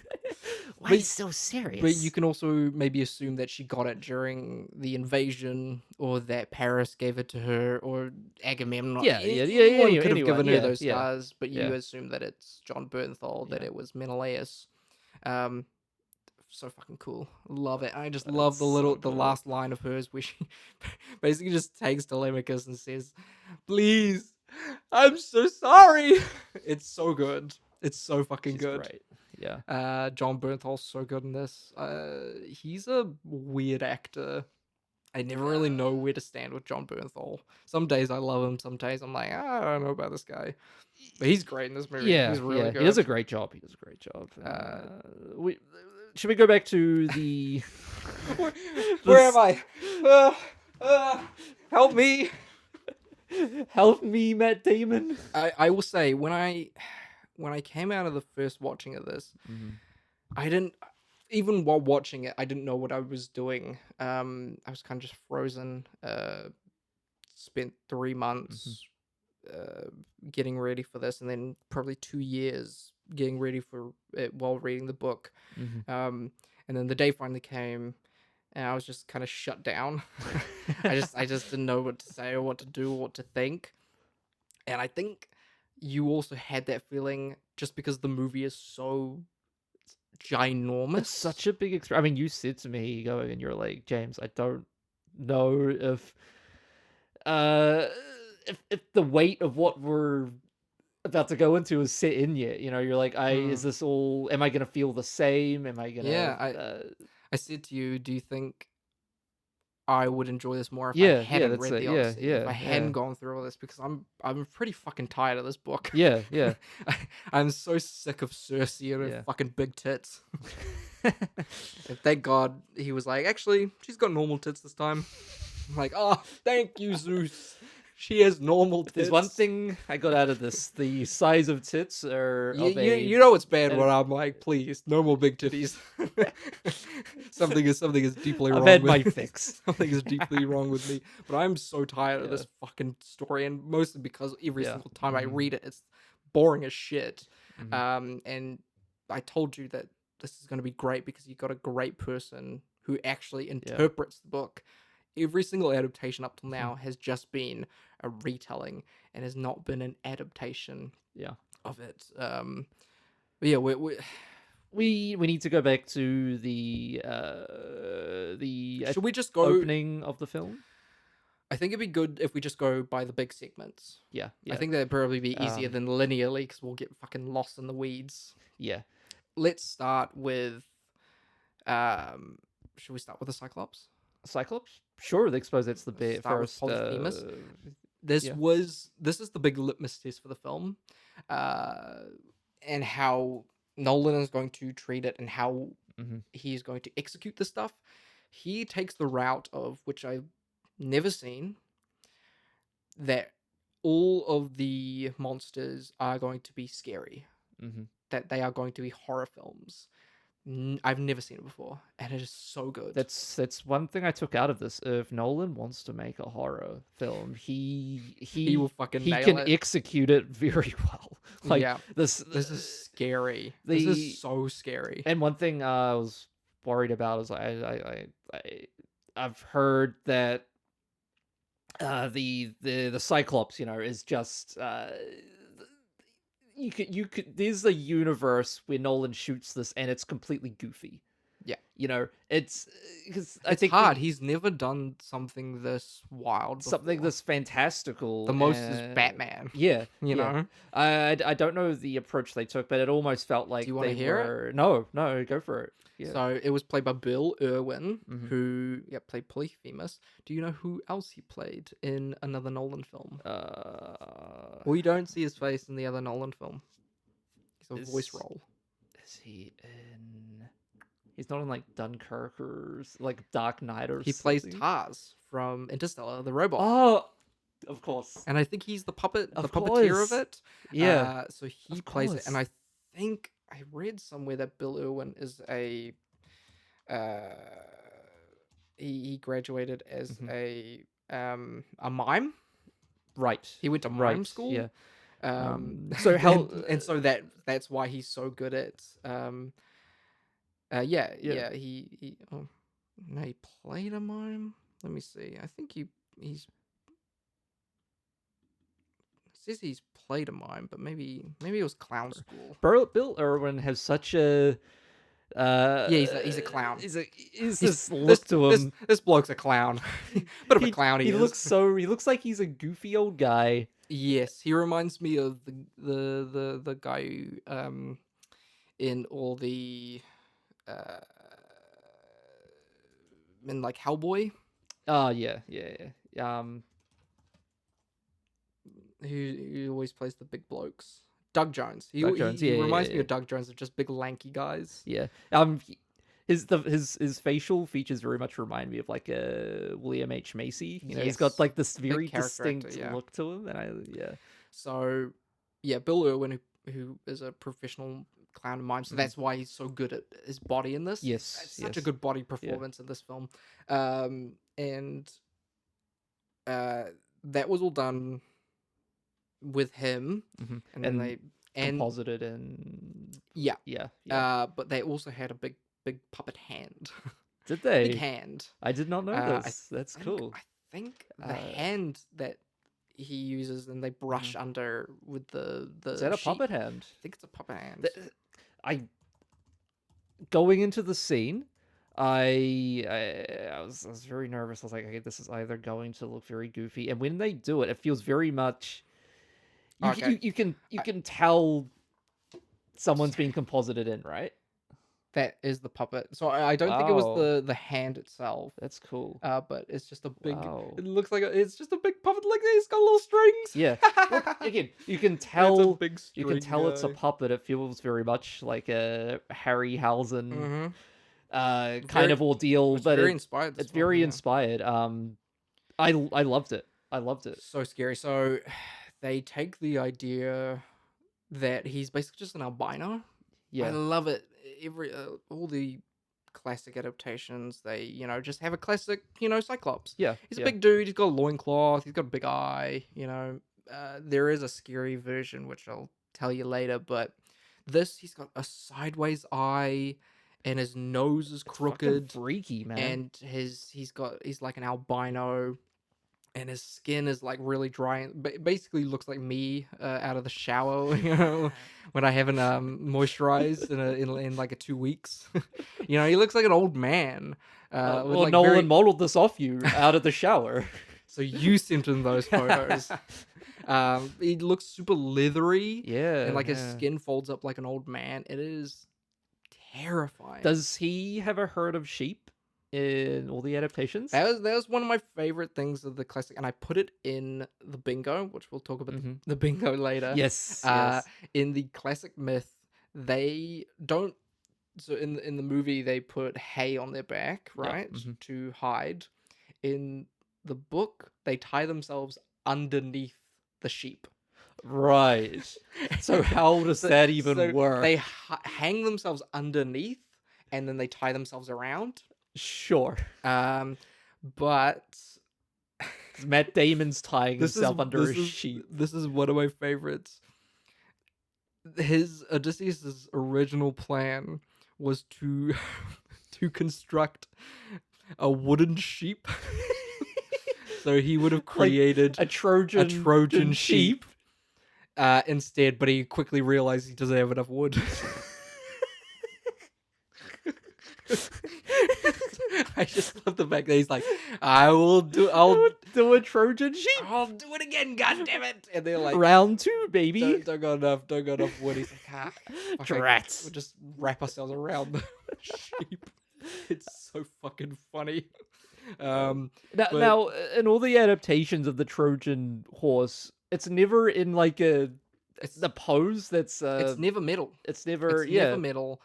Why so serious? But you can also maybe assume that she got it during the invasion, or that Paris gave it to her, or Agamemnon. Anyone could have given her those scars, but you assume that it's John Bernthal, that it was Menelaus. So fucking cool. Love it. I just love the last line of hers where she basically just takes Telemachus and says, "Please, I'm so sorry." It's so good. It's so fucking good. Great. Yeah. John Bernthal's so good in this. He's a weird actor. I never really know where to stand with John Bernthal. Some days I love him. Some days I'm like, I don't know about this guy. But he's great in this movie. Yeah, he's really good. He does a great job. Should we go back to the... Where am I? Help me. Help me, Matt Damon. I will say, when when I came out of the first watching of this, Mm-hmm. I didn't, even while watching it, I didn't know what I was doing. I was kind of just frozen. Spent 3 months getting ready for this, and then probably 2 years getting ready for it while reading the book. Mm-hmm. And then the day finally came, and I was just kind of shut down. I just didn't know what to say or what to do or what to think. And I think you also had that feeling just because the movie is so ginormous. It's such a big experience. I mean, you said to me going, and you're like, James, I don't know if the weight of what we're about to go into is set in yet. You know, you're like, is this all? Am I gonna feel the same? Am I gonna? Yeah, I said to you, do you think I would enjoy this more if I Yeah, hadn't that's read it. the Yeah, Odyssey, if yeah, I hadn't yeah. gone through all this, because I'm pretty fucking tired of this book. Yeah, yeah. I'm so sick of Cersei and her Yeah. fucking big tits. And thank God he was like, actually, she's got normal tits this time. I'm like, oh, thank you, Zeus. She has normal tits. There's one thing I got out of this: the size of tits are You know it's bad when I'm like, please, no more big titties. something is deeply I've wrong. had with my me. fix. Something is deeply wrong with me. But I'm so tired of this fucking story, and mostly because every Yeah. single time I Mhm. read it, it's boring as shit. Mhm. And I told you that this is going to be great because you got a great person who actually interprets the book. Every single adaptation up till now has just been a retelling and has not been an adaptation Yeah. of it. But yeah, We need to go back to the should we just go? opening of the film. I think it'd be good if we just go by the big segments. Yeah, I think that'd probably be easier Um, than linearly because we'll get fucking lost in the weeds. yeah. Let's start with. Should we start with the Cyclops? Cyclops? Sure, they suppose that's the Start with first. Polyphemus. Yeah. This is the big litmus test for the film, and how Nolan is going to treat it and how Mhm. he is going to execute the stuff. He takes the route of which I've never seen, that all of the monsters are going to be scary, Mhm. that they are going to be horror films. I've never seen it before, and it is so good. That's one thing I took out of this. If Nolan wants to make a horror film, he will fucking he nail can it. execute it very well. Like Yeah. this is scary. This is so scary. And one thing I was worried about is I've heard that the Cyclops, is just you could there's a universe where Nolan shoots this and it's completely goofy. Yeah. It's because I It's think hard. He's never done something this wild. something before. this fantastical. The most is Batman. Yeah, You know? I don't know the approach they took, but it almost felt like you wanna they hear it? were. No, go for it. Yeah. So it was played by Bill Irwin, Mhm. who played Polyphemus. Do you know who else he played in another Nolan film? We don't see his face in the other Nolan film. He's a voice Is- role. Is he in? He's not in like Dunkirk or like Dark Knight or He something. plays Tars from Interstellar, the robot. Oh, of course. And I think he's the puppeteer course. of it. Yeah. So he Of plays it, and I course. think I read somewhere that Bill Irwin is a. He graduated as a mime. Right. He went to mime Right. school. Yeah. So how- and so that's why he's so good at Yeah. he oh no, he played a mime. Let me see. I think he's it says he's played a mime, but maybe it was clown school. Bill Irwin has such a. He's a clown. He's this look to him. This bloke's a clown. Bit of a clown. He is. He looks like he's a goofy old guy. Yes, he reminds me of the guy who, in all the in like Hellboy, Oh yeah. who always plays the big blokes. Doug Jones. He reminds me of Doug Jones, of just big lanky guys. Yeah. His facial features very much remind me of like a William H. Macy. He's got Yes. like this Big very character actor, distinct yeah. look to him, and So, yeah, Bill Irwin, who who is a professional clown and mime, so that's why he's so good at his body in this. Yes, It's such a yes. good body performance in this film. And that was all done with him, and then they composited and yeah. yeah. But they also had a big puppet hand. Did they? Big hand. I did not know this. That's cool. I think the hand that he uses and they brush under with the Is that a sheet. puppet hand? I think it's a puppet hand. Going into the scene, I was very nervous. I was like, okay, this is either going to look very goofy, and when they do it, it feels very much. You can tell someone's been composited in, right? That is the puppet. So I don't think it Wow. was the hand itself. That's cool. But it's just a big. Wow. It looks like it's just a big puppet. Like it's got little strings. Yeah. Well, again, you can tell. big You can tell it's a guy. puppet. It feels very much like a Harryhausen kind Very- of ordeal, It's but very inspired. this it's one, very yeah. inspired. I loved it. I loved it. So scary. So they take the idea that he's basically just an albino. Yeah. I love it. All the classic adaptations, they just have a classic Cyclops. Yeah. He's yeah. a big dude. He's got a loincloth. He's got a big eye. There is a scary version which I'll tell you later, but he's got a sideways eye, and his nose is Fucking crooked, freaky, man. and he's like an albino. And his skin is like really dry, and basically looks like me out of the shower, when I haven't moisturized in like 2 weeks. He looks like an old man. Well, with, like, Nolan modeled this off you out of the shower. So you sent him those photos. He looks super leathery. Yeah. And like his yeah. skin folds up like an old man. It is terrifying. Does he have a herd of sheep in all the adaptations? That was one of my favorite things of the classic, and I put it in the bingo, which we'll talk about the bingo later. Yes. yes. In the classic myth, they don't. So in the movie, they put hay on their back, right, to hide. In the book, they tie themselves underneath the sheep. Right. So how does that even work? They hang themselves underneath, and then they tie themselves around. Sure. But Matt Damon's tying himself under a sheep. This is one of my favorites. His Odysseus' original plan was to construct a wooden sheep. So he would have created a Trojan sheep instead, but he quickly realized he doesn't have enough wood. I just love the fact that he's like, I'll do a Trojan sheep. I'll do it again, goddammit. And they're like, round 2, baby. Don't got enough wood. He's like, Drats. We'll just wrap ourselves around the sheep. It's so fucking funny. Now, in all the adaptations of the Trojan horse, it's never in like the pose that's it's never metal. It's never never metal.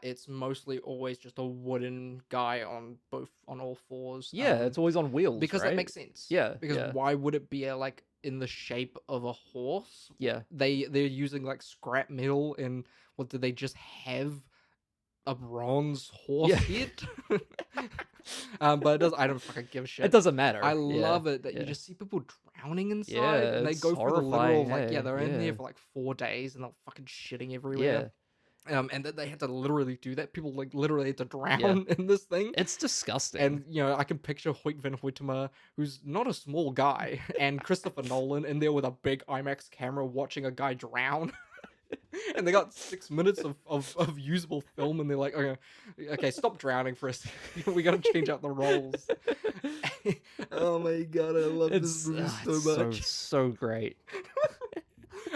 It's mostly always just a wooden guy on all fours. Yeah, it's always on wheels. Because right? that makes sense. Yeah. Because why would it be like in the shape of a horse? Yeah. They're using like scrap metal, and what did they just have? A bronze horse head? But I don't fucking give a shit. It doesn't matter. I love it that you just see people drowning inside, Yeah, and they it's go for the literal, horrifying, like, they're in yeah. there for like 4 days, and they're fucking shitting everywhere. And then they had to literally do that. People like literally had to drown in this thing. It's disgusting. And I can picture Hoyt van Hoytema, who's not a small guy, and Christopher Nolan in there with a big IMAX camera watching a guy drown. And they got 6 minutes of usable film, and they're like, okay, stop drowning for a second. We gotta change out the roles. Oh my god, I love this movie so much. So great.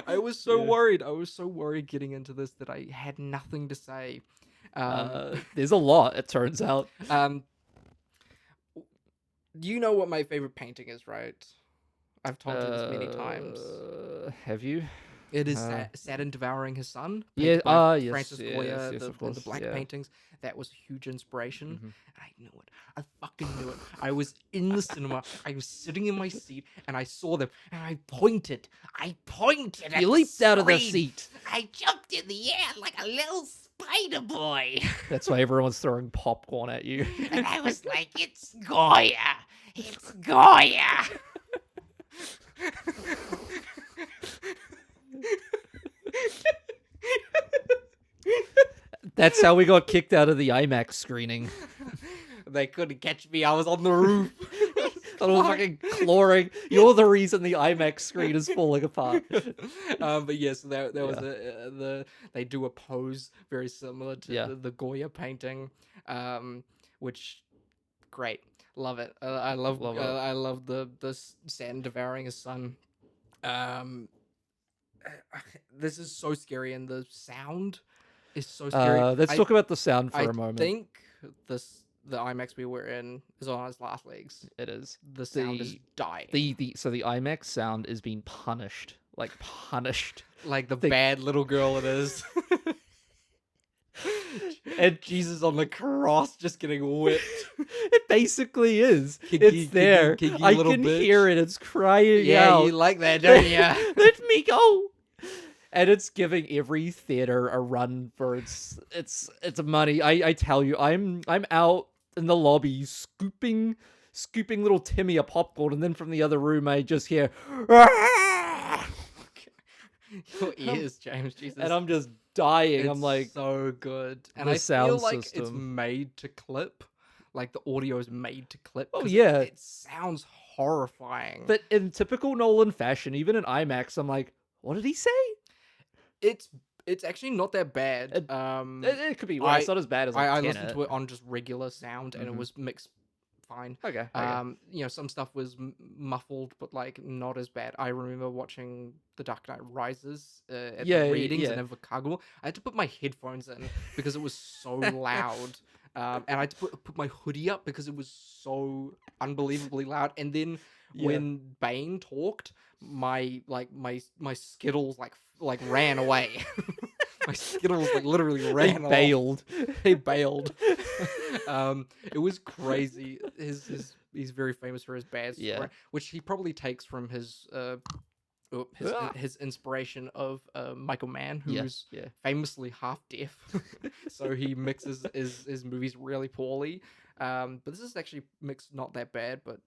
I was so worried. I was so worried getting into this that I had nothing to say. There's a lot, it turns out. You know what my favorite painting is, right? I've told you this many times. Have you? It is Saturn devouring his son. Yeah, painted by yes, Francis yes, Goya, yes, the, of course, the black yeah. paintings. That was a huge inspiration. And I knew it. I fucking knew it. I was in the cinema. I was sitting in my seat, and I saw them, and I pointed. I pointed at You the leaped out of the screen. seat. I jumped in the air like a little spider boy. That's why everyone's throwing popcorn at you. And I was like, it's Goya. It's Goya. That's how we got kicked out of the IMAX screening. They couldn't catch me. I was on the roof. Little fucking clawing. You're the reason the IMAX screen is falling apart. But yes, there was they do a pose very similar to the Goya painting, which great, love it. I love Love it. I love the Saturn devouring his son. This is so scary, and the sound is so scary. Let's talk about the sound for I a moment. think the IMAX we were in is on its last legs. It is. The sound is dying. So the IMAX sound is being punished. Like punished. Like the bad little girl it is. And Jesus on the cross just getting whipped. It basically is. Kinky, It's there. kinky I little can bitch. hear it. It's crying Yeah, out. you like that, don't you? Let me go. And it's giving every theater a run for its money. I tell you, I'm out in the lobby scooping little Timmy a popcorn, and then from the other room I just hear Your ears, James, Jesus. and I'm just dying. It's I'm like, so good. And the I sound feel like it's system. made to clip. Like the audio is made to clip. Oh, 'cause yeah. It sounds horrifying. but in typical Nolan fashion, even in IMAX, I'm like, what did he say? It's actually not that bad. It could be worse. It's not as bad as I Tenet. listened to it on just regular sound, and it was mixed fine. Okay. Some stuff was muffled, but like not as bad. I remember watching The Dark Knight Rises at the readings in Invercargill. I had to put my headphones in because it was so loud, and I had to put my hoodie up because it was so unbelievably loud. And then when Bane talked, my Skittles like ran away. My Skittles like literally ran off. bailed. He bailed. It was crazy. He's very famous for his bad story, which he probably takes from his inspiration of Michael Mann, who's famously half deaf. So he mixes his movies really poorly. But this is actually mixed not that bad, but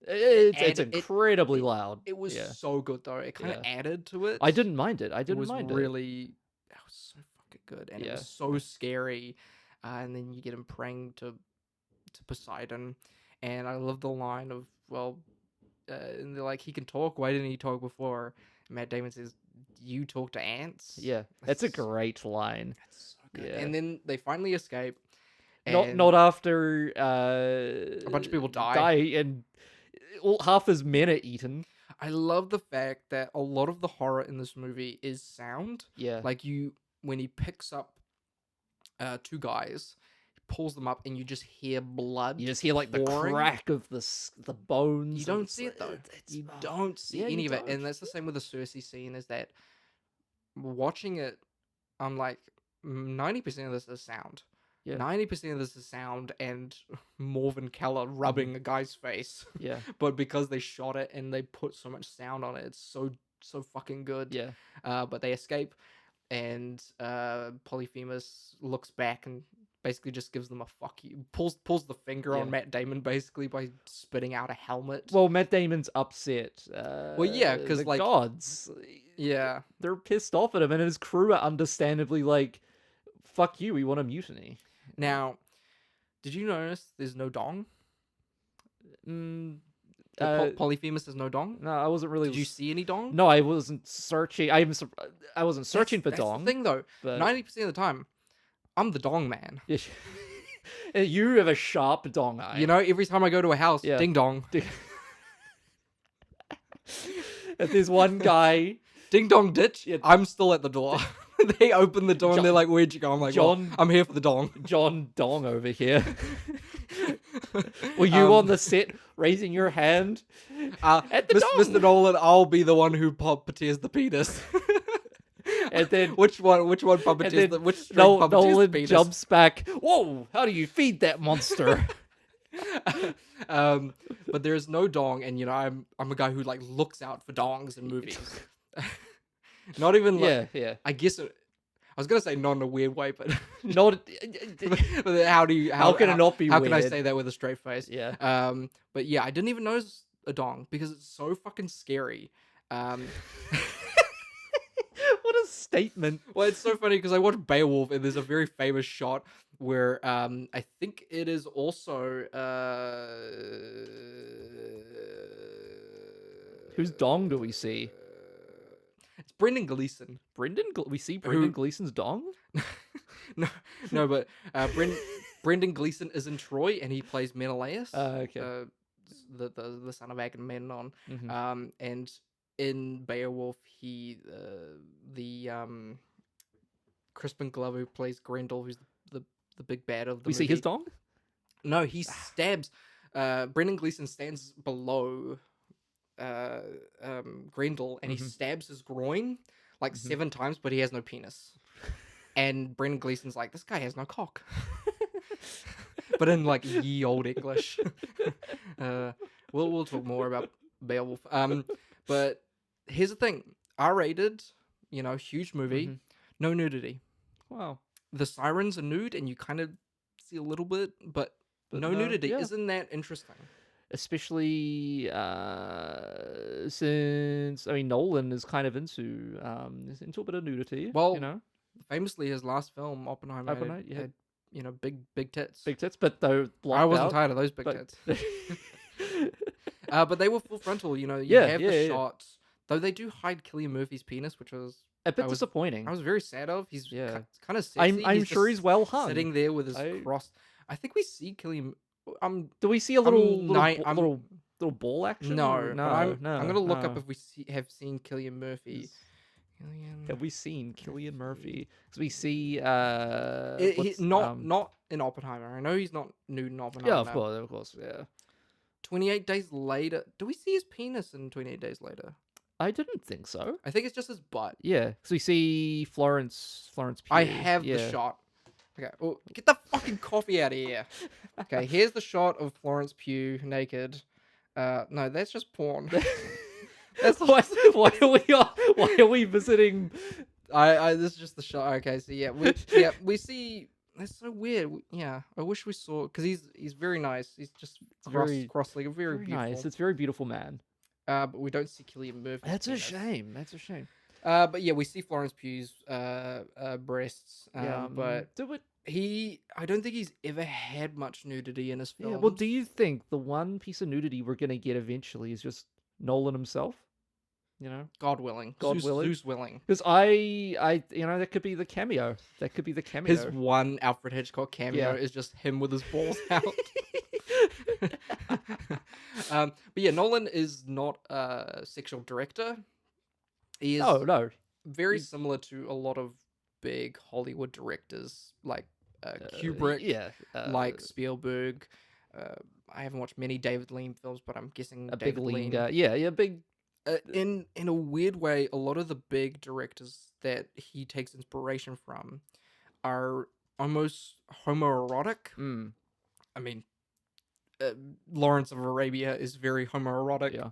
It's incredibly loud. it was so good though. It kind of added to it. I didn't mind it. It was so fucking good, and it was so scary. And then you get him praying to Poseidon, and I love the line of and they're like, he can talk. Why didn't he talk before? And Matt Damon says, "You talk to ants." Yeah, that's a great line. That's so good. Yeah. And then they finally escape. Not after a bunch of people die. and half his men are eaten. I love the fact that a lot of the horror in this movie is sound. Yeah. Like when he picks up two guys, he pulls them up, and you just hear blood. You just hear like pouring. the crack of the bones. You don't see it though. You don't see any of it, and that's the same with the Cersei scene. Is that watching it, I'm like 90% of this is sound. Yeah. 90% of this is sound and Morven Keller rubbing a guy's face. Yeah. But because they shot it and they put so much sound on it, it's so fucking good. Yeah. But they escape, and Polyphemus looks back and basically just gives them a fuck you. Pulls the finger on Matt Damon basically by spitting out a helmet. Well, Matt Damon's upset. Because the like gods, they're pissed off at him, and his crew are understandably like, "Fuck you, we want a mutiny." Now, did you notice there's no dong? Polyphemus has no dong? No, I wasn't really. Did you see any dong? No, I wasn't searching. I wasn't searching for dong. That's the thing, though. but- 90% of the time, I'm the dong man. Yeah. You have a sharp dong eye. You know, every time I go to a house, ding dong. If there's one guy, Ding dong ditch, I'm still at the door. They open the door and they're like, "Where'd you go?" I'm like, John- "I'm here for the dong." John Dong over here. Were you on the set raising your hand At the Mr. dong. Nolan, I'll be the one who puppeteers the penis. And then which one puppeteers the which string puppeteers the Nolan penis? jumps back. Whoa! How do you feed that monster? But there's no dong, and I'm a guy who like looks out for dongs in movies. Not even like I guess I was gonna say not in a weird way, but Not. but how can it not be How can I weird? say that with a straight face? Yeah. But yeah, I didn't even know it was a dong because it's so fucking scary. What a statement. Well, it's so funny because I watched Beowulf and there's a very famous shot where I think it is also Whose dong do we see? it's Brendan Gleeson. We see Brendan Gleeson's dong? No, but Brendan Gleeson is in Troy and he plays Menelaus. Okay. The son of Agamemnon. Mhm. And in Beowulf, he the Crispin Glover who plays Grendel, who's the big bad of the We see movie. his dong? No, he stabs. Brendan Gleeson stands below Grendel and he stabs his groin like 7 times, but he has no penis. And Brendan Gleeson's like, this guy has no cock. But in like ye old English. We'll talk more about Beowulf. But here's the thing: R-rated, huge movie, no nudity. Wow. The sirens are nude, and you kind of see a little bit, but no nudity. yeah. Isn't that interesting? Especially since Nolan is kind of into a bit of nudity. Well, famously, his last film, Oppenheimer, Oppenheimer, had big tits. big tits, but though I wasn't out, tired of those big but- tits. But they were full frontal. You Yeah, have yeah, the yeah. shot. Though they do hide Cillian Murphy's penis, which was a bit I was- disappointing. I was very sad of. He's Yeah. kind of sexy. I'm sure just he's well hung. sitting there with his I- cross. I think we see Cillian. Do we see a little I'm- little ball action? No, or- but no, I'm no. gonna look no. up if we have seen Cillian Murphy. Cillian. Have we seen Cillian Murphy? Because we see Not in Oppenheimer. I know he's not nude in Oppenheimer. yeah, of course, yeah. 28 Days Later. Do we see his penis in 28 Days Later? I didn't think so. I think it's just his butt. Yeah, because we see Florence Pugh. I have the yeah. shot. Okay, well, get the fucking coffee out of here. Okay, here's the shot of Florence Pugh naked. No, that's just porn. That's why are we visiting? This is just the shot. Okay, so we see. That's so weird. Yeah, I wish we saw because he's very nice. He's just cross-legged, very beautiful. Nice. It's a very beautiful man. But we don't see Cillian Murphy. That's a shame. That's a shame. But yeah, we see Florence Pugh's breasts. But I don't think he's ever had much nudity in his films. Yeah. Well, do you think the one piece of nudity we're gonna get eventually is just Nolan himself? God willing. God willing. Who's willing? Because that could be the cameo. That could be the cameo. His one Alfred Hitchcock cameo is just him with his balls out. But yeah, Nolan is not a sexual director. He is no. very similar to a lot of big Hollywood directors like Kubrick, like Spielberg. I haven't watched many David Lean films, but I'm guessing a David big lean Lean. guy. Yeah, big. In a weird way, a lot of the big directors that he takes inspiration from are almost homoerotic. Mm. I mean, Lawrence of Arabia is very homoerotic. Yeah.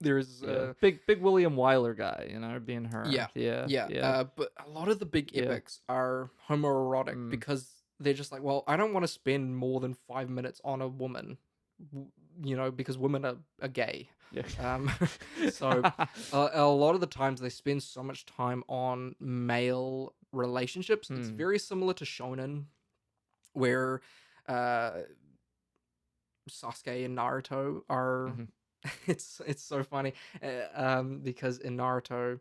There's big William Wyler guy, being her. Yeah. But a lot of the big epics are homoerotic because they're just like, well, I don't want to spend more than 5 minutes on a woman, because women are gay. Yeah. So a lot of the times they spend so much time on male relationships. It's very similar to shonen, where Sasuke and Naruto are. It's so funny because in Naruto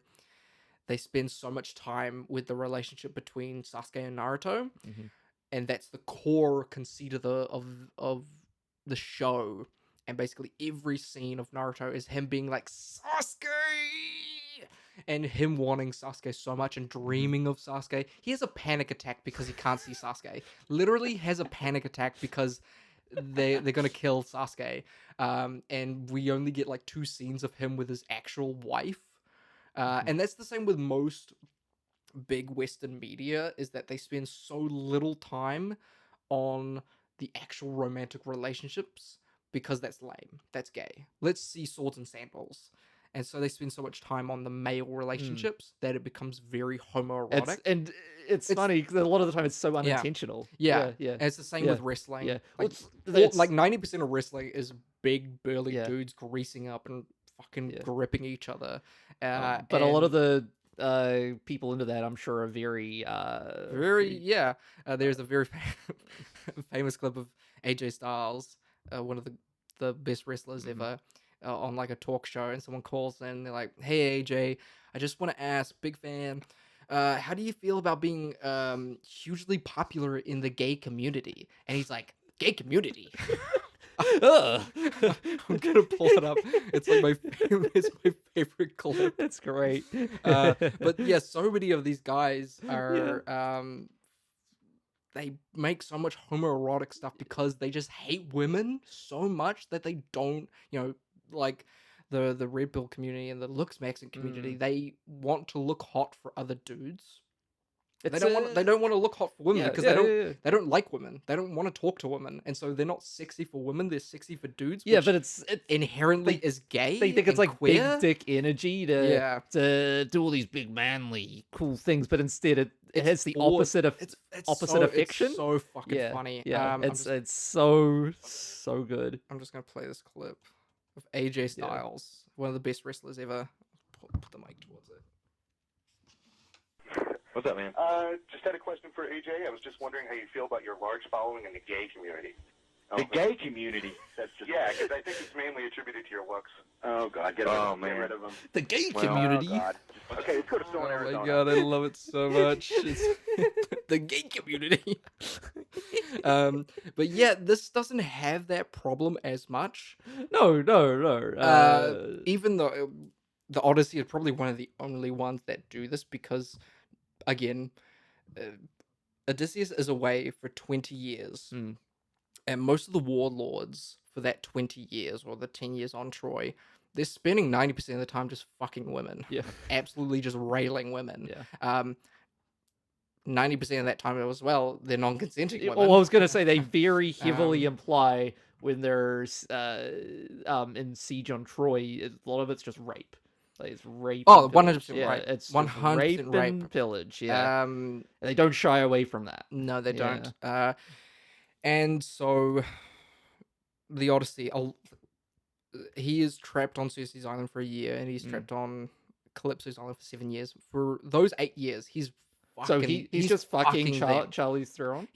they spend so much time with the relationship between Sasuke and Naruto, and that's the core conceit of the show. And basically every scene of Naruto is him being like, Sasuke! And him wanting Sasuke so much and dreaming of Sasuke. He has a panic attack because he can't see Sasuke. Literally has a panic attack because they're gonna kill Sasuke, and we only get like 2 scenes of him with his actual wife, and that's the same with most big Western media, is that they spend so little time on the actual romantic relationships because that's lame, that's gay. Let's see swords and sandals. And so they spend so much time on the male relationships that it becomes very homoerotic. It's funny because a lot of the time it's so Yeah. unintentional. Yeah, yeah. And it's the same Yeah. with wrestling. Yeah. Like, It's- like 90% of wrestling is big burly Yeah. dudes greasing up and fucking Yeah. gripping each other. but a lot of the people into that, I'm sure, are very there's a very famous clip of AJ Styles, one of the best wrestlers ever, on like a talk show, and someone calls in, they're like, "Hey AJ, I just want to ask, big fan, how do you feel about being hugely popular in the gay community?" And he's like, "Gay community?" Ugh. I'm gonna pull it up. It's like it's my favorite clip. It's great. But yeah, so many of these guys are they make so much homoerotic stuff because they just hate women so much that they don't, like the red pill community and the looks maxing community, they want to look hot for other dudes. They don't want to look hot for women because they don't like women. They don't want to talk to women, and so they're not sexy for women. They're sexy for dudes. Yeah, which but it's inherently is gay. They think it's and like queer. big dick energy to do all these big manly cool things, but instead it has the opposite of it's opposite of fiction. It's so fucking funny. Yeah, it's so good. I'm just gonna play this clip of AJ Styles, one of the best wrestlers ever. Put the mic towards it. What's up, man? Just had a question for AJ. I was just wondering how you feel about your large following in the gay community. The gay community? That's just... Yeah, because I think it's mainly attributed to your looks. Oh, God. Get rid of them. The gay community? Oh, God. Okay, let's go to Stone, Arizona. Oh, my God, I love it so much. The gay community. But yeah, this doesn't have that problem as much. No. Even though the Odyssey is probably one of the only ones that do this because, again, Odysseus is away for 20 years. And most of the warlords for that 20 years or the 10 years on Troy, they're spending 90% of the time just fucking women. Yeah. Absolutely just railing women. Yeah. 90% of that time as well, they're non-consenting women. Well, I was going to say they very heavily imply when there's in Siege on Troy, a lot of it's just rape. Like it's rape. Oh, and 100% pillage. rape. It's 100% rape rape. and pillage. Yeah. And they don't shy away from that. No, they don't. And so the Odyssey, he is trapped on Cersei's Island for a year, and he's trapped on Calypso's Island for 7 years. For those 8 years, he's fucking. He's just fucking them. Charlize Theron.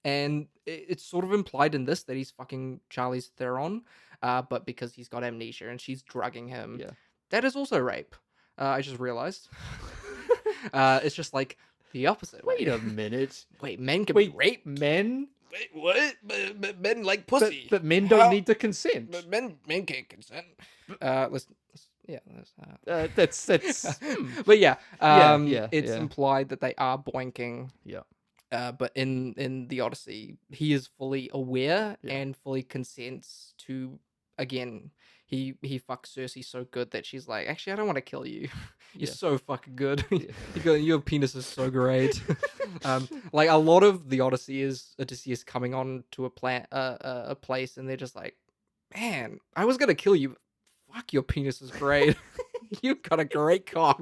And it's sort of implied in this that he's fucking Charlize Theron, but because he's got amnesia and she's drugging him. Yeah. That is also rape. I just realized. It's just like the opposite. Wait a minute. Wait, men can be raped? Men? Wait, what? But men like pussy. But men don't need to consent. But men can't consent. That's. But yeah, it's implied that they are boinking. Yeah. But in the Odyssey, he is fully aware and fully consents to, again, he fucks Cersei so good that she's like, actually, I don't want to kill you. You're so fucking good. Your penis is so great. Like a lot of the Odyssey is Odysseus coming on to a place, and they're just like, man, I was gonna kill you. Fuck, your penis is great. You've got a great cock.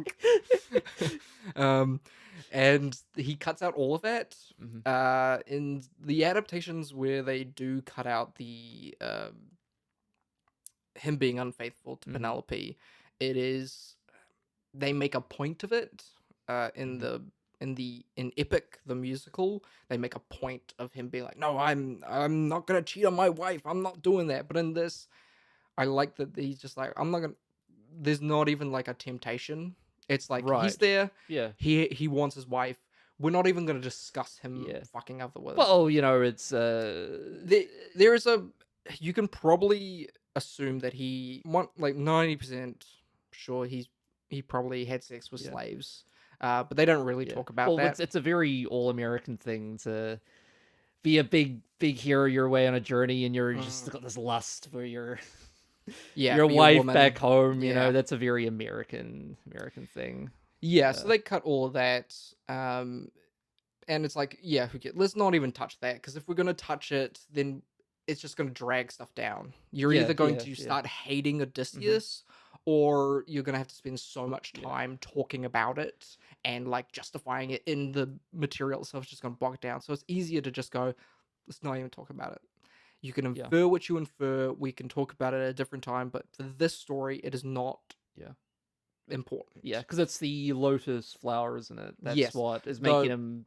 And he cuts out all of that. In the adaptations where they do cut out the him being unfaithful to Penelope, it is they make a point of it. In Epic the musical, they make a point of him being like, no, I'm not gonna cheat on my wife. I'm not doing that. But in this, I like that he's just like, I'm not gonna. There's not even like a temptation. It's like he's there. Yeah. He wants his wife. We're not even going to discuss him fucking other women. Well, it's there is a. You can probably assume that he 90% sure he probably had sex with slaves. But they don't really talk about that. It's a very all-American thing to be a big hero your way on a journey, and you're just got this lust for your Yeah, your for wife woman. back home. You Yeah. know, that's a very American thing. Yeah, so they cut all of that. And it's like, yeah, let's not even touch that, because if we're gonna touch it, then it's just gonna drag stuff down. You're either going to start hating Odysseus, or you're gonna have to spend so much time talking about it and like justifying it in the material itself. It's just gonna bog down. So it's easier to just go, let's not even talk about it. You can infer what you infer. We can talk about it at a different time, but for this story, it is not important. Yeah, because it's the lotus flower, isn't it? That's Yes. what is making him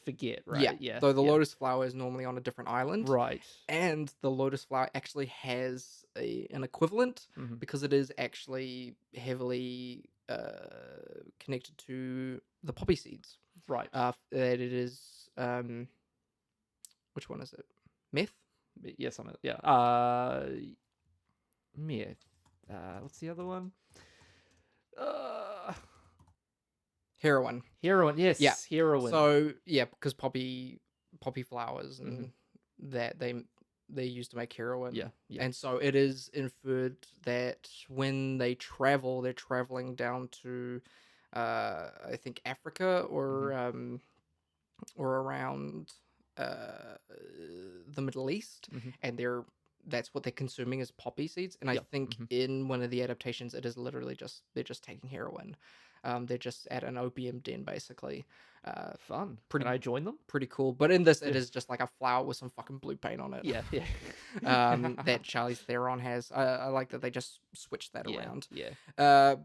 forget, right? Yeah. Though the lotus flower is normally on a different island. Right. And the lotus flower actually has an equivalent, Mhm. because it is actually heavily connected to the poppy seeds. Right. That it is, which one is it? Meth? Yeah, something. Yeah. Meth. What's the other one? Heroin. Heroin. Yes. Yeah. Heroin. So yeah, because poppy flowers and that they're used to make heroin. Yeah. And so it is inferred that when they travel, they're traveling down to, I think Africa or around the Middle East, and that's what they're consuming is poppy seeds. And I think in one of the adaptations, it is literally they're just taking heroin. They're just at an opium den, basically. Fun. Can I join them? Pretty cool. But in this, it is just like a flower with some fucking blue paint on it. Yeah. That Charlize Theron has. I like that they just switched that around. Yeah.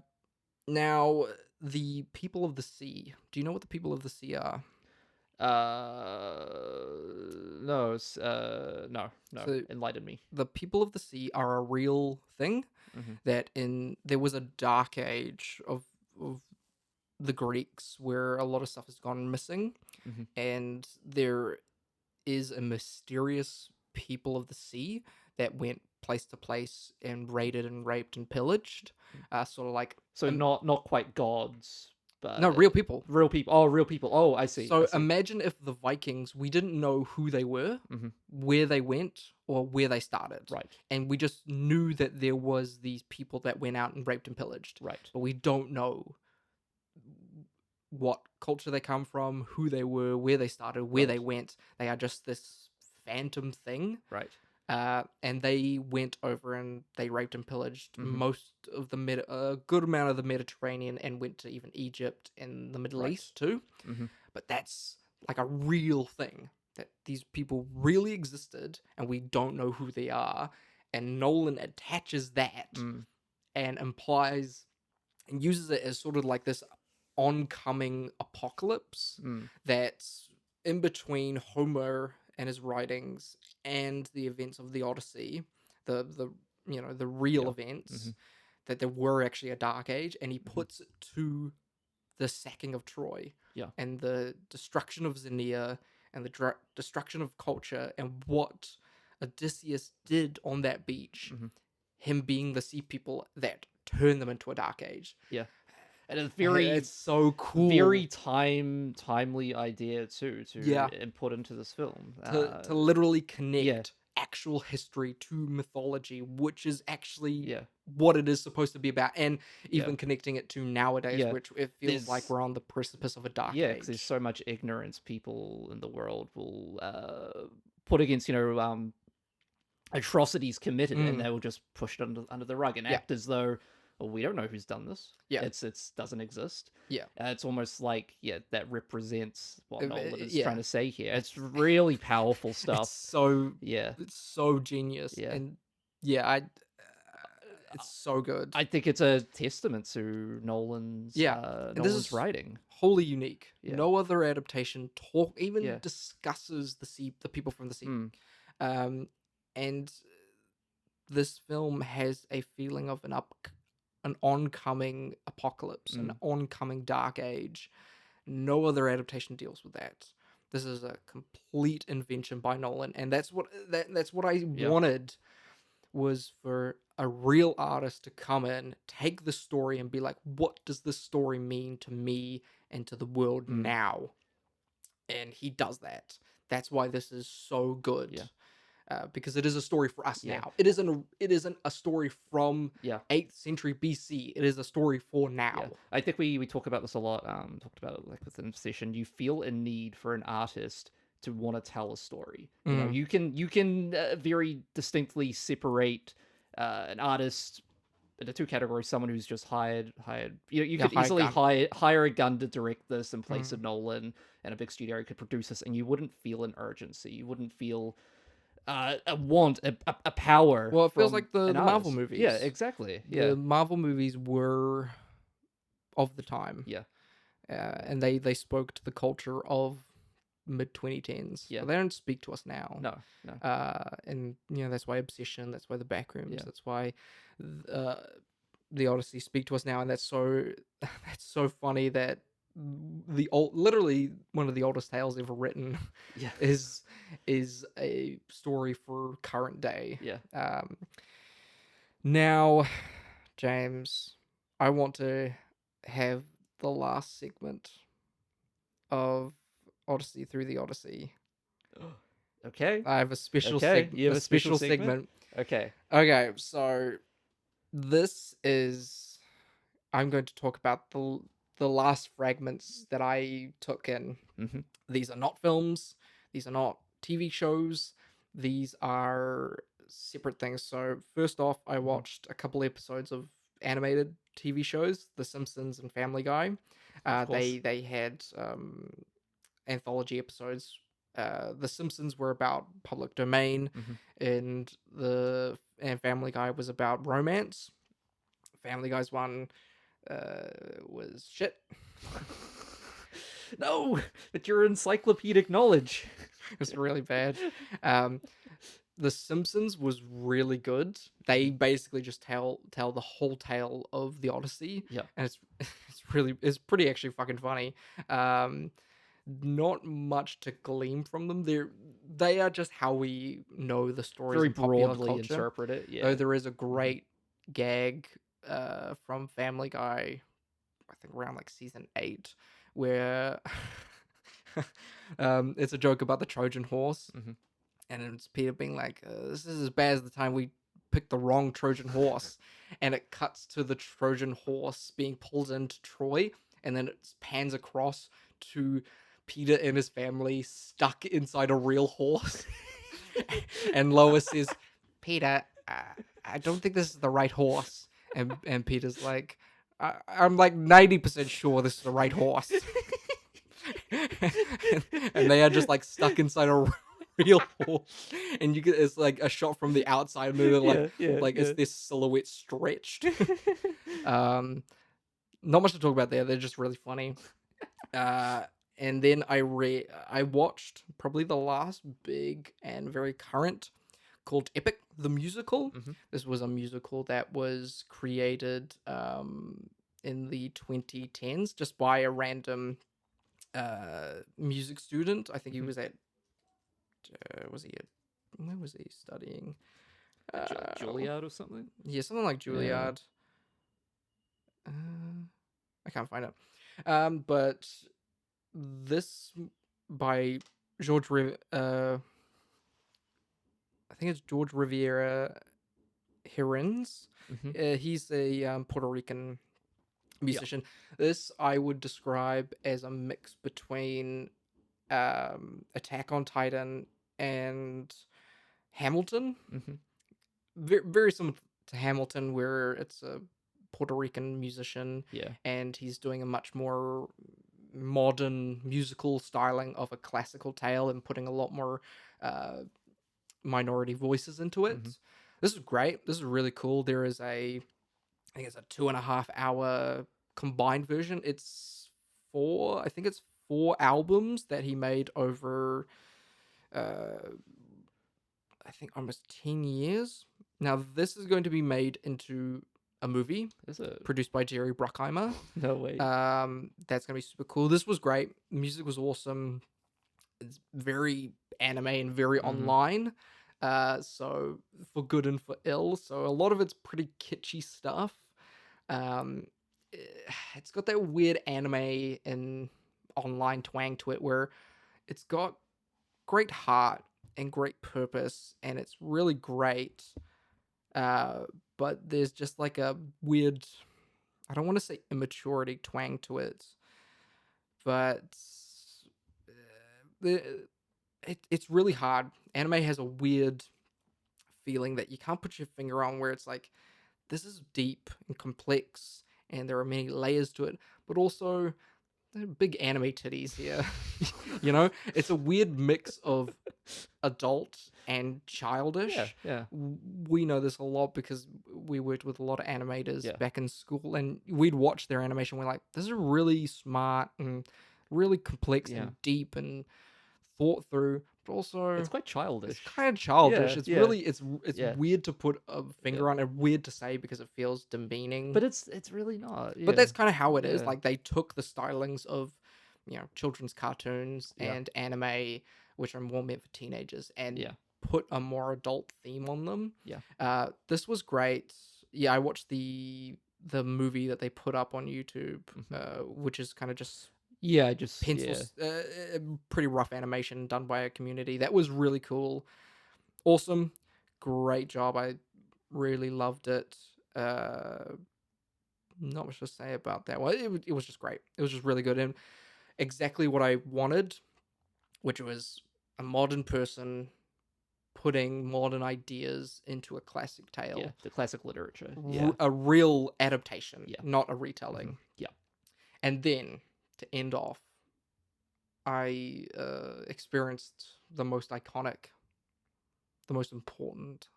Now, the people of the sea. Do you know what the people of the sea are? No. No. So, enlighten me. The people of the sea are a real thing. That there was a dark age of the Greeks where a lot of stuff has gone missing, and there is a mysterious people of the sea that went place to place and raided and raped and pillaged, sort of like not quite gods, but no, real people. Real people. Oh, real people. Oh, I see. So imagine if the Vikings, we didn't know who they were, where they went, or where they started. Right. And we just knew that there was these people that went out and raped and pillaged. Right. But we don't know what culture they come from, who they were, where they started, where they went. They are just this phantom thing. Right. And they went over and they raped and pillaged most of a good amount of the Mediterranean, and went to even Egypt and the Middle East too. But that's like a real thing, that these people really existed and we don't know who they are. And Nolan attaches that and implies and uses it as sort of like this oncoming apocalypse that's in between Homer and his writings and the events of the Odyssey, the real events, that there were actually a dark age, and he puts it to the sacking of Troy, and the destruction of Xenia, and the destruction of culture, and what Odysseus did on that beach, him being the sea people that turned them into a dark age. Yeah. And it's so cool. Very timely idea too to put into this film. To literally connect actual history to mythology, which is actually what it is supposed to be about, and even connecting it to nowadays, which it feels like we're on the precipice of a dark age. Yeah, because there's so much ignorance people in the world will put against, atrocities committed, and they will just push it under the rug and act as though, well, we don't know who's done this. Yeah. It's doesn't exist. Yeah. It's almost like, that represents what Nolan is trying to say here. It's really powerful stuff. It's so genius. Yeah. And it's so good. I think it's a testament to Nolan's writing. Wholly unique. Yeah. No other adaptation discusses the people from the sea. And this film has a feeling of an oncoming apocalypse, an oncoming dark age. No other adaptation deals with that. This is a complete invention by Nolan, and that's what I wanted, was for a real artist to come in, take the story, and be like, what does this story mean to me and to the world now? And he does that. That's why this is so good. Yeah. Because it is a story for us Yeah. now. It isn't a story from Yeah. 8th century BC. It is a story for now. Yeah. I think we talk about this a lot. Talked about it like within the session. You feel a need for an artist to want to tell a story. You know, you can very distinctly separate an artist into two categories: someone who's just hired. You could hired easily gun. hire a gun to direct this in place of Nolan, and a big studio could produce this, and you wouldn't feel an urgency. You wouldn't feel a want, a power. Well, it feels from like the an Marvel artist. movies. Yeah, exactly. The Marvel movies were of the time. Yeah. And they spoke to the culture of mid 2010s. Yeah. But they don't speak to us now. No. And that's why Obsession, that's why the Backrooms, Yeah. that's why the Odyssey speak to us now, and that's so funny that literally one of the oldest tales ever written Yeah. is a story for current day. Yeah. Now, James, I want to have the last segment of Odyssey through the Odyssey. Okay. I have a special You have a special segment? Okay. Okay, so this is I'm going to talk about the last fragments that I took in. Mhm. These are not films, these are not TV shows, these are separate things. So first off, I watched a couple episodes of animated TV shows, The Simpsons and Family Guy. Of course. They had anthology episodes. The Simpsons were about public domain, and Family Guy was about romance. Family Guy's one was shit. No, but your encyclopedic knowledge. It was really bad. The Simpsons was really good. They basically just tell the whole tale of the Odyssey. Yeah. And it's pretty actually fucking funny. Not much to glean from them. They are just how we know the stories Very in popular broadly culture. interpret it. Yeah. Though there is a great gag from Family Guy, I think around like season 8, where it's a joke about the Trojan horse, and it's Peter being like, "This is as bad as the time we picked the wrong Trojan horse," and it cuts to the Trojan horse being pulled into Troy, and then it pans across to Peter and his family stuck inside a real horse, and Lois says, "Peter, I don't think this is the right horse," and Peter's like, I'm like 90% sure this is the right horse. And they are just like stuck inside a real horse, and it's like a shot from the outside, and they're like it's this silhouette stretched. Not much to talk about there. They're just really funny. And then I watched probably the last big and very current, called Epic the Musical. This was a musical that was created in the 2010s just by a random music student. I think he was at where was he studying? Juilliard or something? Yeah, something like Juilliard. I can't find it. But this by George I think it's George Rivera Herons. He's a Puerto Rican musician. This I would describe as a mix between Attack on Titan and Hamilton. Very similar to Hamilton, where it's a Puerto Rican musician, and he's doing a much more modern musical styling of a classical tale and putting a lot more minority voices into it. This is great. This is really cool. There is I think it's a 2.5 hour combined version. It's 4 albums that he made over I think almost 10 years. Now this is going to be made into a movie. Is it? Produced by Jerry Bruckheimer. No way. That's gonna be super cool. This was great. Music was awesome. It's very anime and very online. So for good and for ill. So a lot of it's pretty kitschy stuff. It's got that weird anime and online twang to it, where it's got great heart and great purpose, and it's really great. But there's just like a weird, I don't want to say immaturity twang to it, but it's really hard. Anime has a weird feeling that you can't put your finger on, where it's like, this is deep and complex, and there are many layers to it, but also there are big anime titties here. You know, it's a weird mix of adult and childish. Yeah. We know this a lot because we worked with a lot of animators Yeah. back in school, and we'd watch their animation. We're like, this is really smart and really complex Yeah. and deep and thought through, but also It's quite childish. it's kind of childish. Yeah, It's yeah. really it's Yeah. weird to put a finger on, and weird to say because it feels demeaning. But it's really not. But that's kind of how it is. Yeah. Like, they took the stylings of, children's cartoons and anime, which are more meant for teenagers, and put a more adult theme on them. Yeah. This was great. Yeah, I watched the movie that they put up on YouTube, which is kind of just pencils, pretty rough animation done by a community. That was really cool. Awesome. Great job. I really loved it. Not much to say about that. Well, it was just great. It was just really good, and exactly what I wanted, which was a modern person putting modern ideas into a classic tale. Yeah, the classic literature. A real adaptation, Yeah. not a retelling. Yeah. And then, to end off, I experienced the most iconic, the most important,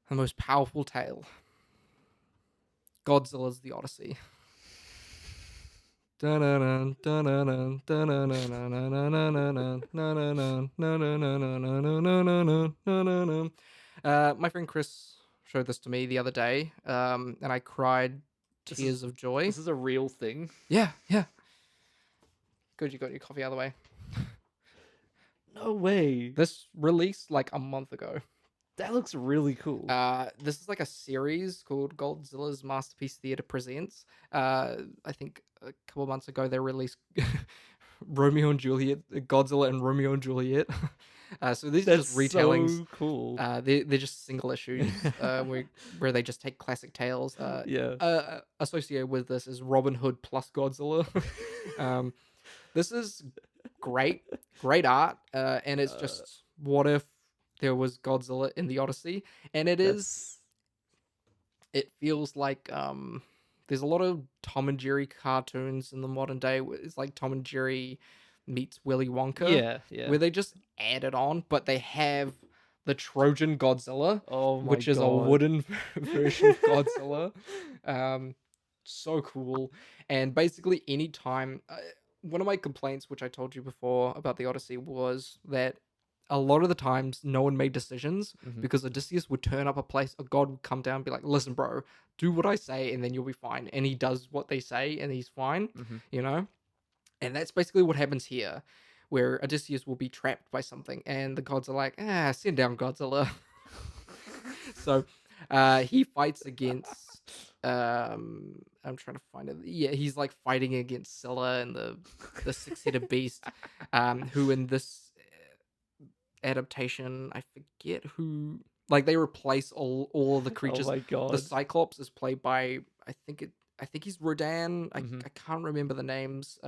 the most powerful tale. Godzilla's The Odyssey. My friend Chris showed this to me the other day, and I cried tears of joy. This is a real thing. Yeah. Good, you got your coffee out of the way. No way. This released like a month ago. That looks really cool. This is like a series called Godzilla's Masterpiece Theater Presents. I think a couple months ago they released Romeo and Juliet, Godzilla and Romeo and Juliet. So these are just retellings. So cool. They're just single issues where they just take classic tales. Associated with this is Robin Hood plus Godzilla. This is great art, and it's just, what if there was Godzilla in the Odyssey? And it feels like there's a lot of Tom and Jerry cartoons in the modern day. It's like Tom and Jerry meets Willy Wonka. Yeah. Where they just add it on, but they have the Trojan Godzilla, which is a wooden version of Godzilla. So cool. And basically anytime... one of my complaints, which I told you before about the Odyssey, was that a lot of the times no one made decisions because Odysseus would turn up a place, a god would come down and be like, listen, bro, do what I say and then you'll be fine. And he does what they say and he's fine, you know? And that's basically what happens here, where Odysseus will be trapped by something and the gods are like, send down Godzilla. So he fights against... I'm trying to find it. Yeah, he's like fighting against Scylla and the six-headed beast, who in this adaptation, I forget who, like, they replace all of the creatures. Oh my god. The Cyclops is played by, I think he's Rodan. I can't remember the names.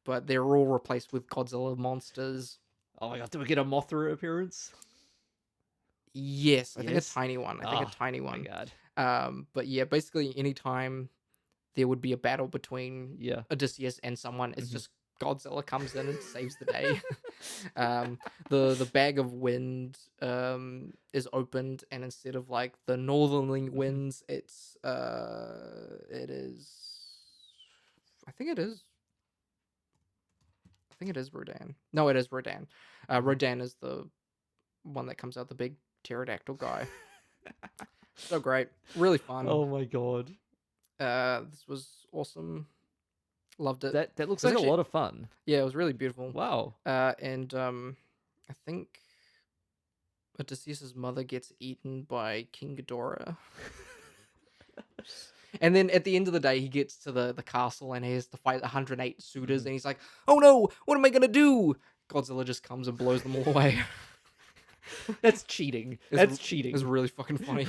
But they're all replaced with Godzilla monsters. Oh my god, do we get a Mothra appearance? Yes, I think a tiny one. Oh my god. But yeah, basically anytime there would be a battle between Odysseus and someone, it's just Godzilla comes in and saves the day. The bag of wind is opened, and instead of like the northerly winds, it is I think it is Rodan. No, it is Rodan. Rodan is the one that comes out, the big pterodactyl guy. So great. Really fun. Oh my god. This was awesome. Loved it. That looks like a lot of fun. Yeah, it was really beautiful. Wow. And I think Odysseus' mother gets eaten by King Ghidorah. And then at the end of the day, he gets to the castle and he has to fight 108 suitors, and he's like, oh no, what am I gonna do? Godzilla just comes and blows them all away. That's cheating. That's cheating. It's really fucking funny.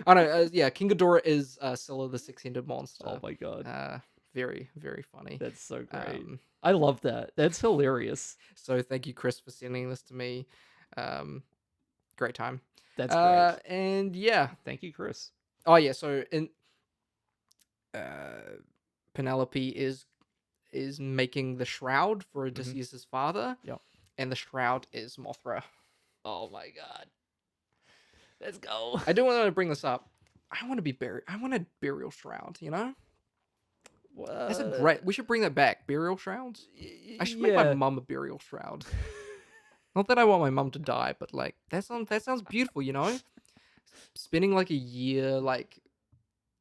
I know. Yeah, King Ghidorah is Scylla the six-handed monster. Oh my god. Very, very funny. That's so great. I love that. That's hilarious. So thank you, Chris, for sending this to me. Great time. That's great. And yeah. Thank you, Chris. Oh yeah. So in Penelope is making the shroud for Odysseus's father. Yep. And the shroud is Mothra. Oh my god. Let's go. I do want to bring this up. I want to be buried. I want a burial shroud, you know? That's a great. We should bring that back. Burial shrouds. I should make my mum a burial shroud. Not that I want my mum to die, but like that sounds beautiful, you know? Spending like a year like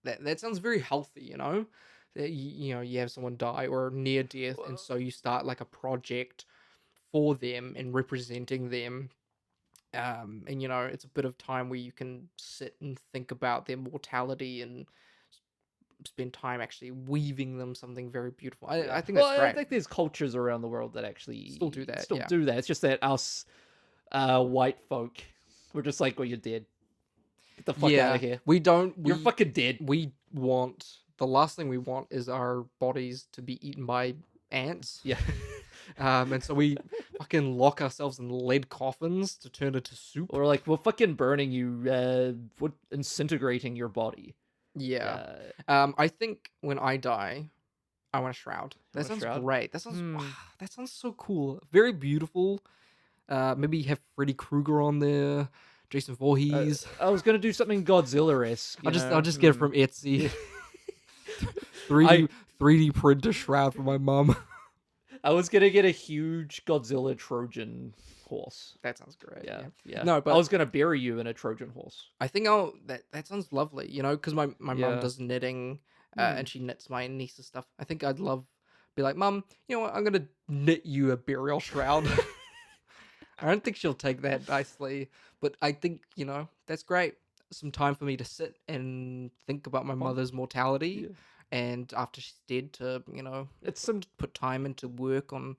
that sounds very healthy, you know? You know, you have someone die or near death, and so you start like a project for them and representing them. And you know, it's a bit of time where you can sit and think about their mortality and spend time actually weaving them something very beautiful. I think that's great. I think there's cultures around the world that actually still do that. It's just that us white folk, we're just like, well, you're dead. Get the fuck out of here. You're fucking dead. We want, the last thing we want is our bodies to be eaten by ants. Yeah. And so we fucking lock ourselves in lead coffins to turn into soup. Or like, we're fucking burning you, we're disintegrating your body. Yeah. I think when I die, I want a shroud. That sounds great. That sounds that sounds so cool. Very beautiful. Maybe have Freddy Krueger on there, Jason Voorhees. I was gonna do something Godzilla-esque. I'll just get it from Etsy. 3D print a shroud for my mum. I was gonna get a huge Godzilla Trojan horse. That sounds great. Yeah. No, but I was gonna bury you in a Trojan horse. I think that sounds lovely. You know, because my mum does knitting, and she knits my niece's stuff. I think I'd be like, Mum, you know what? I'm gonna knit you a burial shroud. I don't think she'll take that nicely, but I think, you know, that's great. Some time for me to sit and think about my mother's mortality. Yeah. And after she's dead, to, you know, it's put time into work on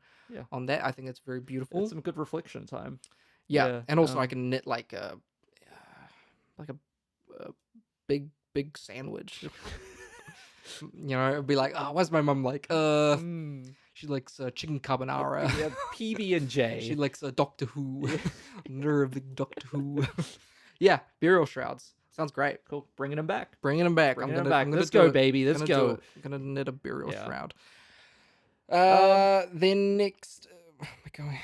that. I think it's very beautiful. It's some good reflection time. Yeah. And also I can knit like a big sandwich. You know, it'd be like, oh, why's my mum like? She likes chicken carbonara. Yeah, PB&J. She likes Doctor Who. Nerve Doctor Who. Yeah, burial shrouds. Sounds great. Cool. Bringing them back. Let's go, baby. Let's go. I'm gonna knit a burial shroud. Then next, where am I going?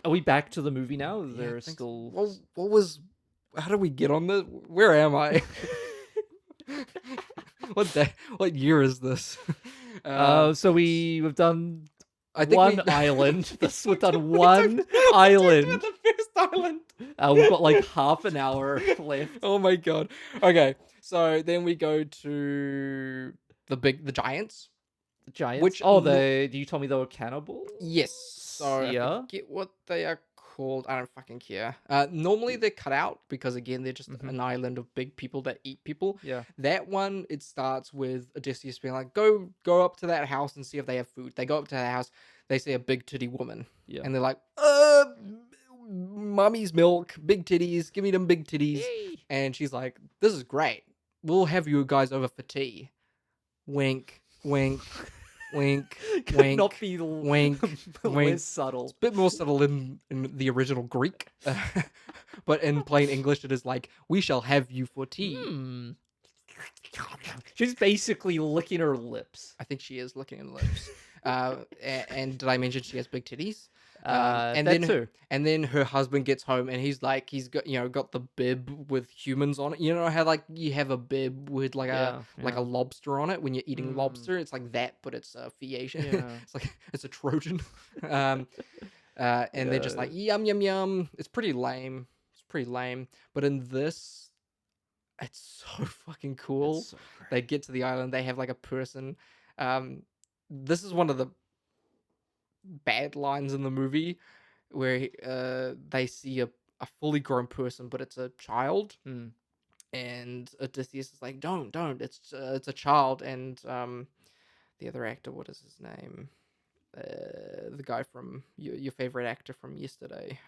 Are we back to the movie now? There's still. Well, how did we get on this? Where am I? What year is this? So we've done one island. We've done one island. The first island. We've got like half an hour left. Oh my god. Okay, so then we go to the giants. The giants. Do you tell me they were cannibals? Yes. So I forget what they are called. I don't fucking care. Normally they're cut out because again they're just an island of big people that eat people. Yeah. That one, it starts with Odysseus being like, go up to that house and see if they have food. They go up to that house. They see a big titty woman. Yeah. And they're like, mommy's milk, big titties, give me them big titties. Yay. And she's like, this is great. We'll have you guys over for tea. Wink, wink, wink, wink. Not be wink, wink. Subtle. It's a bit more subtle in the original Greek. But in plain English, it is like, we shall have you for tea. She's basically licking her lips. I think she is licking her lips. And did I mention she has big titties? And then her husband gets home and he's got the bib with humans on it. You know how like you have a bib with like a lobster on it when you're eating lobster? It's like that, but it's a Phaeacian. Yeah. It's like it's a Trojan. And they're just like yum yum yum. It's pretty lame. But in this, it's so fucking cool. So they get to the island. They have like a person. This is one of the bad lines in the movie where they see a fully grown person, but it's a child. And Odysseus is like, don't, it's a child. And the other actor, what is his name? the guy from your favorite actor from yesterday,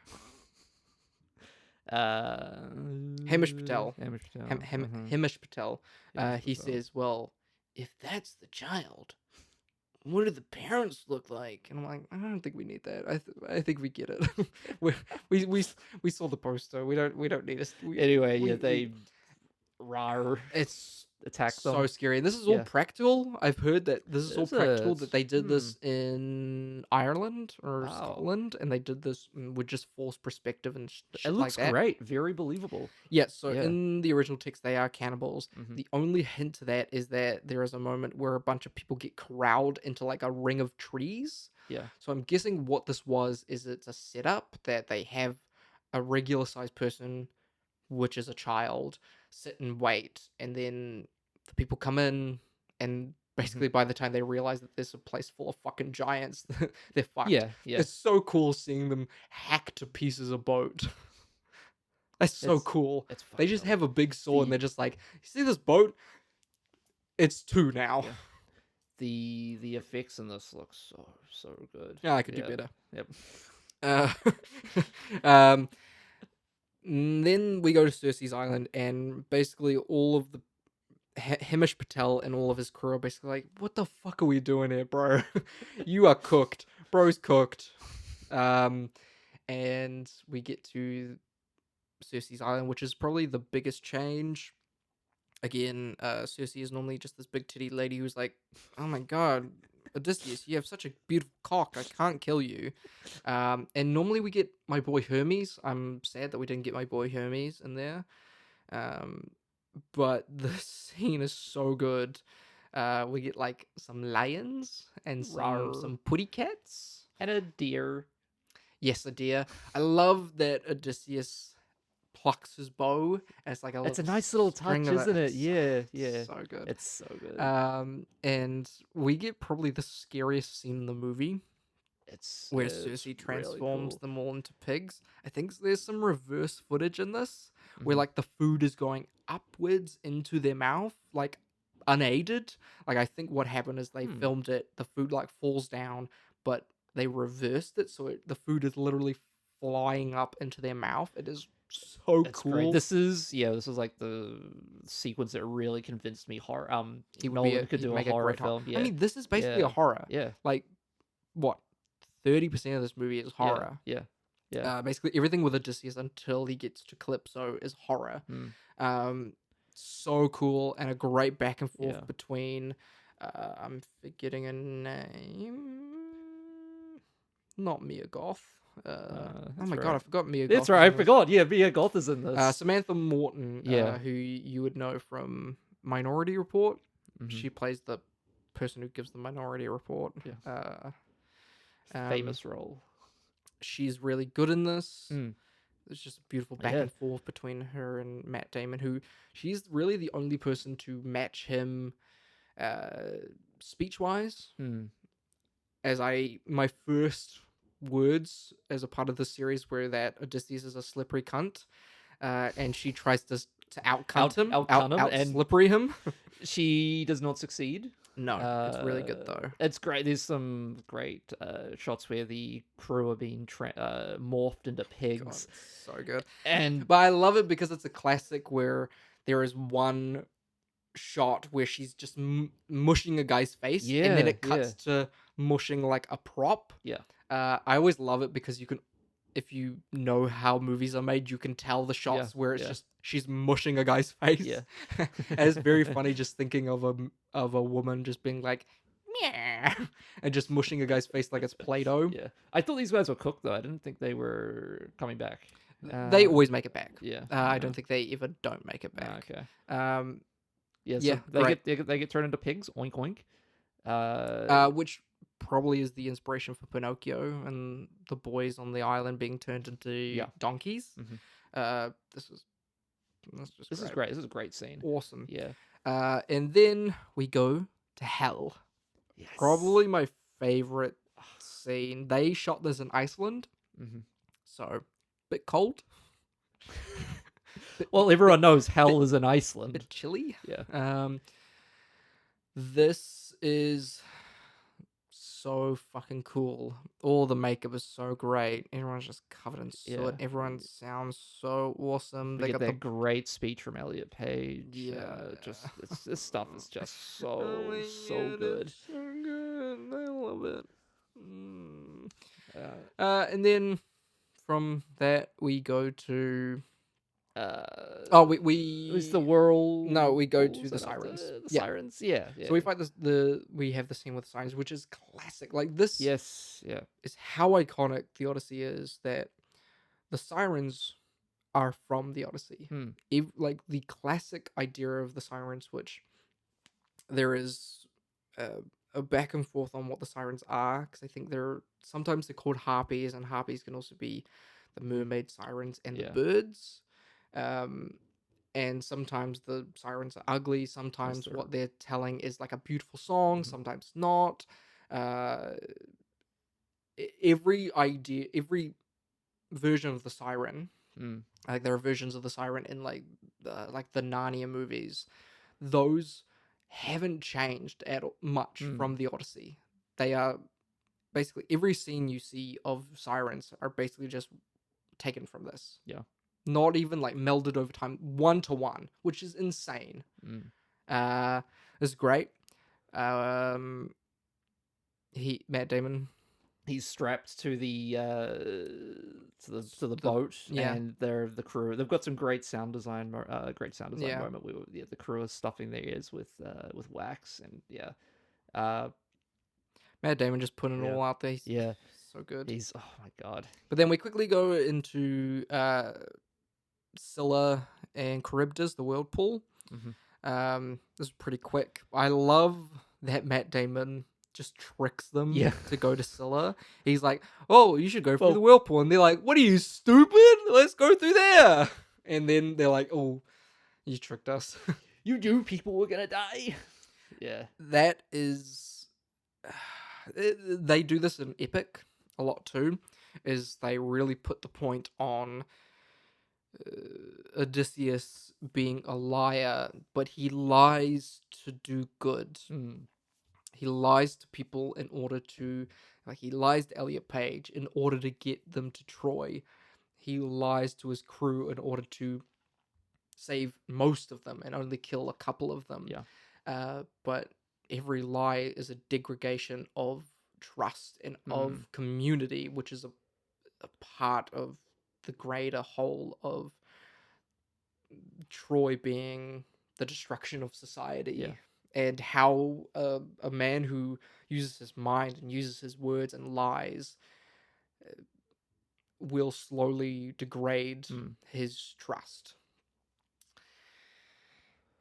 Hamish Patel. Hamish Patel. Hamish Patel. Hamish He Patel. says, "Well, if that's the child, what do the parents look like?" And I'm like, I don't think we need that. I think we get it. we saw the poster. We don't need us. Anyway, yeah, they rar It's attack them. so scary. And this is all Yeah. practical. I've heard that this is all Is practical. it? That they did this in Ireland or Wow. Scotland, and they did this with just forced perspective and shit It looks like that. great, very believable. Yeah, so Yeah. in the original text, they are cannibals. Mhm. The only hint to that is that there is a moment where a bunch of people get corralled into like a ring of trees. Yeah. So I'm guessing what this was is it's a setup that they have a regular sized person, which is a child, sit and wait, and then the people come in, and basically by the time they realize that there's a place full of fucking giants, they're fucked. Yeah, yeah. It's so cool seeing them hack to pieces a boat. That's so cool. It's They just have a big saw and they're just like, you see this boat? It's 2 now. Yeah. The effects in this look so good. Yeah, I could do better. Yep. Then we go to Cersei's Island, and basically all of the Hamish Patel and all of his crew are basically like, what the fuck are we doing here, bro? You are cooked. Bro's cooked. And we get to Cersei's Island, which is probably the biggest change. Again, Cersei is normally just this big titty lady who's like, oh my god, Odysseus, you have such a beautiful cock, I can't kill you. And normally we get my boy Hermes. I'm sad that we didn't get my boy Hermes in there. But the scene is so good. We get like some lions and some putty cats. And a deer. Yes, a deer. I love that Odysseus plucks his bow. And it's like It's a nice little touch, isn't it? Yeah, yeah. So good. It's so good. And we get probably the scariest scene in the movie. Where Cersei transforms them all into pigs. I think there's some reverse footage in this where like the food is going upwards into their mouth, like unaided. Like I think what happened is they filmed it, the food like falls down, but they reversed it so the food is literally flying up into their mouth. It is so cool. Great. This is like the sequence that really convinced me horror. Nolan could do a horror film. Yeah. I mean, this is basically a horror. Yeah. Like what? 30% of this movie is horror. Yeah. Yeah. Basically everything with Odysseus until he gets to Calypso is horror. So cool, and a great back and forth between I'm forgetting a name. Not Mia Goth. Oh my god, I forgot Mia Goth. That's right, I forgot. Yeah, Mia Goth is in this. Samantha Morton, who you would know from Minority Report. She plays the person who gives the Minority Report. Yeah. Famous role. She's really good in this. There's just a beautiful back and forth between her and Matt Damon, who she's really the only person to match him speech-wise. As my first words as a part of the series were that Odysseus is a slippery cunt, and she tries to out-cunt him, and slippery him. She does not succeed. No, it's really good though. It's great. There's some great shots where the crew are being morphed into pigs. God, so good. But I love it because it's a classic where there is one shot where she's just mushing a guy's face, and then it cuts to mushing like a prop. Yeah. I always love it because you can, if you know how movies are made, you can tell the shots where it's just she's mushing a guy's face. Yeah. And it's very funny just thinking of a woman just being like, meow, and just mushing a guy's face like it's Play-Doh. Yeah. I thought these guys were cooked though. I didn't think they were coming back. They always make it back. Yeah. I don't think they ever don't make it back. Okay. Yeah, they get turned into pigs. Oink oink. Which probably is the inspiration for Pinocchio and the boys on the island being turned into donkeys. This is great. This is a great scene. Awesome. Yeah. And then we go to hell. Yes. Probably my favorite scene. They shot this in Iceland, so bit cold. Well, everyone knows hell is in Iceland. Bit chilly. Yeah. This is so fucking cool. All the makeup is so great. Everyone's just covered in soot. Yeah. Everyone sounds so awesome. We They get got that the great speech from Elliot Page. Yeah. Just this stuff is just so Oh my so God, good. it's so good. I love it. Uh, And then from that we go to we Is the world? no, we go to is the that after sirens. The Yeah. sirens. Yeah. Yeah. So we fight we have the scene with the sirens, which is classic. Like this Yes. Yeah. is how iconic the Odyssey is, that the sirens are from the Odyssey. Hmm. Like the classic idea of the sirens, which there is a back and forth on what the sirens are, because I think sometimes they're called harpies, and harpies can also be the mermaid sirens and the birds. And sometimes the sirens are ugly. Sometimes what they're telling is like a beautiful song. Sometimes not. Every version of the siren, like there are versions of the siren in like the Narnia movies. Those haven't changed much from the Odyssey. They are basically every scene you see of sirens are basically just taken from this. Yeah. Not even like melded over time, 1-to-1, which is insane. It's great. Matt Damon, he's strapped to the boat, and they're the crew. They've got some great sound design, moment. The crew is stuffing their ears with wax, and Matt Damon just putting it all out there. He's so good. He's oh my god. But then we quickly go into Scylla and Charybdis, the whirlpool. This is pretty quick. I love that Matt Damon just tricks them to go to Scylla. He's like, "Oh, you should go through the whirlpool," and they're like, "What are you, stupid? Let's go through there." And then they're like, "Oh, you tricked us." You knew people were gonna die. Yeah, that is. They do this in Epic a lot too. Is they really put the point on Odysseus being a liar, but he lies to do good. He lies to people in order to, like, he lies to Elliot Page in order to get them to Troy. He lies to his crew in order to save most of them and only kill a couple of them. But every lie is a degradation of trust and of community, which is a part of the greater whole of Troy being the destruction of society. And how a man who uses his mind and uses his words and lies will slowly degrade his trust.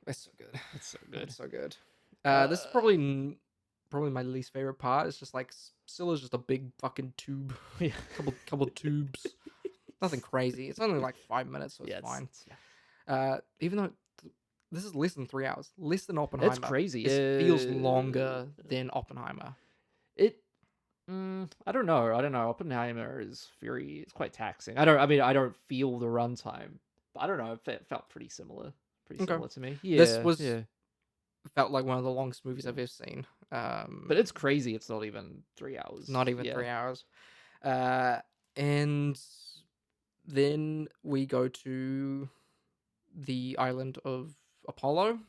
That's so good. It's so good. It's so good. This is probably my least favorite part. It's just like Scylla's just a big fucking tube. couple tubes. Nothing crazy. It's only like 5 minutes, so it's fine. Even though this is less than 3 hours, less than Oppenheimer. It's crazy. It feels longer than Oppenheimer. I don't know. Oppenheimer is it's quite taxing. I don't feel the runtime, but I don't know. It felt pretty similar. Similar to me. Yeah. This felt like one of the longest movies I've ever seen. But it's crazy. It's not even 3 hours. Not even 3 hours. And then we go to the island of Apollo,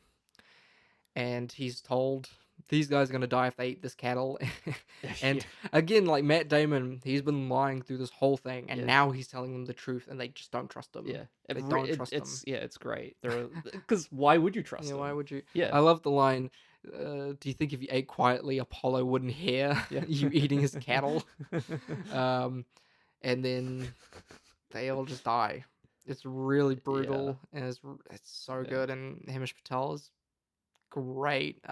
and he's told these guys are going to die if they eat this cattle. And again, like Matt Damon, he's been lying through this whole thing, and now he's telling them the truth, and they just don't trust him. They don't trust him. It's great. Because why would you trust him? Why would you? Yeah. I love the line, do you think if you ate quietly, Apollo wouldn't hear you eating his cattle? And then they all just die. It's really brutal, and it's so good, and Hamish Patel is great.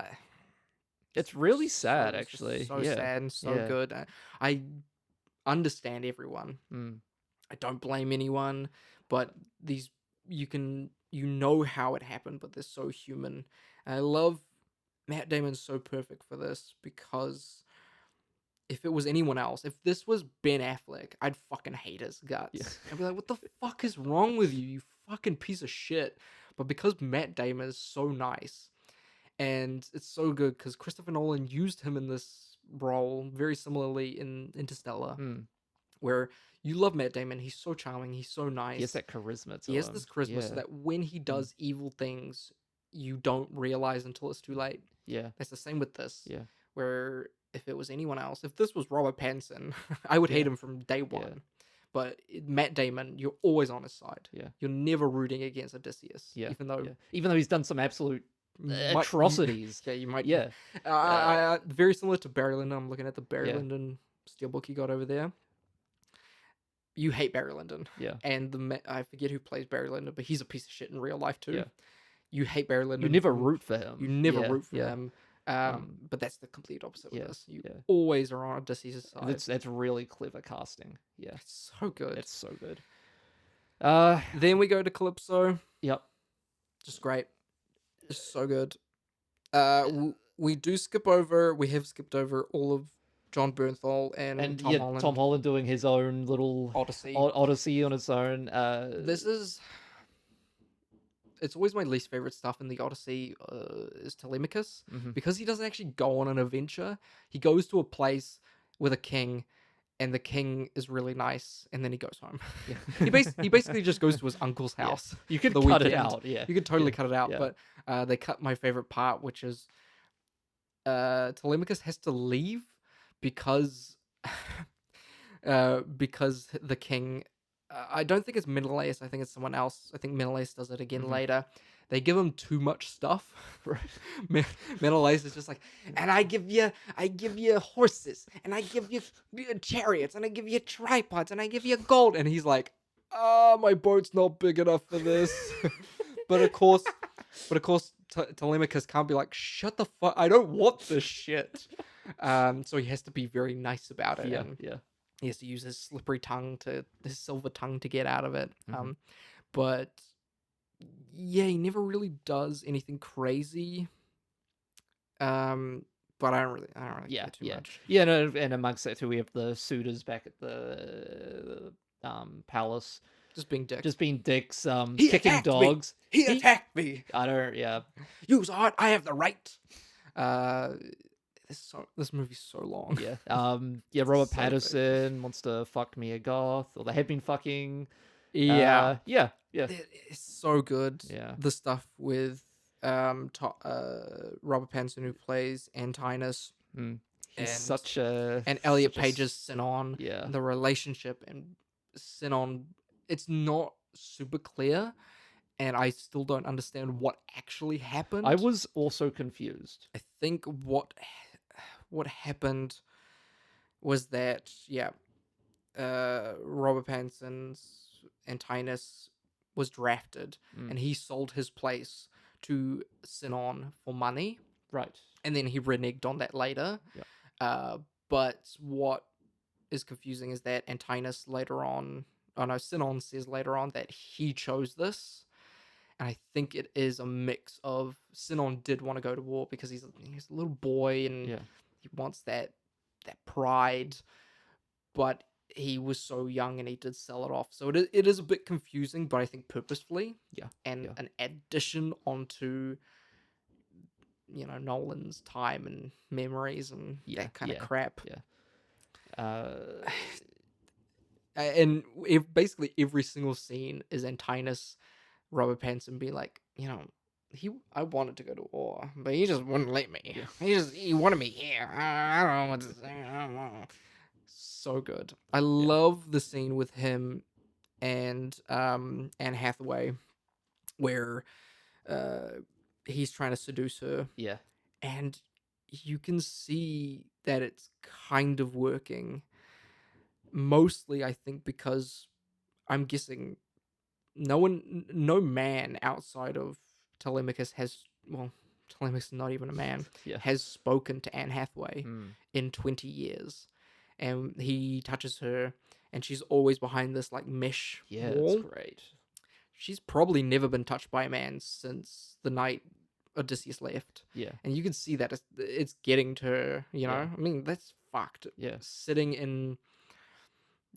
It's really sad, actually. So sad and so good. I understand everyone. I don't blame anyone, but you know how it happened, but they're so human. And I love Matt Damon's so perfect for this, because if it was anyone else, if this was Ben Affleck, I'd fucking hate his guts. I'd be like, what the fuck is wrong with you, you fucking piece of shit? But because Matt Damon is so nice, and it's so good because Christopher Nolan used him in this role very similarly in Interstellar, Mm. where you love Matt Damon. He's so charming. He's so nice. He has that charisma to He has him. this charisma, so Yeah. that when he does evil things, you don't realize until it's too late. Yeah. That's the same with this. Yeah. Where if it was anyone else, if this was Robert Pattinson, I would hate Yeah. him from day one. Yeah. But Matt Damon, you're always on his side. Yeah. You're never rooting against Odysseus. Yeah. Even though Even though he's done some absolute atrocities. Yeah, you might. Yeah. Very similar to Barry Lyndon. I'm looking at the Barry Yeah. Lyndon steelbook he got over there. You hate Barry Lyndon. Yeah. And I forget who plays Barry Lyndon, but he's a piece of shit in real life too. Yeah. You hate Barry Lyndon. You never root for him. You never Yeah, root for yeah. him. But that's the complete opposite with yeah, this. You yeah. always are on Odysseus' side. That's really clever casting. Yeah. It's so good. It's so good. Then we go to Calypso. Yep. Just great. Just so good. We do skip over. We have skipped over all of John Bernthal and Tom Holland. Tom Holland doing his own little Odyssey. Odyssey on its own. This is. It's always my least favorite stuff in the Odyssey is Telemachus, because he doesn't actually go on an adventure. He goes to a place with a king, and the king is really nice, and then he goes home. Yeah. he basically just goes to his uncle's house. You could for the cut it weekend. out. Yeah. You could totally Yeah, cut it out, yeah. but they cut my favorite part, which is Telemachus has to leave because the king. I don't think it's Menelaus. I think it's someone else. I think Menelaus does it again later. They give him too much stuff. Menelaus is just like, and I give you horses, and I give you chariots, and I give you tripods, and I give you gold, and he's like, my boat's not big enough for this. but of course, Telemachus can't be like, shut the fuck, I don't want this shit. So he has to be very nice about it. Yeah. And Yeah. he has to use his his silver tongue to get out of it. But yeah, he never really does anything crazy. But I don't really care too much. Yeah, no, and amongst that too, we have the suitors back at the palace. Just being dicks. Kicking attacked me. dogs. He attacked me. I don't, yeah. Use art, I have the right. This movie's so long. Yeah. Robert So Pattinson wants to fuck Mia Goth, or they have been fucking. Yeah. Yeah. It's so good. Yeah. The stuff with Robert Pattinson, who plays Antinous. He's such a... And Elliot Page's Sinon. Yeah. The relationship and Sinon, it's not super clear, and I still don't understand what actually happened. I was also confused. I think what happened was that, Robert Pattinson's Antinous was drafted, and he sold his place to Sinon for money. Right. And then he reneged on that later. Yeah. But what is confusing is that Antinous Sinon says later on that he chose this. And I think it is a mix of Sinon did want to go to war because he's a little boy and he wants that pride, but he was so young and he did sell it off. So it is a bit confusing, but I think purposefully. Yeah. And an addition onto Nolan's time and memories and that kind of crap. Yeah. And basically every single scene is Antinous, Robert Pattinson be like, I wanted to go to war, but he just wouldn't let me. Yeah. He wanted me here. I don't know what to say. I don't know. So good. I love the scene with him and Anne Hathaway where he's trying to seduce her. Yeah. And you can see that it's kind of working. Mostly, I think, because I'm guessing no man outside of Telemachus Telemachus is not even a man, has spoken to Anne Hathaway in 20 years. And he touches her, and she's always behind this, mesh wall. That's great. She's probably never been touched by a man since the night Odysseus left. Yeah. And you can see that it's getting to her, I mean, that's fucked. Yeah. Sitting in,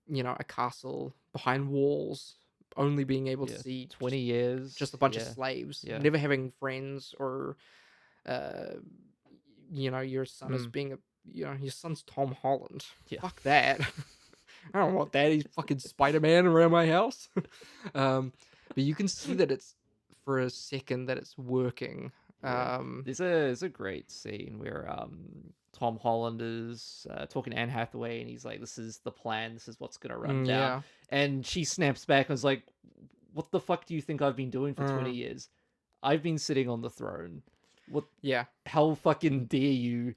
a castle behind walls, only being able to see 20 years. just a bunch of slaves, never having friends or, your son as being your son's Tom Holland. Yeah. Fuck that. I don't want that. He's fucking Spider-Man around my house. But you can see that it's for a second that it's working. Yeah. There's a great scene where Tom Holland is talking to Anne Hathaway, and he's like, "This is the plan. This is what's gonna run down." Yeah. And she snaps back and is like, "What the fuck do you think I've been doing for 20 years? I've been sitting on the throne. What? Yeah. How fucking dare you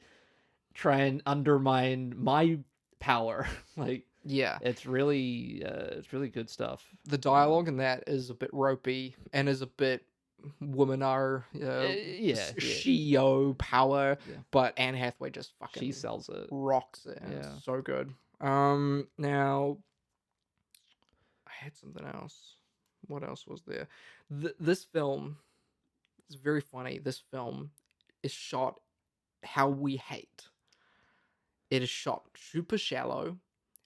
try and undermine my power?" Like, Yeah. it's really good stuff. The dialogue in that is a bit ropey and is a bit women are she-o power, but Anne Hathaway just fucking She sells it. rocks it. And it's so good. Now I had something else. What else was there? This film is very funny. This film is shot how we hate. It is shot super shallow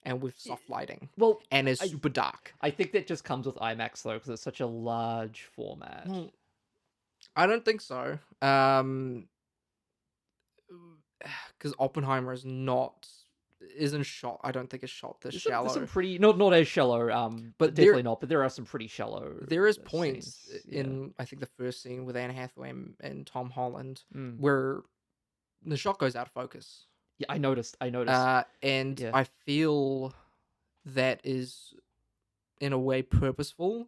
and with soft lighting. Well, and is super dark. I think that just comes with IMAX though, because it's such a large format. Well, I don't think so. Because Oppenheimer isn't shot. I don't think it's shot this shallow. There's some pretty not as shallow, but definitely not. But there are some pretty shallow. There is points in I think the first scene with Anne Hathaway and Tom Holland where the shot goes out of focus. Yeah, I noticed. And I feel that is in a way purposeful.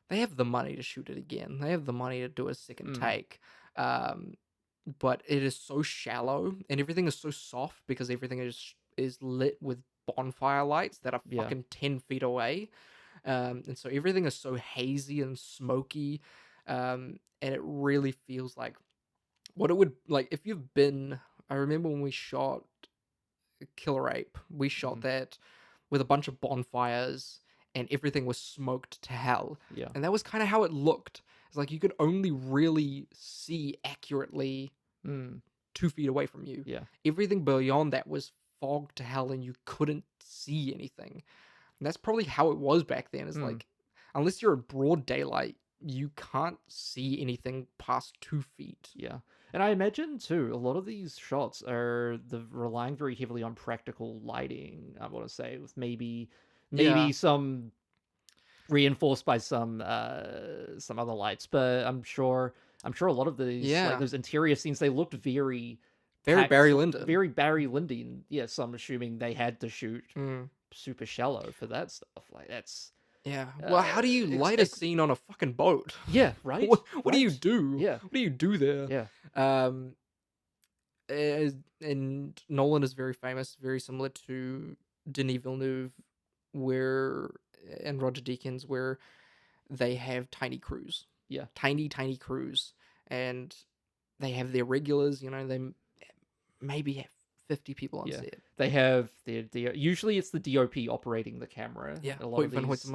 They have the money to shoot it again. They have the money to do a second take. But it is so shallow and everything is so soft because everything is lit with bonfire lights that are fucking 10 feet away. And so everything is so hazy and smoky. And it really feels like what it would like if you've been. I remember when we shot Killer Ape, we shot that with a bunch of bonfires and everything was smoked to hell. Yeah. And that was kind of how it looked. It's like you could only really see accurately 2 feet away from you. Yeah. Everything beyond that was fogged to hell and you couldn't see anything. And that's probably how it was back then. It's like, unless you're in broad daylight, you can't see anything past 2 feet. Yeah. And I imagine, too, a lot of these shots are relying very heavily on practical lighting, I want to say, with maybe some reinforced by some other lights. But I'm sure a lot of these, like those interior scenes, they looked very Barry Lyndon. Very Barry Lyndon. Yeah, so I'm assuming they had to shoot super shallow for that stuff. Like, that's... Yeah. Well, how do you light a scene on a fucking boat? Yeah, right? What do you do? Yeah. What do you do there? Yeah. And Nolan is very famous, very similar to Denis Villeneuve, and Roger Deakins, where they have tiny crews. Yeah. Tiny crews. And they have their regulars, they maybe have 50 people on set. They have usually it's the DOP operating the camera. Yeah, a lot of these,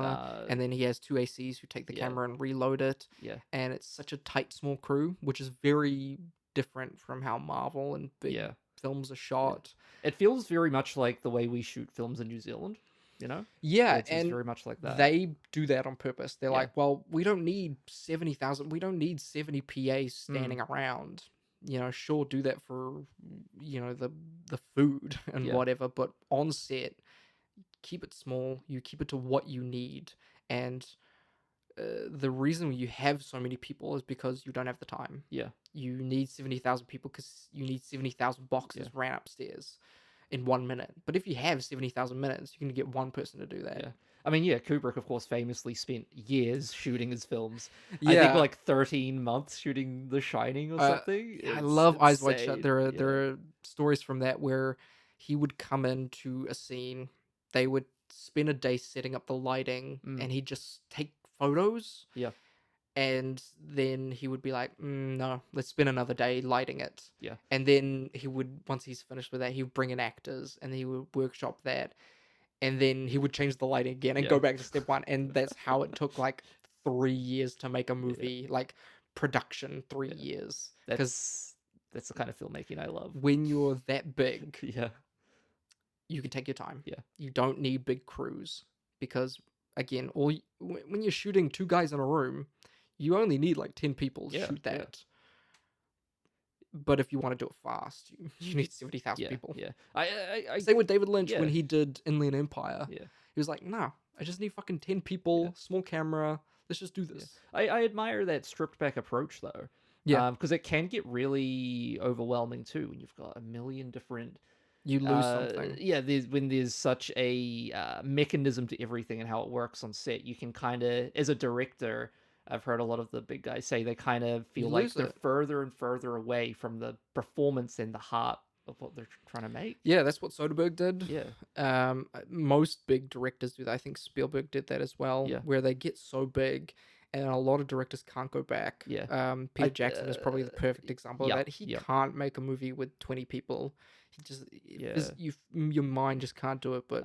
and then he has two ACs who take the camera and reload it. Yeah, and it's such a tight, small crew, which is very different from how Marvel and big films are shot. Yeah. It feels very much like the way we shoot films in New Zealand. Yeah, it's very much like that. They do that on purpose. They're like, well, we don't need 70,000. We don't need 70 PAs standing around. Sure, do that for, the food and whatever, but on set, keep it small. You keep it to what you need. And the reason you have so many people is because you don't have the time. Yeah. You need 70,000 people because you need 70,000 boxes ran upstairs in 1 minute. But if you have 70,000 minutes, you can get one person to do that. Yeah. I mean, Kubrick, of course, famously spent years shooting his films. I think like 13 months shooting The Shining or something. I love Eyes Wide Shut. There are stories from that where he would come into a scene, they would spend a day setting up the lighting, and he'd just take photos. Yeah. And then he would be like, no, let's spend another day lighting it. Yeah. And then he would, once he's finished with that, he would bring in actors and he would workshop that. And then he would change the lighting again and go back to step one. And that's how it took like 3 years to make a movie, like production, 3 years. Because that's the kind of filmmaking I love. When you're that big, you can take your time. Yeah. You don't need big crews because, again, when you're shooting 2 guys in a room, you only need like 10 people to shoot that. but if you want to do it fast, you need 70,000 people. Yeah. I Same with David Lynch yeah. when he did Inland Empire. Yeah. He was like, no, I just need fucking 10 people, small camera. Let's just do this. I admire that stripped back approach though. Yeah. Because it can get really overwhelming too when you've got a million different. You lose something. Yeah, when there's such a mechanism to everything and how it works on set, you can kind of, as a director, I've heard a lot of the big guys say they kind of feel like they're further and further away from the performance and the heart of what they're trying to make. Yeah, that's what Soderbergh did. Yeah. Most big directors do that. I think Spielberg did that as well, where they get so big and a lot of directors can't go back. Yeah. Peter Jackson is probably the perfect example of that. He can't make a movie with 20 people. He just, your mind just can't do it, but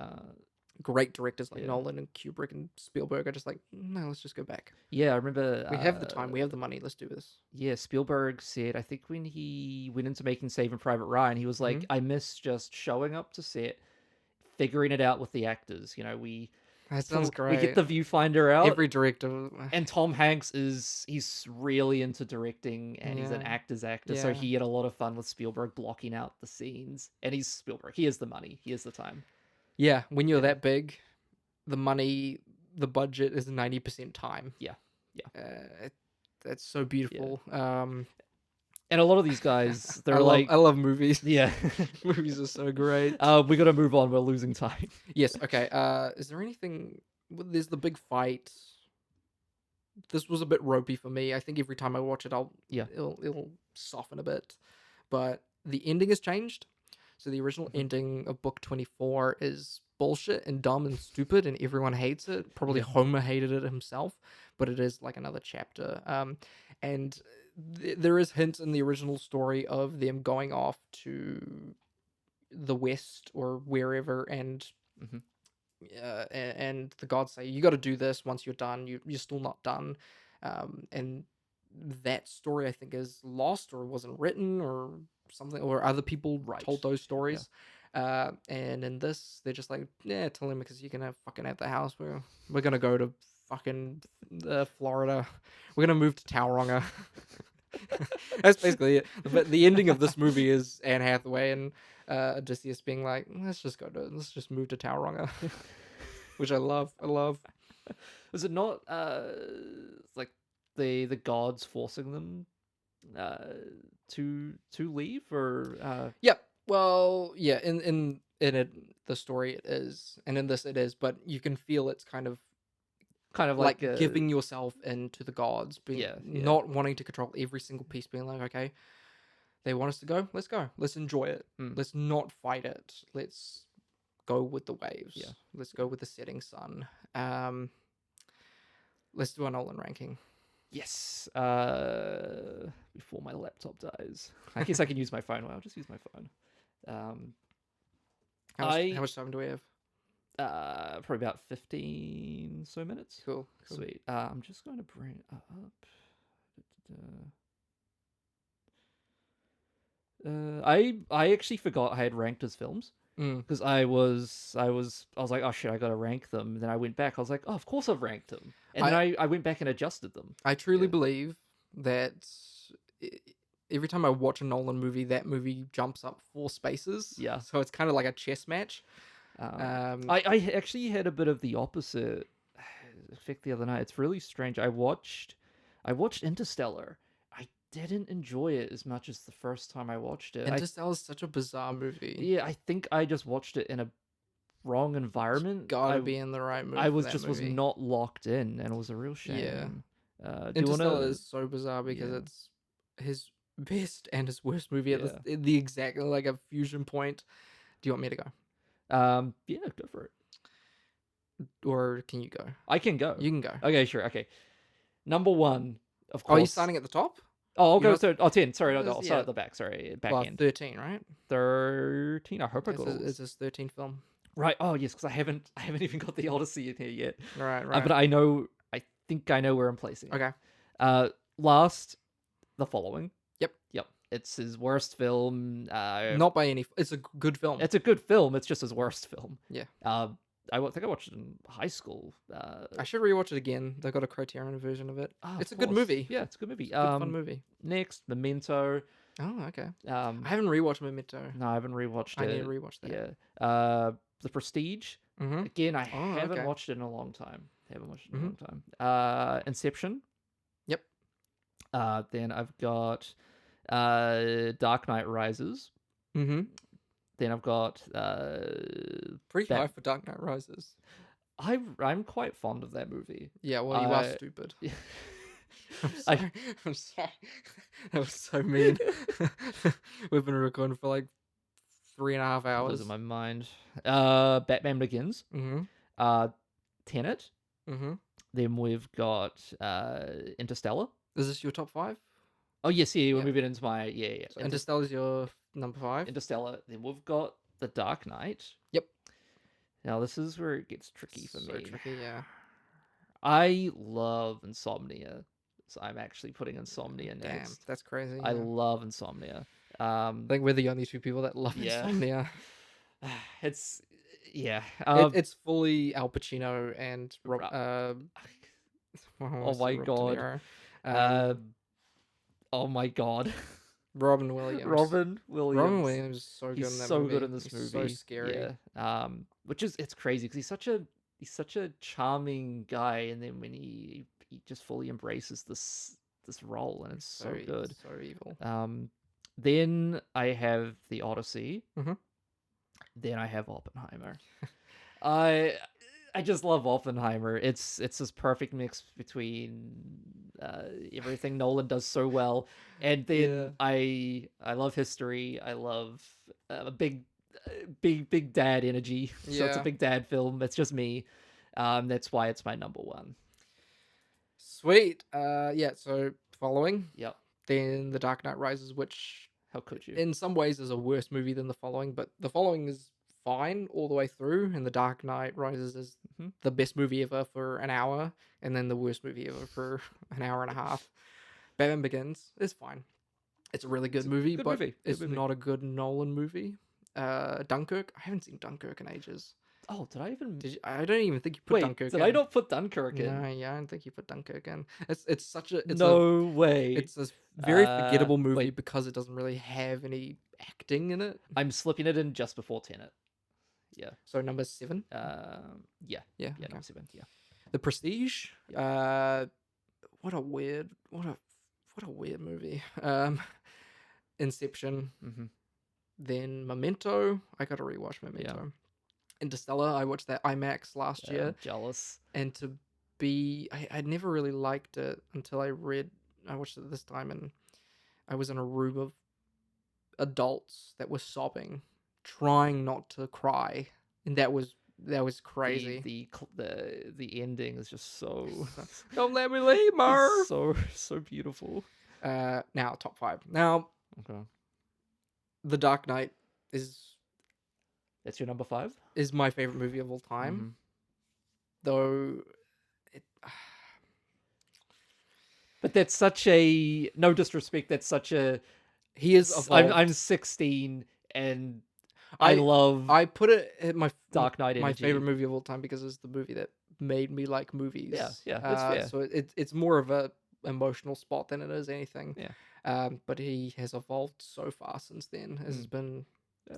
great directors like Nolan and Kubrick and Spielberg are just like, no, let's just go back. Yeah, I remember... we have the time, we have the money, let's do this. Yeah, Spielberg said, I think when he went into making Saving Private Ryan, he was like, I miss just showing up to set, figuring it out with the actors. You know, that sounds great. We get the viewfinder out. Every director. And Tom Hanks he's really into directing and he's an actor's actor. So he had a lot of fun with Spielberg blocking out the scenes. And he's Spielberg. He has the money. He has the time. Yeah, when you're that big, the money, the budget is 90% time. Yeah. That's so beautiful. And a lot of these guys, they're I love movies. Yeah. Movies are so great. We got to move on. We're losing time. Yes. Okay. Is there anything? There's the big fight. This was a bit ropey for me. I think every time I watch it, it'll soften a bit. But the ending has changed. So the original ending of book 24 is bullshit and dumb and stupid, and everyone hates it. Probably Homer hated it himself, but it is like another chapter. And there is hints in the original story of them going off to the west or wherever, and and the gods say, you got to do this. Once you're done, you're still not done. And that story, I think, is lost or wasn't written or something, or other people told those stories. And in this, they're just like, yeah, tell him, because you can fucking at the house. We're gonna go to fucking Florida. We're gonna move to Tauranga. That's basically it. But the ending of this movie is Anne Hathaway and Odysseus being like, let's just move to Tauranga, which I love. Was it not like the gods forcing them to leave, or Yep. Well, yeah, in it the story it is, and in this it is, but you can feel it's kind of like giving yourself into the gods, being not wanting to control every single piece, being like, okay, they want us to go, let's enjoy it. Let's not fight it. Let's go with the waves. Let's go with the setting sun. Let's do a Nolan ranking. Yes. Before my laptop dies. I guess I can use my phone. Well, I'll just use my phone. How much time do we have? Probably about 15 so minutes. Cool. Sweet. I'm just going to bring it up. I actually forgot I had ranked his films. Because I was like, oh shit, I gotta rank them. And then I went back, I was like, oh, of course I've ranked them. And then I went back and adjusted them. I truly believe that every time I watch a Nolan movie, that movie jumps up 4 spaces. Yeah. So it's kind of like a chess match. I actually had a bit of the opposite effect the other night. It's really strange. I watched Interstellar. I didn't enjoy it as much as the first time I watched it. Interstellar is such a bizarre movie. Yeah, I think I just watched it in a wrong environment. Gotta be in the right mood. I was not locked in, and it was a real shame. Yeah. Interstellar is so bizarre because it's his best and his worst movie at the exact, like, a fusion point. Do you want me to go? Yeah, go for it. Or can you go? I can go. You can go. Okay, sure. Okay. Number 1, of course. Are you starting at the top? Oh, I'll go 10. Sorry, I'll start at the back. Sorry, back end. 13, right? 13. I hope I got it. Is this 13th film? Right. Oh, yes, because I haven't even got the Odyssey in here yet. Right. But I think I know where I'm placing it. Okay. Last, The Following. Yep. It's his worst film. Not by any. It's a good film. It's a good film. It's just his worst film. Yeah. I think I watched it in high school. I should rewatch it again. They got a Criterion version of it. It's a good movie. Yeah, it's a good movie. It's a good fun movie. Next, Memento. Oh, okay. I haven't rewatched Memento. No, I haven't rewatched I it. need to rewatch that. Yeah. The Prestige. Mm-hmm. Again, I Oh, haven't okay. watched it in a long time. Inception. Yep. Then I've got Dark Knight Rises. Mm-hmm. Then I've got Pretty high for Dark Knight Rises. I'm quite fond of that movie. Yeah, well, you are stupid. I'm I- sorry. I'm sorry. That was so mean. We've been recording for like 3.5 hours. Losing my mind. Batman Begins. Mm-hmm. Tenet. Mm-hmm. Then we've got Interstellar. Is this your top 5? Oh yes, yeah, we're Yeah. moving into my yeah. So Interstellar's your number 5. Interstellar. Then we've got The Dark Knight. Yep. Now this is where it gets tricky for So me. tricky, yeah. I love Insomnia, so I'm actually putting Insomnia Damn, next. that's crazy. I yeah. love Insomnia. I think we're the only two people that love Yeah. Insomnia. It's yeah. It's fully Al Pacino and Ru- oh my God. Oh my God. Robin Williams. Robin Williams is so good He's in that so movie. good in this He's movie. so scary. Yeah. Which is it's crazy because he's such a charming guy, and then when he just fully embraces this role, and it's so good. So evil. Then I have The Odyssey. Mhm. Then I have Oppenheimer. I just love Oppenheimer. It's this perfect mix between everything Nolan does so well, and then I love history. I love big dad energy. So it's a Yeah. big dad film. It's just me. That's why it's my number 1. Sweet. Yeah, so following. Yep. Then The Dark Knight Rises, which How could you? in some ways is a worse movie than The Following, but The Following is fine all the way through, and The Dark Knight Rises is the best movie ever for an hour, and then the worst movie ever for an hour and a half. Batman Begins is fine. It's a really good movie, but it's not a good Nolan movie. Dunkirk, I haven't seen Dunkirk in ages. Oh, did I even? Did you? I don't even think you put Dunkirk in. Did I not put Dunkirk in? No, yeah, I don't think you put Dunkirk in. It's such a no way. It's a very forgettable movie because it doesn't really have any acting in it. I'm slipping it in just before Tenet. Yeah. So number 7. Yeah. Okay. Number 7. Yeah. The Prestige. What a weird movie. Inception. Mm-hmm. Then Memento. I got to rewatch Memento. Yeah. Interstellar. I watched that IMAX last year. Jealous. And I never really liked it until I watched it this time, and I was in a room of adults that were sobbing, trying not to cry, and that was crazy. The ending is just so. Don't let me leave, Murph. So beautiful. Now top 5. Now, Okay. The Dark Knight is That's your number 5. Is my favorite movie of all time, Mm-hmm. though. But that's such a no disrespect. That's such a he is. I'm 16 and I put it in my Dark Knight. My favorite movie of all time because it's the movie that made me like movies. Yeah, that's fair. So it's more of a emotional spot than it is anything. Yeah. But he has evolved so far since then. It's been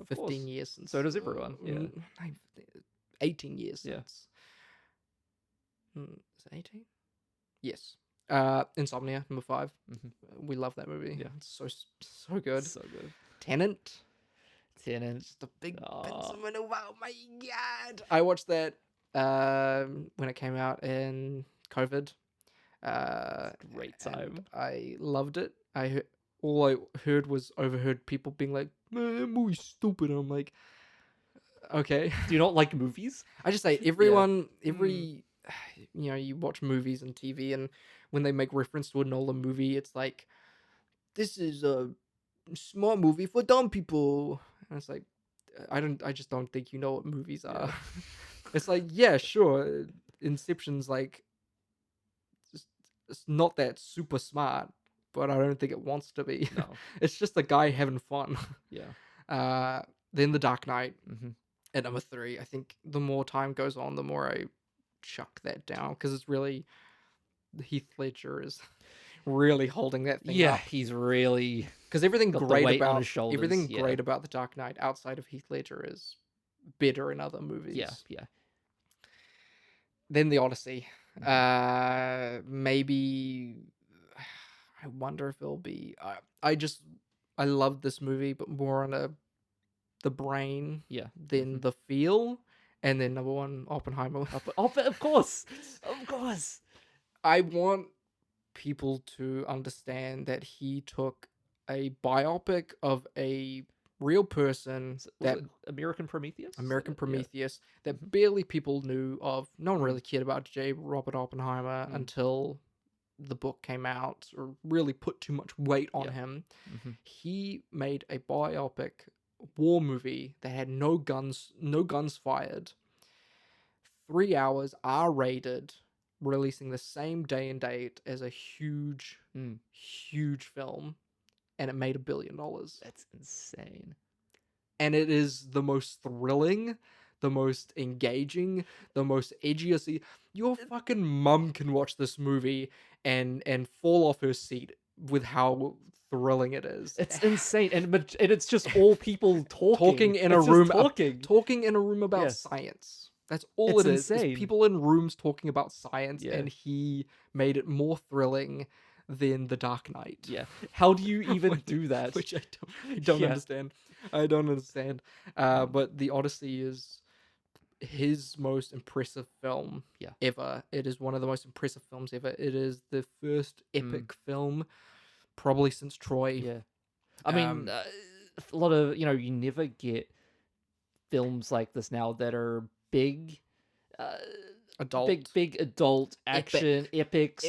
15 years since. So does everyone. Yeah. 18 years Yeah. since. Is it 18? Yes. Insomnia, number 5. Mm-hmm. We love that movie. Yeah. It's so good. So good. Tenant. Just a big Benjamin. Oh my god! I watched that when it came out in COVID. Great time. I loved it. All I heard was overheard people being like, "Man, that movie's stupid." And I'm like, okay. Do you not like movies? I just say you watch movies and TV, and when they make reference to a Nolan movie, it's like, this is a smart movie for dumb people. And it's like, I just don't think you know what movies are. Yeah. It's like, yeah, sure, Inception's like, it's not that super smart, but I don't think it wants to be. No. It's just a guy having fun. Yeah. Then The Dark Knight Mm-hmm. at number 3. I think the more time goes on, the more I chuck that down, because it's really, Heath Ledger is really holding that thing up. He's really Because everything Got the great weight on about his shoulders, everything yeah. great about The Dark Knight outside of Heath Ledger is better in other movies. Yeah. Then The Odyssey. Maybe I wonder if it'll be. I love this movie, but more on the brain than the feel. And then number one, Oppenheimer. Of course. I want people to understand that he took a biopic of a real person that American Prometheus? that barely people knew of. No one really cared about J. Robert Oppenheimer until the book came out, or really put too much weight on him. He made a biopic war movie that had no guns fired. 3 hours, R-rated, releasing the same day and date as a huge film, and it made $1 billion. That's insane. And it is the most thrilling, the most engaging, the most edgiest. Your fucking mum can watch this movie and fall off her seat with how thrilling it is. It's insane, and it's just all people talking in a room, talking in a room about science. That's all it's it is. insane. It's people in rooms talking about science, and he made it more thrilling than The Dark Knight. Yeah. How do you even do that? Which I don't understand. I don't understand. But The Odyssey is his most impressive film ever. It is one of the most impressive films ever. It is the first epic film probably since Troy. Yeah. I mean, a lot of, you never get films like this now that are big big adult action epic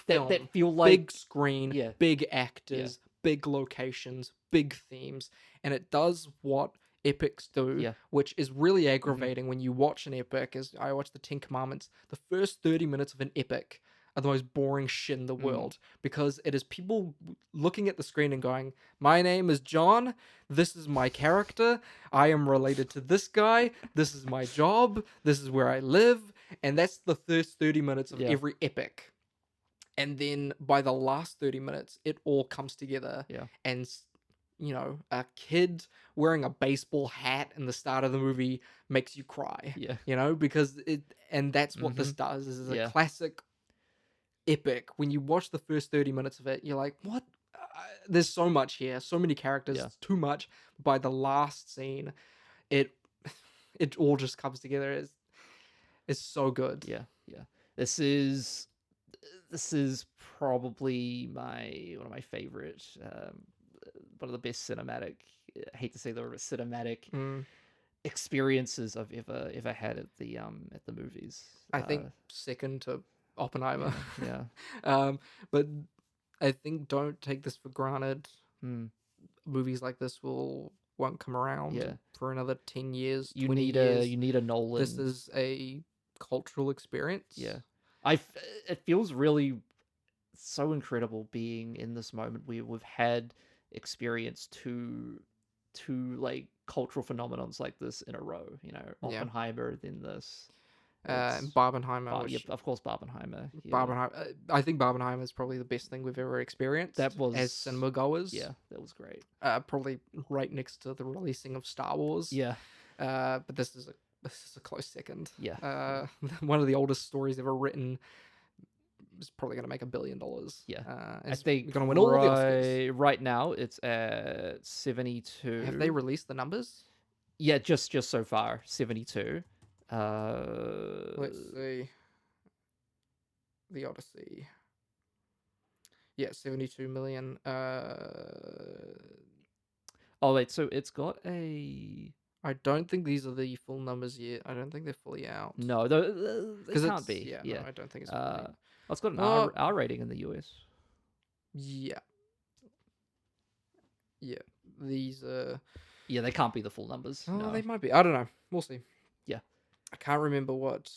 film that feel like big screen, big actors, big locations, big themes, and it does what epics do, which is really aggravating when you watch an epic. As I watch the 10 Commandments, the first 30 minutes of an epic are the most boring shit in the world, because it is people looking at the screen and going, my name is John, this is my character, I am related to this guy, this is my job, this is where I live, and that's the first 30 minutes of every epic. And then by the last 30 minutes, it all comes together, and a kid wearing a baseball hat in the start of the movie makes you cry, because that's what this does. This is a classic epic. When you watch the first 30 minutes of it, you're like, what? There's so much here, so many characters, it's too much. By the last scene, it all just comes together. It's so good. Yeah. This is probably one of my favorite, one of the best cinematic. I hate to say the word, but cinematic experiences I've ever had at the movies. I think second to Oppenheimer. Yeah. But I think don't take this for granted. Movies like this won't come around for another 10 years. You 20 need years. you need a Nolan. This is a cultural experience. Yeah. It feels really so incredible being in this moment where we've had experienced two like cultural phenomenons like this in a row. Oppenheimer, then this. Barbenheimer. Of course, Barbenheimer. Yeah. Barbenheimer. I think Barbenheimer is probably the best thing we've ever experienced. That was as cinema goers. Yeah, that was great. Probably right next to the releasing of Star Wars. Yeah. But this is a close second. Yeah. One of the oldest stories ever written is probably going to make $1 billion. Yeah. I think going to win all the Oscars. Right now, it's at 72. Have they released the numbers? Yeah, just so far, 72. Let's see. The Odyssey. Yeah, 72 million. Oh wait, so it's got a. I don't think these are the full numbers yet. I don't think they're fully out. No, it can't be. Yeah, no, I don't think it's fully out. It's got an R rating in the US. Yeah. Yeah, these are. Yeah, they can't be the full numbers. Oh, no. They might be. I don't know. We'll see. Yeah. I can't remember what.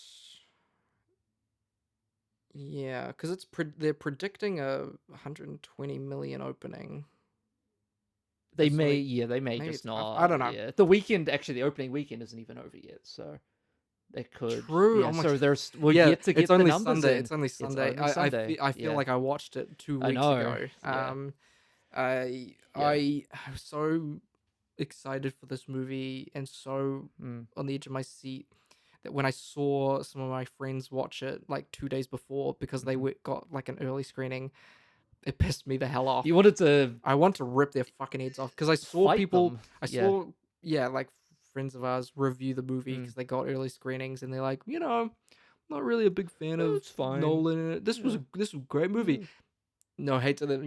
Yeah, because they're predicting a 120 million opening. They may just not. I don't know. Yeah. The opening weekend isn't even over yet, so they could. True. Yeah, so we'll get to get the numbers Sunday. in. It's only Sunday. Sunday. I feel like I watched it 2 weeks ago. Yeah. I was so excited for this movie and so on the edge of my seat that when I saw some of my friends watch it like 2 days before because they got like an early screening, it pissed me the hell off. You wanted to I want to rip their fucking heads off because I saw fight people. them. I saw like friends of ours review the movie because they got early screenings and they're like, I'm not really a big fan of it's fine. Nolan. In it. This was a great movie. No hate to them,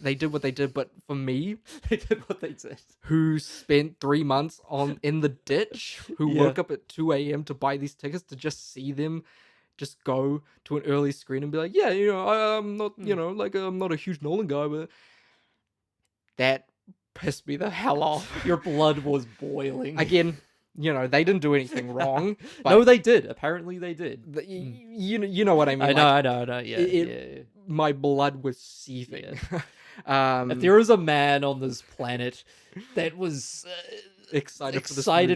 they did what they did, but for me, They did what they did. who spent 3 months in the ditch, who woke up at 2 a.m. to buy these tickets to just see them just go to an early screen and be like, I'm not, I'm not a huge Nolan guy, but that pissed me the hell off. Your blood was boiling. Again, they didn't do anything wrong. But No, they did. Apparently, they did. You know what I mean. I know. Yeah, my blood was seething. If there was a man on this planet that was excited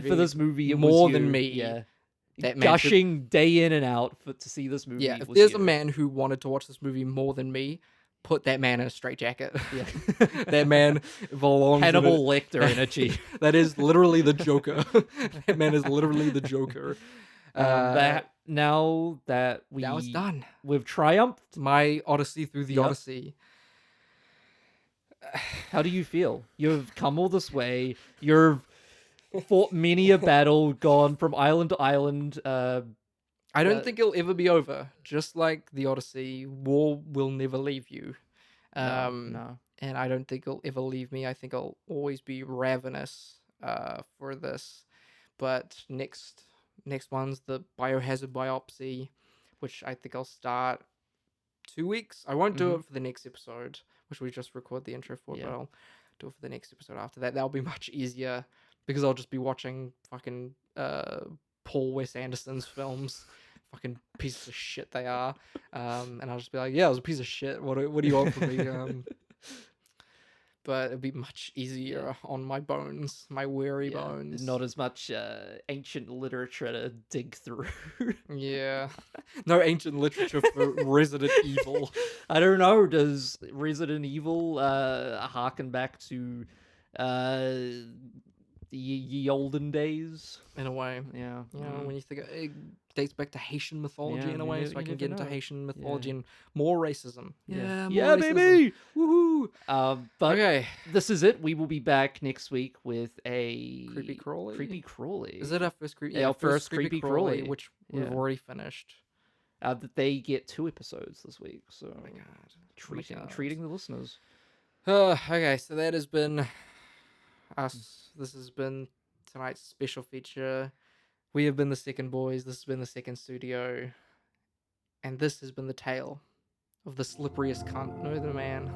for this movie, it more was than you. me. Yeah. That man Gushing day in and out to see this movie. Yeah, if was there's you. a man who wanted to watch this movie more than me, put that man in a straitjacket. Yeah. That man belongs. Hannibal Lecter energy. That is literally the Joker. That man is literally the Joker. Now it's done. We've triumphed. My Odyssey through the Odyssey. How do you feel? You've come all this way. You've fought many a battle, gone from island to island. I don't think it'll ever be over. Just like the Odyssey, war will never leave you. No. And I don't think it'll ever leave me. I think I'll always be ravenous for this. But next one's the Biohazard Biopsy, which I think I'll start 2 weeks. I won't do it for the next episode, which we just record the intro for, but I'll do it for the next episode after that. That'll be much easier because I'll just be watching fucking Paul Wes Anderson's films. Fucking pieces of shit they are. And I'll just be like, yeah, it was a piece of shit. What do you want from me? But it'd be much easier on my bones, my weary bones. Not as much ancient literature to dig through. Yeah. No ancient literature for Resident Evil. I don't know. Does Resident Evil harken back to the ye olden days? In a way. Yeah. When you think it dates back to Haitian mythology in a way, so I can get into Haitian mythology and more racism. Yeah, more racism. baby! Woohoo! But okay. This is it. We will be back next week with a Creepy Crawly. Is it our first creepy? Yeah, our first creepy crawly, which we've already finished. That they get 2 episodes this week. So oh my god, treating the listeners. Okay, so that has been us. This has been tonight's special feature. We have been the Second Boys. This has been the Second Studio. And this has been the tale of the slipperiest cunt. No, the man.